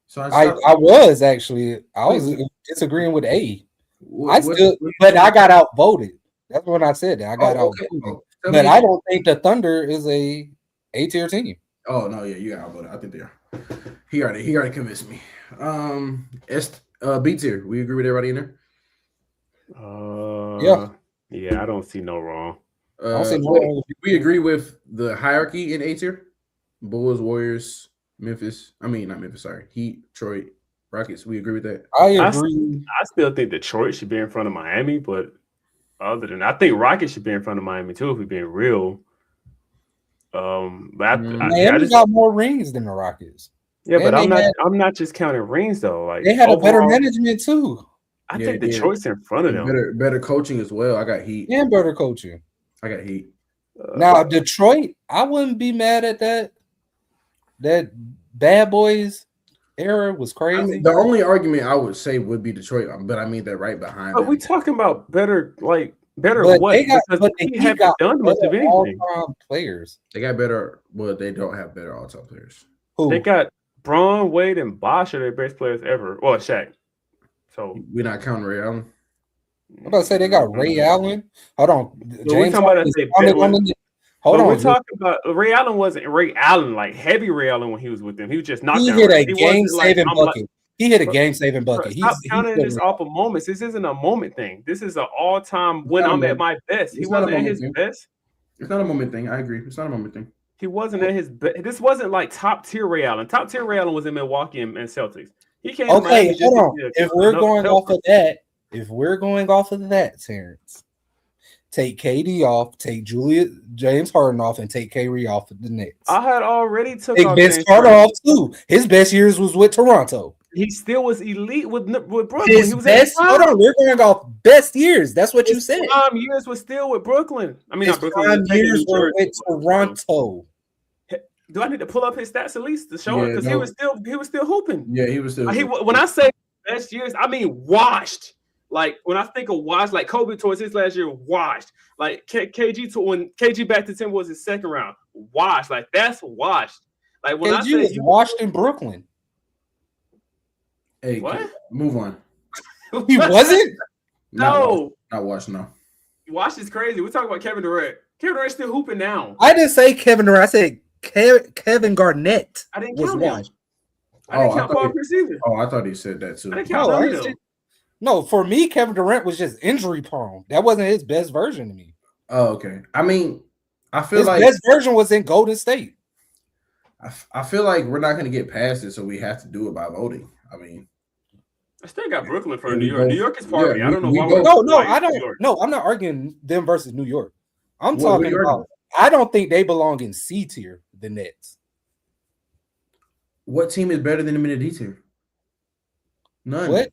So I was actually. I was disagreeing with A. But I got outvoted. That's when I said that. I got outvoted. But I don't think the Thunder is a tier team. Oh no, yeah, you got outvoted. I think they are. He already convinced me. B tier. We agree with everybody in there? Yeah, I don't see no wrong. I don't see no wrong. We agree with the hierarchy in A tier. Bulls, Warriors, Memphis. I mean, not Memphis. Sorry, Heat, Detroit, Rockets. We agree with that. I agree. I still think Detroit should be in front of Miami, but other than that, I think Rockets should be in front of Miami too. If we're being real, Miami got more rings than the Rockets. Yeah, but I'm not just counting rings though. Like they had a better management too. I think Detroit's in front of them. Better coaching as well. I got Heat. And better coaching. I got Heat. Now Detroit, I wouldn't be mad at that. That Bad Boys era was crazy. I mean, the only argument I would say would be Detroit, but I mean that right behind. But we talking about better what? But they haven't done much of anything. All-time players. They got better. Well, they don't have better all-time players. Who? They got Braun, Wade, and Bosh are their best players ever. Well, Shaq. So we're not counting Ray Allen. I'm about to say they got Ray Allen. Hold on. We're talking about Ray Allen wasn't Ray Allen, like heavy Ray Allen when he was with them. He was just knocked down. He hit a game-saving bucket. He hit a game-saving bucket. Stop counting this off of moments. This isn't a moment thing. This is an all-time when I'm at my best. He wasn't at his best. It's not a moment thing. I agree. It's not a moment thing. He wasn't at his best. This wasn't like top-tier Ray Allen. Top-tier Ray Allen was in Milwaukee and Celtics. He came. Okay, hold on. If we're going off of that, Terrence, take KD off, take James Harden off, and take Kyrie off of the Knicks. I had already took Vince Carter off too. His best years was with Toronto. He still was elite with Brooklyn. His best. Hold on, we're going off best years. That's what you said. Prime years was still with Brooklyn. I mean, his prime years were with Toronto. Do I need to pull up his stats at least to show it? Because he was still hooping. Yeah, he was still. When I say best years, I mean washed. Like when I think of washed, like Kobe towards his last year, washed. Like KG when KG back to 10 was his second round, washed. Like that's washed. Like when KG was washed in Brooklyn. Hey, what? Move on. He wasn't. No, not washed. No, washed is crazy. We're talking about Kevin Durant. Kevin Durant's still hooping now. I didn't say Kevin Durant. I said Kevin Garnett. I didn't count him. I didn't count Paul Pierce either. Oh, I thought he said that too. I didn't count him. No, for me, Kevin Durant was just injury prone. That wasn't his best version to me. Oh, okay. I mean, I feel his like best version was in Golden State. I feel like we're not going to get past it, so we have to do it by voting. I mean, I still got Brooklyn for New York. New York is part of me. I don't know why. I don't. No, I'm not arguing them versus New York. I'm talking about. I don't think they belong in C tier. The Nets. What team is better than them in the D tier? None. What?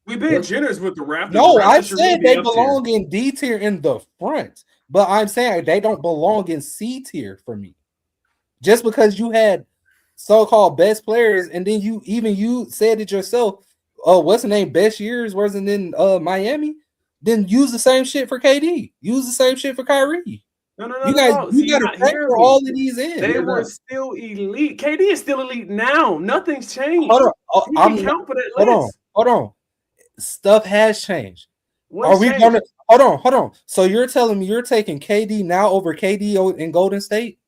We've been generous with the Raptors. No, I said they belong in D tier in the front, but I'm saying they don't belong in C tier for me. Just because you had so-called best players, and then you said it yourself. Oh, what's the name? Best years wasn't in Miami. Then use the same shit for KD. Use the same shit for Kyrie. No. You got to factor all of these in. They were still elite. KD is still elite now. Nothing's changed. Hold on. I'm count for that list. Hold on. Stuff has changed. What's we gonna hold on? So you're telling me you're taking KD now over KD in Golden State?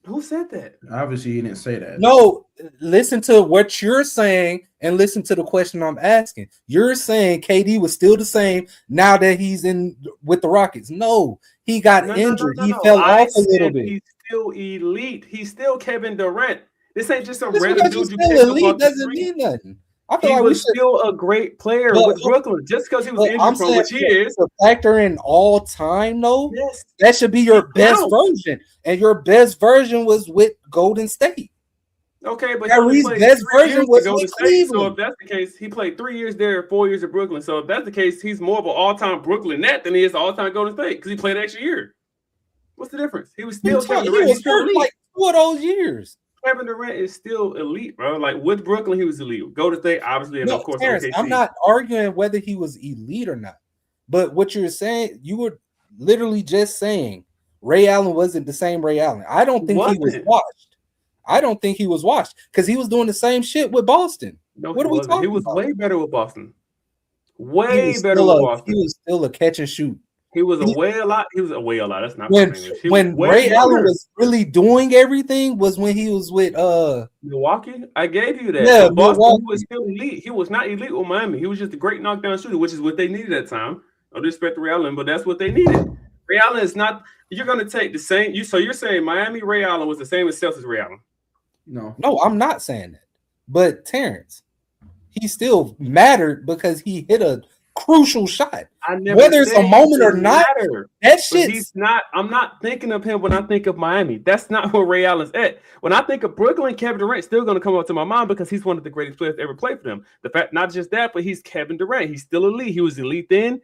Who said that? Obviously, he didn't say that. No, listen to what you're saying and listen to the question I'm asking. You're saying KD was still the same now that he's in with the Rockets. No, he got injured. He fell off a little bit. He's still elite. He's still Kevin Durant. This ain't just some Just random because dude he's you still pick elite up off the doesn't street. mean nothing. I feel He like was still a great player with Brooklyn. Just because he was injured from which he is. To factor in all time, though, Yes. that should be your best version. And your best version was with Golden State. Okay, but Kyrie's best version was with Cleveland. So if that's the case, he played 3 years there, 4 years at Brooklyn. So if that's the case, he's more of an all-time Brooklyn net than he is an all-time Golden State because he played an extra year. What's the difference? He was still Kevin Durant. He was hurt like 2 of those years. Kevin Durant is still elite, bro. Like with Brooklyn, he was elite. Golden State, obviously, and of course, Terrence, OKC. I'm not arguing whether he was elite or not, but what you're saying, you were literally just saying Ray Allen wasn't the same Ray Allen. I don't think he was washed. I don't think he was washed because he was doing the same shit with Boston. No, what are we talking about? He was way better with Boston. Way better with Boston. He was still a catch and shoot. He was away a lot. He was away a lot. That's not when Ray Allen was really doing everything was when he was with Milwaukee. I gave you that. Yeah, so Boston was still elite. He was not elite with Miami. He was just a great knockdown shooter, which is what they needed at that time. No disrespect to Ray Allen, but that's what they needed. Ray Allen is not. You're going to take the same. So you're saying Miami Ray Allen was the same as Celtics Ray Allen? No, I'm not saying that. But Terrence, he still mattered because he hit a crucial shot. Whether it's a moment or not, that shit. He's not. I'm not thinking of him when I think of Miami. That's not where Ray Allen's at. When I think of Brooklyn, Kevin Durant's still going to come up to my mind because he's one of the greatest players to ever play for them. The fact, not just that, but he's Kevin Durant. He's still elite. He was elite then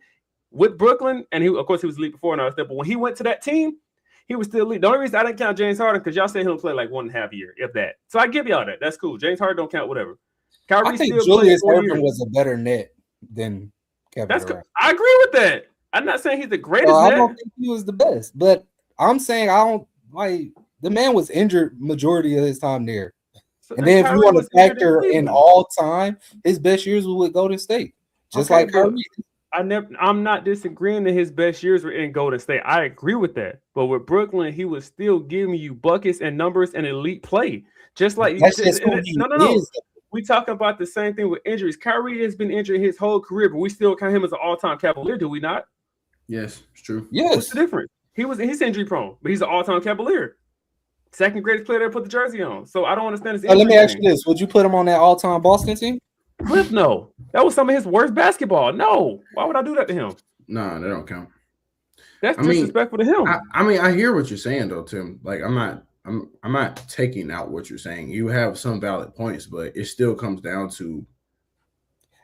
with Brooklyn, and he, of course, he was elite before and all that stuff. But when he went to that team, he was still elite. The only reason I didn't count James Harden because y'all said he'll play like 1.5 year, if that. So I give y'all that. That's cool. James Harden don't count, whatever. Kyrie I think still Julius Erving was a better net than Kevin Durant. I agree with that. I'm not saying he's the greatest. I don't think he was the best, but I'm saying I don't like the man was injured majority of his time there. So, and then if you want to factor in all time, his best years were with Golden State, just like Kyrie. I'm not disagreeing that his best years were in Golden State. I agree with that. But with Brooklyn, he was still giving you buckets and numbers and elite play. Just like no. We talking about the same thing with injuries. Kyrie has been injured his whole career, but we still count him as an all-time Cavalier, do we not? Yes, it's true. Yes. What's the difference? He's injury prone, but he's an all-time Cavalier. Second greatest player to ever put the jersey on. So I don't understand this. Let me ask you this. Would you put him on that all-time Boston team? Cliff, no. That was some of his worst basketball. No. Why would I do that to him? No, they don't count. That's disrespectful to him. I hear what you're saying though, Tim. Like I'm not taking out what you're saying. You have some valid points, but it still comes down to.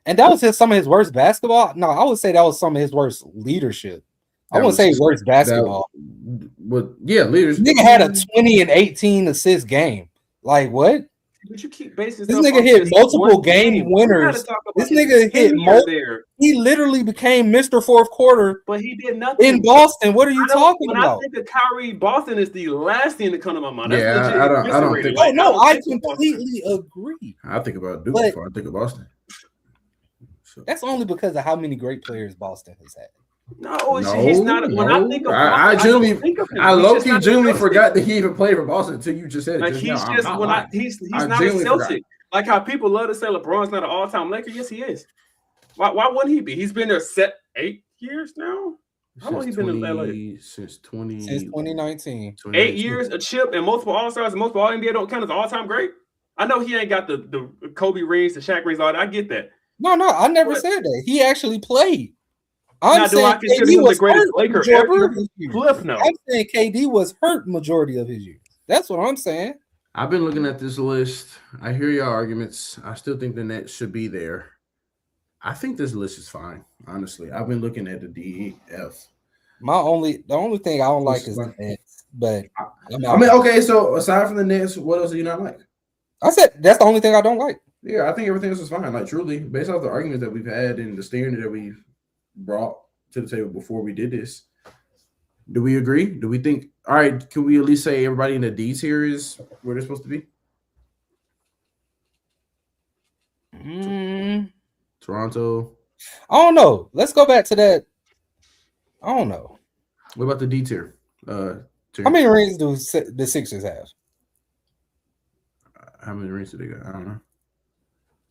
And that was some of his worst basketball. No, I would say that was some of his worst leadership. I wouldn't say worst basketball. But yeah, leadership. Nigga had a 20 and 18 assist game. Like what? But you keep basing this nigga hit multiple game winners. This nigga hit he literally became Mr. Fourth Quarter. But he did nothing in Boston. What are you talking about? I think of Kyrie, Boston is the last thing to come to my mind. That's I don't think. I completely agree. I think about Duke before I think of Boston. So. That's only because of how many great players Boston has had. No, he's not. When I think of Boston, I low-key genuinely forgot that he even played for Boston until you just said it. Like he's not a Celtic. Like how people love to say LeBron's not an all-time Laker. Yes, he is. Why wouldn't he be? He's been there 8 years now. How long he been in LA? Since 2019. 8 years, a chip, and multiple All-Stars and multiple All-NBA don't count as all-time great. I know he ain't got the Kobe rings, the Shaq rings, all that. I get that. No, I never said that. He actually played. I'm saying KD was the greatest Laker ever. Cliff, no. I'm saying KD was hurt majority of his years. That's what I'm saying. I've been looking at this list. I hear your arguments. I still think the Nets should be there. I think this list is fine, honestly. I've been looking at the DEF. The only thing I don't like is the Nets. But okay, so aside from the Nets, what else do you not like? I said that's the only thing I don't like. Yeah, I think everything else is fine. Like truly, based off the arguments that we've had and the standard that we've brought to the table before we did this, do we agree? Do we think? All right, can we at least say everybody in the D tier is where they're supposed to be? Toronto. I don't know. Let's go back to that. I don't know. What about the D tier? How many rings do the Sixers have? How many rings do they got? I don't know.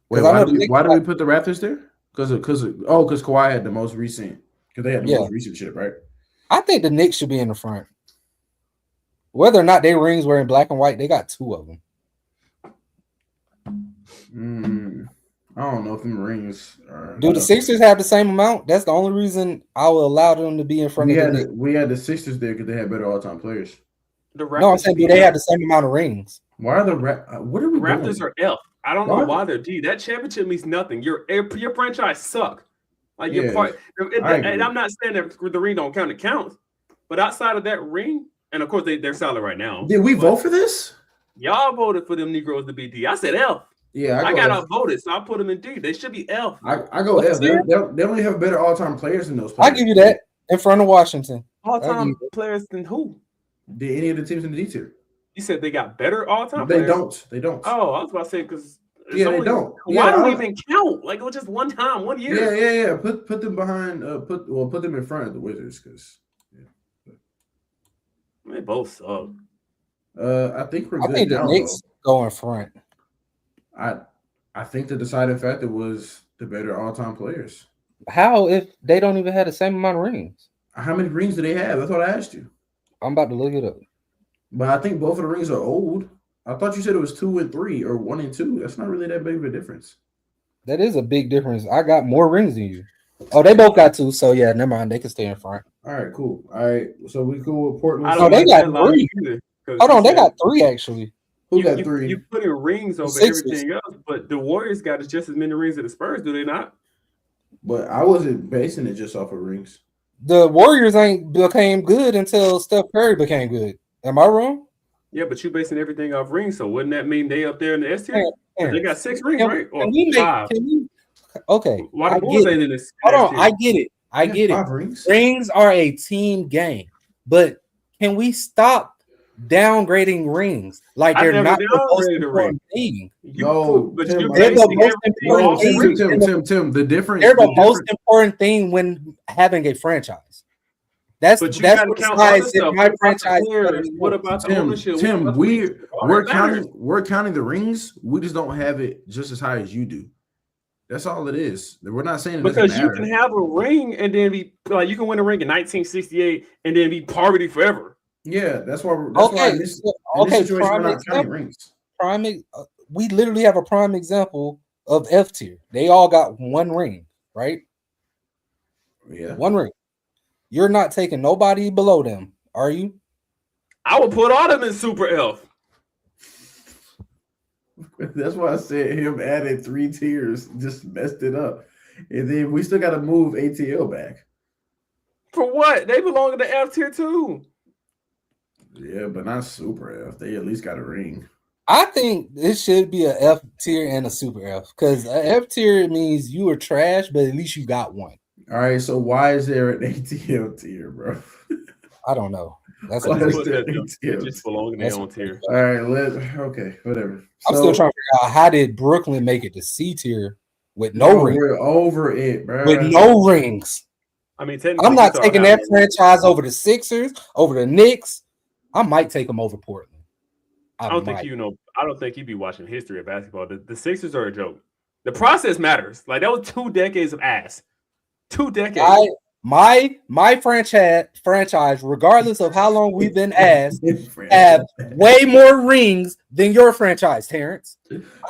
Wait, why do we put the Raptors there? Because Kawhi had the most recent. Because they had the most recent shit, right? I think the Knicks should be in the front. Whether or not their rings were in black and white, they got 2 of them. I don't know if them rings are. Do the Sixers have the same amount? That's the only reason I will allow them to be in front of the Knicks. We had the Sixers there because they had better all-time players. No, I'm saying, do they have the same amount of rings? Why are the what are we Raptors doing? are F? I don't know why they're D. That championship means nothing. Your franchise suck. Like your part, and I'm not saying that the ring don't count. It counts, but outside of that ring, and of course they're solid right now. Did we vote for this? Y'all voted for them Negroes to be D. I said F. Yeah, I got outvoted, so I put them in D. They should be F. I go F. They only have better all-time players than those. I give you that in front of Washington. All-time players than who? Did any of the teams in the D tier? You said they got better all-time players? They don't. Oh, I was about to say because they don't. Why don't we even count? Like it was just one time, 1 year. Yeah. Put them behind. Put them in front of the Wizards because they both suck. I think we're good. I think the Knicks go in front. I think the deciding factor was the better all-time players. How if they don't even have the same amount of rings? How many rings do they have? That's what I asked you. I'm about to look it up. But I think both of the rings are old. I thought you said it was 2 and 3 or 1 and 2. That's not really that big of a difference. That is a big difference. I got more rings than you. Oh, they both got 2. So yeah, never mind. They can stay in front. All right, cool. All right, so we cool with Portland. Oh, they got 3. Hold on, they got 3 actually. Who got 3? You put in rings over everything else, but the Warriors got just as many rings as the Spurs, do they not? But I wasn't basing it just off of rings. The Warriors ain't became good until Steph Curry became good. Am I wrong? Yeah, but you basing everything off rings, so wouldn't that mean they up there in the S tier? They got 6 rings, right? Or 5? Okay. Why the Bulls ain't in this? Hold on, I get it. I get it. Rings are a team game, but can we stop downgrading rings like they're not the most important thing? No, they're the most important thing. Tim, the difference. They're the most important thing when having a franchise. That's what decides if my franchise. What about the ownership? Tim, we're counting the rings. We just don't have it just as high as you do. That's all it is. We're not saying it because you can have a ring and then be like you can win a ring in 1968 and then be poverty forever. Yeah, that's why. In this situation, we're not counting rings. We literally have a prime example of F tier. They all got 1 ring, right? Yeah, 1 ring. You're not taking nobody below them, are you? I would put all them in Super F. That's why I said him added 3 tiers just messed it up, and then we still got to move ATL back. For what? They belong in the F tier too. Yeah, but not Super F. They at least got a ring. I think this should be a F tier and a Super F because a F tier means you are trash, but at least you got 1. All right, so why is there an ATL tier, bro? I don't know. That's just belong in their own tier. All right, okay, whatever. I'm still trying to figure out how did Brooklyn make it to C tier with no rings? We're over it, bro. With no rings. I mean, I'm not taking that franchise over the Sixers, over the Knicks. I might take them over Portland. I don't think you'd be watching history of basketball. The Sixers are a joke. The process matters. Like that was 2 decades of ass. 2 decades. My franchise, regardless of how long we've been ass, have way more rings than your franchise, Terrence.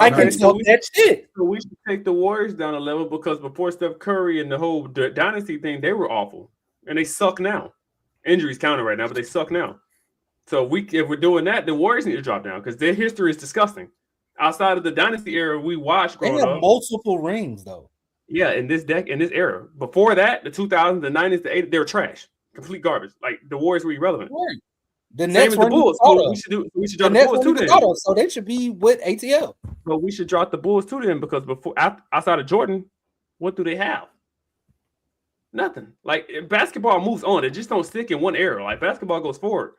I can tell that shit. So we should take the Warriors down a level because before Steph Curry and the whole dynasty thing, they were awful. And they suck now. Injuries counted right now, but they suck now. So if we're doing that, the Warriors need to drop down because their history is disgusting. Outside of the dynasty era we watched growing up. They have multiple rings, though. Yeah, in this era. Before that, the 2000s, the 90s, the 80s, they were trash. Complete garbage. Like the Warriors were irrelevant. Right. The Same next as the Bulls. We should drop the Bulls too then. So they should be with ATL. But we should drop the Bulls too then because outside of Jordan, what do they have? Nothing. Like basketball moves on. It just don't stick in one era. Like basketball goes forward.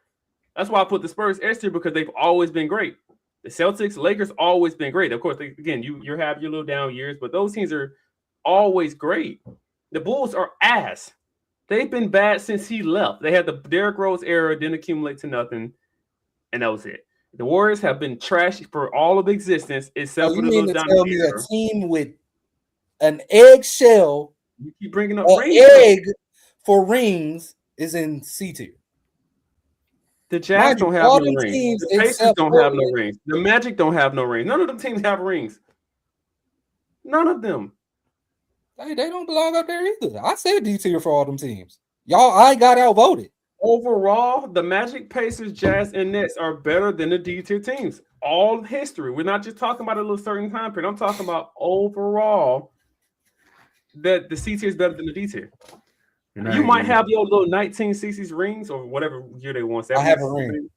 That's why I put the Spurs S tier because they've always been great. The Celtics, Lakers, always been great. Of course, you have your little down years, but those teams are always great. The Bulls are ass. They've been bad since he left. They had the Derrick Rose era, didn't accumulate to nothing, and that was it. The Warriors have been trashy for all of existence, except Oh, for you the mean little to dynasty tell me era. a team with an eggshell, You keep bringing up an rings. egg for rings is in C tier? The Jazz don't have no rings. The Pacers except don't have no Portland. rings. The Magic don't have no rings. None of them teams have rings. None of them. Hey, they don't belong up there either. I said D tier for all them teams. I got outvoted. Overall, the Magic, Pacers, Jazz, and Nets are better than the D tier teams. All history. We're not just talking about a little certain time period. I'm talking about overall that the C tier is better than the D tier. You might have your little 1960s rings or whatever year they want. I have a ring.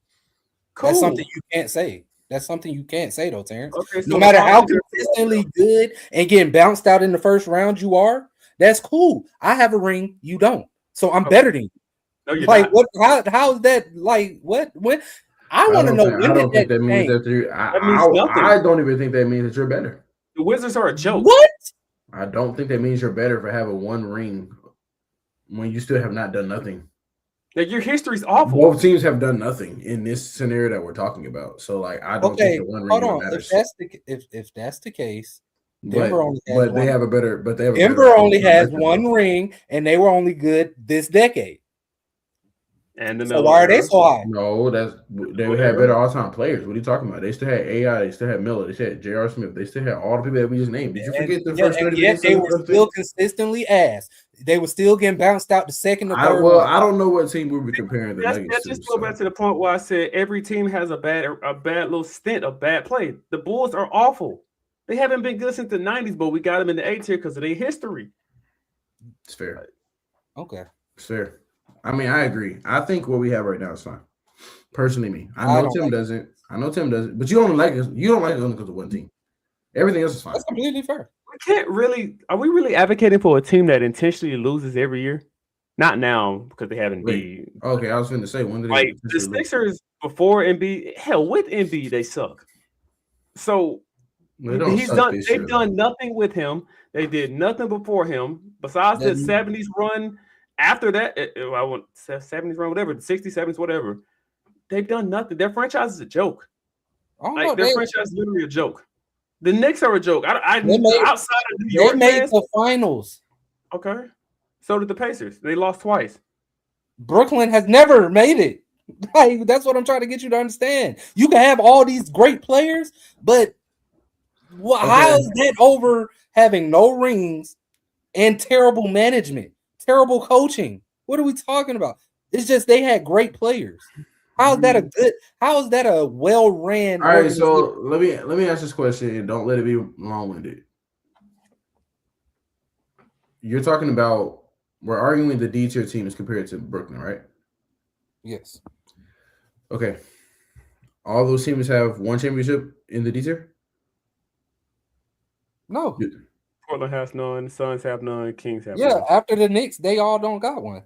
Cool. That's something you can't say. That's something you can't say though, Terrence. Okay, so no matter how consistently good and getting bounced out in the first round you are, that's cool. I have a ring, you don't. So I'm better than you. No, you're like not. what? How is that? Like what? When I want to know. I don't think that means that you. I don't even think that means that you're better. The Wizards are a joke. What? I don't think that means you're better for having one ring when you still have not done nothing. Like your history's awful. Both teams have done nothing in this scenario that we're talking about. So, like, I don't think the one ring matters. If that's the case, Denver only has one. Denver only has one ring, and they were only good this decade. And so why are they so high? No, they had better all-time players. What are you talking about? They still had AI, they still had Miller, they still had J.R. Smith, they still had all the people that we just named. Did you forget the first 30 minutes? They were still consistently ass. They were still getting bounced out the second or third. I don't know what team we were comparing the Nuggets to. Let's just go back to the point where I said every team has a bad little stint of bad play. The Bulls are awful. They haven't been good since the 90s, but we got them in the A tier because of their history. It's fair. Okay. It's fair. I mean, I agree. I think what we have right now is fine. Personally, me. I know Tim doesn't. But you don't like us. You don't like us only because of one team. Everything else is fine. That's completely fair. We can't really. Are we really advocating for a team that intentionally loses every year? Not now because they haven't been. Okay, I was going to say when did like the Sixers before Embiid? Hell, with Embiid they suck. So they've done nothing with him. They did nothing before him besides the 70s run. After that, I want 70s run, whatever, the 60s, 70s, whatever. They've done nothing. Their franchise is a joke. Their franchise is literally a joke. The Knicks are a joke. Outside of New York, they made the finals. Okay. So did the Pacers. They lost twice. Brooklyn has never made it. Like, that's what I'm trying to get you to understand. You can have all these great players, but how is that over having no rings and terrible management? Terrible coaching. What are we talking about? It's just they had great players. How is that a well-ran? All right, so let me ask this question and don't let it be long-winded. You're talking about we're arguing the D tier team is compared to Brooklyn, right? Yes. Okay. All those teams have one championship in the D tier? No. Portland has none. Suns have none. Kings have none. none. After the Knicks, they all don't got one.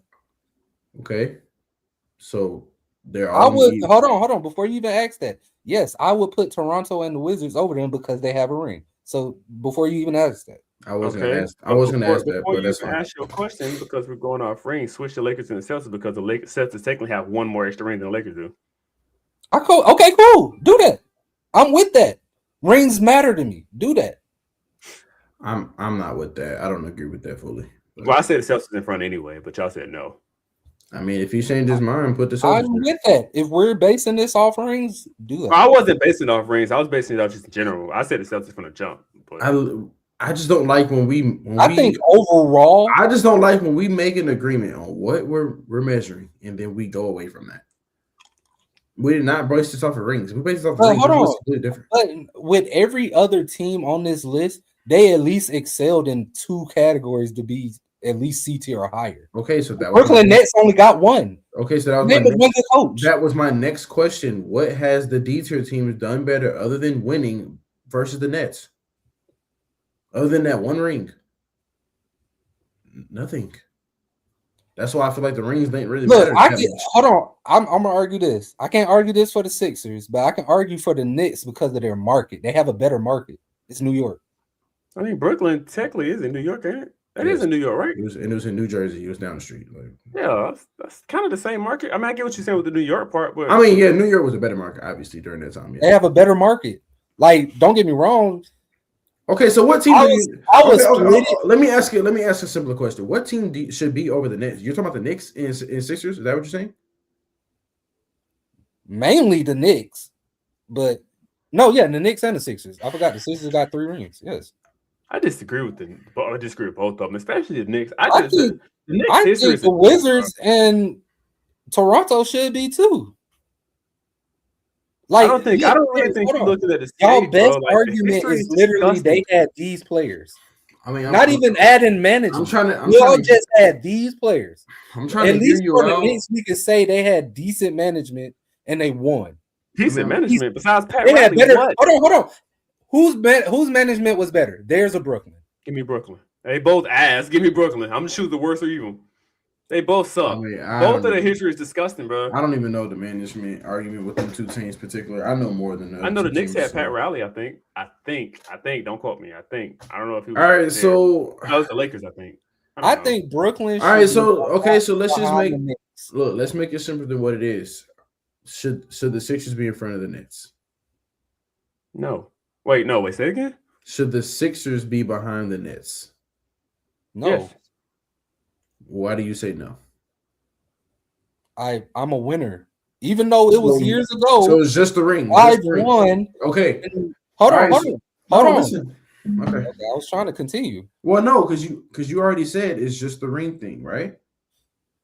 Okay. So they're all. Hold on. Before you even ask that, yes, I would put Toronto and the Wizards over them because they have a ring. So before you even ask that, I was going to ask that, but that's fine. Ask your question because we're going off rings. Switch the Lakers and the Celtics because the Celtics technically have one more extra ring than the Lakers do. Okay, cool. Do that. I'm with that. Rings matter to me. Do that. I'm not with that. I don't agree with that fully. Well, I said the Celtics in front anyway, but y'all said no. I mean, if he changed his mind, put the Celtics. I'm with that. If we're basing this off rings, do that. Well, I wasn't basing it off rings. I was basing it off just in general. I said the Celtics from the jump. But I just don't like when we think overall, I just don't like when we make an agreement on what we're measuring and then we go away from that. We did not base this off of rings. We based this off of rings. Hold on. Completely different. But with every other team on this list, they at least excelled in two categories to be at least C tier or higher. Okay, so that Brooklyn Nets only got one. Okay, so that was my next question. What has the D tier teams done better other than winning versus the Nets? Other than that one ring, nothing. That's why I feel like the rings ain't really matter. Hold on. I'm gonna argue this. I can't argue this for the Sixers, but I can argue for the Knicks because of their market. They have a better market. It's New York. I mean, Brooklyn technically is in New York, ain't it? That is in New York, right? It was in New Jersey. It was down the street. Like, yeah, that's kind of the same market. I mean, I get what you're saying with the New York part, but I mean, yeah, New York was a better market, obviously, during that time. Yeah. They have a better market. Like, don't get me wrong. Okay, so what team? Let me ask you a simpler question. What team should be over the Nets? You're talking about the Knicks and Sixers? Is that what you're saying? Mainly the Knicks, but no, yeah, the Knicks and the Sixers. I forgot the Sixers got 3 rings. Yes. I disagree with both of them, especially the Knicks. I think the Wizards and Toronto should be too. Like, I don't really think you're looking at the y'all best argument is literally they had these players. I mean, not even adding management. Y'all just had these players. I'm trying at to least hear for you the Knicks, we could say they had decent management and they won. Decent management besides Pat They Riley. had better. Hold on. Whose management was better? Theirs or Brooklyn? Give me Brooklyn. They both ass. Give me Brooklyn. I'm gonna choose the worst or evil. They both suck. I mean, both of their history is disgusting, bro. I don't even know the management argument with them two teams particular. I know more than that. I know the Knicks had Pat Riley. I think. Don't quote me. I don't know if he was. All right, so that was the Lakers. I think. I think Brooklyn. All right, so let's just let's make it simpler than what it is. Should the Sixers be in front of the Nets? No. Wait. Say it again. Should the Sixers be behind the Nets? No. Yes. Why do you say no? I'm a winner. Even though it was years ago. So it's just the ring. I won. Okay. Hold on. Listen. Okay. I was trying to continue. Well, no, because you already said it's just the ring thing, right?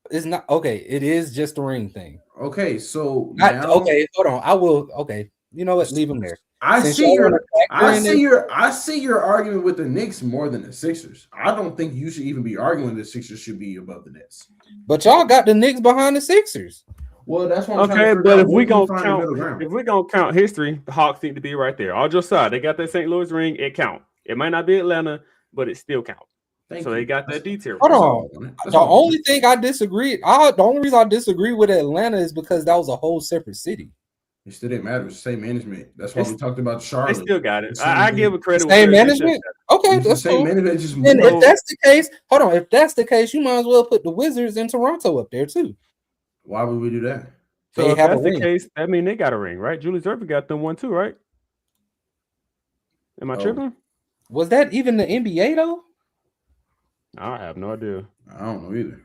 It's not okay. It is just the ring thing. Okay, so okay, hold on. I will. Okay, you know what? Leave them there. I see your argument with the Knicks more than the Sixers. I don't think you should even be arguing the Sixers should be above the Nets. But y'all got the Knicks behind the Sixers. Well, that's what I'm okay. But if we gonna count history, the Hawks need to be right there. All just side, they got that St. Louis ring. It count. It might not be Atlanta, but it still count. They got that detail. Hold on. The only thing I disagree, the only reason I disagree with Atlanta is because that was a whole separate city. It still didn't matter. It's the same management. That's why we talked about Charlotte. They still got it. I give a credit. Same management. Okay, that's same management. Just and if that's the case, hold on. If that's the case, you might as well put the Wizards in Toronto up there too. Why would we do that? So if that's the case, that means they got a ring, right? Julius Erving got them one too, right? Am I tripping? Was that even the NBA though? I have no idea. I don't know either.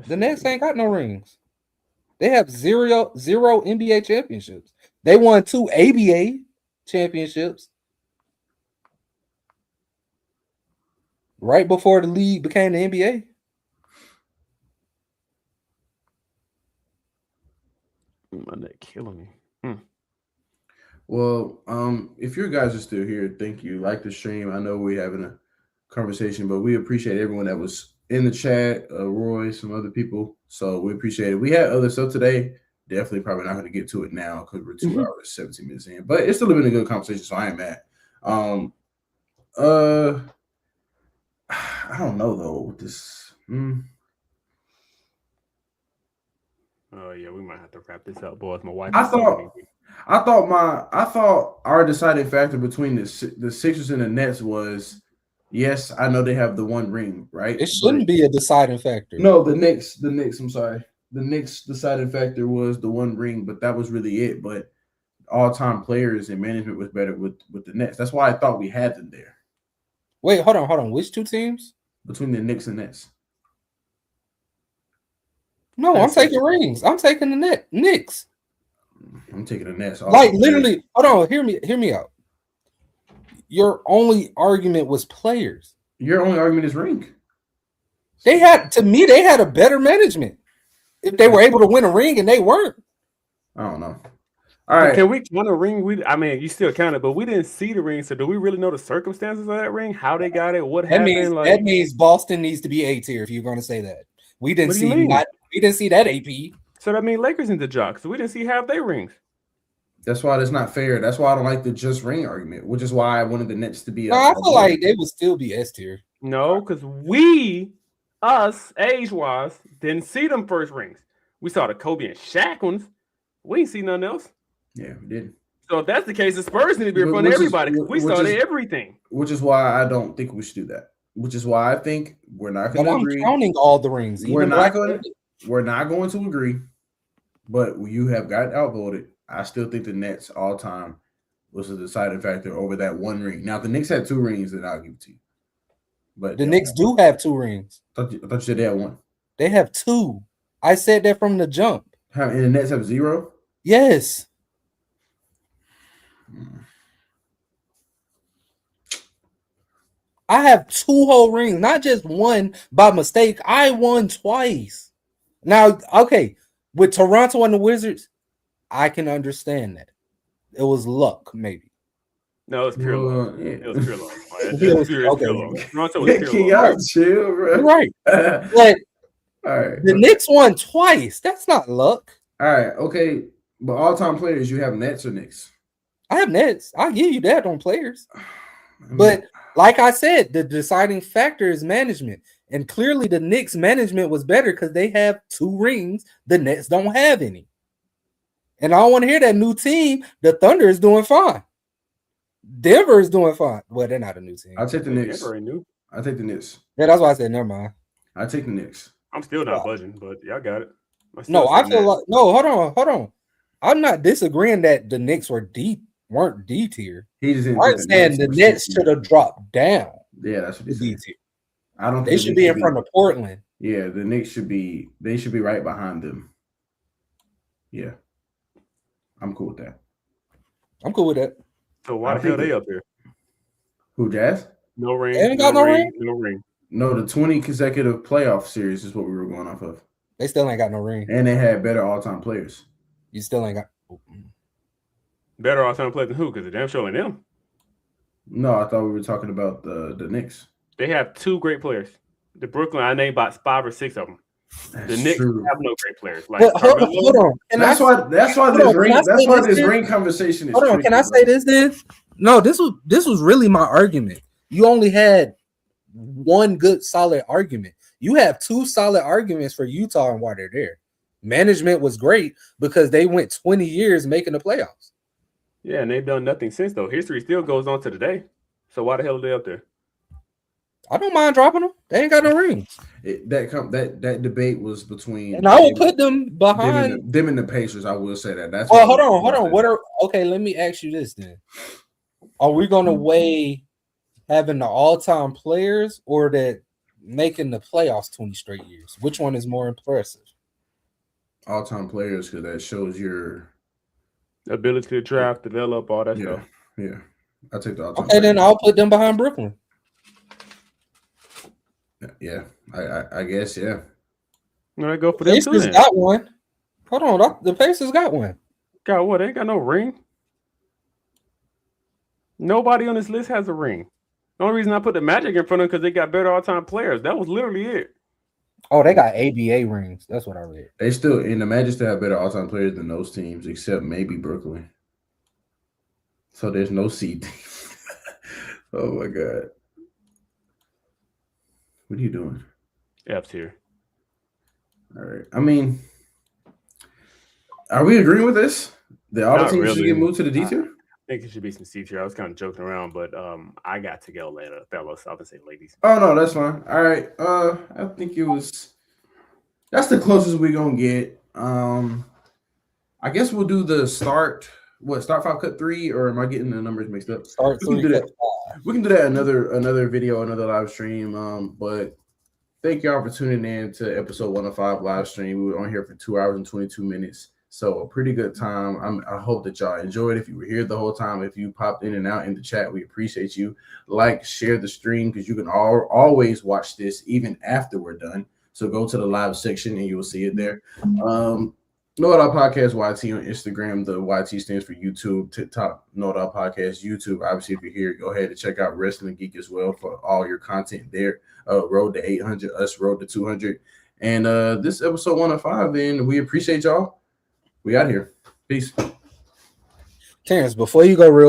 The Nets ain't got no rings. They have zero NBA championships. They won 2 ABA championships right before the league became the NBA. My neck killing me. Well, if you guys are still here, thank you. Like the stream. I know we're having a conversation, but we appreciate everyone that was in the chat. Roy, some other people. So we appreciate it. We had other stuff today. Definitely probably not going to get to it now because we're 2 hours, 17 minutes in. But it's still been a good conversation, so I am mad. I don't know though with this. Oh yeah, we might have to wrap this up, boys. My wife. I thought our deciding factor between the Sixers and the Nets was, yes, I know they have the one ring, right? It shouldn't be a deciding factor. No, the Knicks. I'm sorry. The Knicks deciding factor was the one ring, but that was really it. But all-time players and management was better with the Nets. That's why I thought we had them there. Wait, hold on. Which 2 teams? Between the Knicks and Nets. No, I'm taking rings. I'm taking the Knicks. I'm taking the Nets. Like literally, hold on. Hear me out. Your only argument was players. Your only argument is ring. They had a better management. If they were able to win a ring and they weren't. I don't know. All right. Can we count a ring? You still count it, but we didn't see the ring. So do we really know the circumstances of that ring? How they got it? What happened? That means Boston needs to be A tier if you're going to say that. We didn't see that AP. So that means Lakers in the jock. So we didn't see half their rings. That's why that's not fair. That's why I don't like the just ring argument, which is why I wanted the Nets to be. No, I feel like they would still be S tier. No, because us, age-wise, didn't see them first rings. We saw the Kobe and Shaq ones. We ain't see nothing else. Yeah, we did. So if that's the case, the Spurs need to be in front of everybody. We started everything. Which is why I don't think we should do that. Which is why I think we're not going to agree. I'm counting all the rings. We're not going to agree. But you have got outvoted. I still think the Nets all time was a deciding factor over that one ring. Now, if the Knicks had 2 rings, then I'll give it to you. But the Knicks do have 2 rings. I thought you said they had 1. They have 2. I said that from the jump. And the Nets have 0? Yes. I have 2 whole rings, not just 1 by mistake. I won twice. Now, okay, with Toronto and the Wizards, I can understand that. It was luck, maybe. No, it's pure luck. Yeah. It was pure luck. Toronto was pure luck. Chill, bro. You're right. But all right, the Knicks won twice. That's not luck. All right, okay. But all-time players, you have Nets or Knicks? I have Nets. I'll give you that on players. But like I said, the deciding factor is management. And clearly the Knicks management was better because they have 2 rings. The Nets don't have any. And I don't want to hear that new team. The Thunder is doing fine. Denver is doing fine. Well, they're not a new team. I'll take the Knicks. Denver ain't new. I'll take the Knicks. Yeah, that's why I said never mind. I'll take the Knicks. I'm still not budging, but y'all got it. No, I feel like hold on. I'm not disagreeing that the Knicks weren't D tier. I'm saying the Nets should have dropped down. Yeah, that's what D tier. I don't. They should be in front of Portland. Yeah, the Knicks should be. They should be right behind them. Yeah, I'm cool with that. I'm cool with that. So why the hell they up there? Who, Jazz? No ring. They ain't got no ring. No ring. No, the 20 consecutive playoff series is what we were going off of. They still ain't got no ring. And they had better all-time players. You still ain't got better all-time players than who? Because the damn sure ain't them. No, I thought we were talking about the Knicks. They have 2 great players. The Brooklyn, I named about 5 or 6 of them. The Knicks have no great players. Like, hold on. That's why this ring conversation is. Hold on. Can I say this then? No, this was really my argument. You only had 1 good solid argument. You have 2 solid arguments for Utah and why they're there. Management was great because they went 20 years making the playoffs. Yeah, and they've done nothing since though. History still goes on to today. So why the hell are they up there? I don't mind dropping them. They ain't got no rings. That debate was between, and I will put them behind them and the Pacers. I will say that. That's hold on. Okay? Let me ask you this then: are we going to weigh having the all-time players or that making the playoffs 20 straight years? Which one is more impressive? All-time players, because that shows your ability to draft, develop, all that stuff. Yeah, I'll take the all-time. Okay, then I'll put them behind Brooklyn. Yeah, I guess, yeah. No, I go for them Pacers too. Got one. Hold on, the Pacers got one. Got what? They ain't got no ring. Nobody on this list has a ring. The only reason I put the Magic in front of them because they got better all-time players. That was literally it. Oh, they got ABA rings. That's what I read. They still in the Magic still have better all-time players than those teams, except maybe Brooklyn. So there's no C team. Oh my God. What are you doing? F tier. All right. I mean, are we agreeing with this? That all the teams should get moved to the D tier? I think it should be some C tier. I was kind of joking around, but I got to go later, fellas. I would say ladies. Oh no, that's fine. All right. I think that's the closest we're gonna get. I guess we'll do the start 5 cut 3, or am I getting the numbers mixed up? Start 3 cut 5. We can do that another video, another live stream. But thank y'all for tuning in to episode 105 live stream. We were on here for 2 hours and 22 minutes. So a pretty good time. I hope that y'all enjoyed. If you were here the whole time, if you popped in and out in the chat, we appreciate you. Like, share the stream, because you can always watch this even after we're done. So go to the live section and you will see it there. Know It All Podcast YT on Instagram. The YT stands for YouTube. TikTok, Know It All Podcast. YouTube, obviously, if you're here, go ahead and check out Wrestling Geek as well for all your content there. Road to 800, us road to 200. And this episode 105, then we appreciate y'all. We out here. Peace. Terrence, before you go real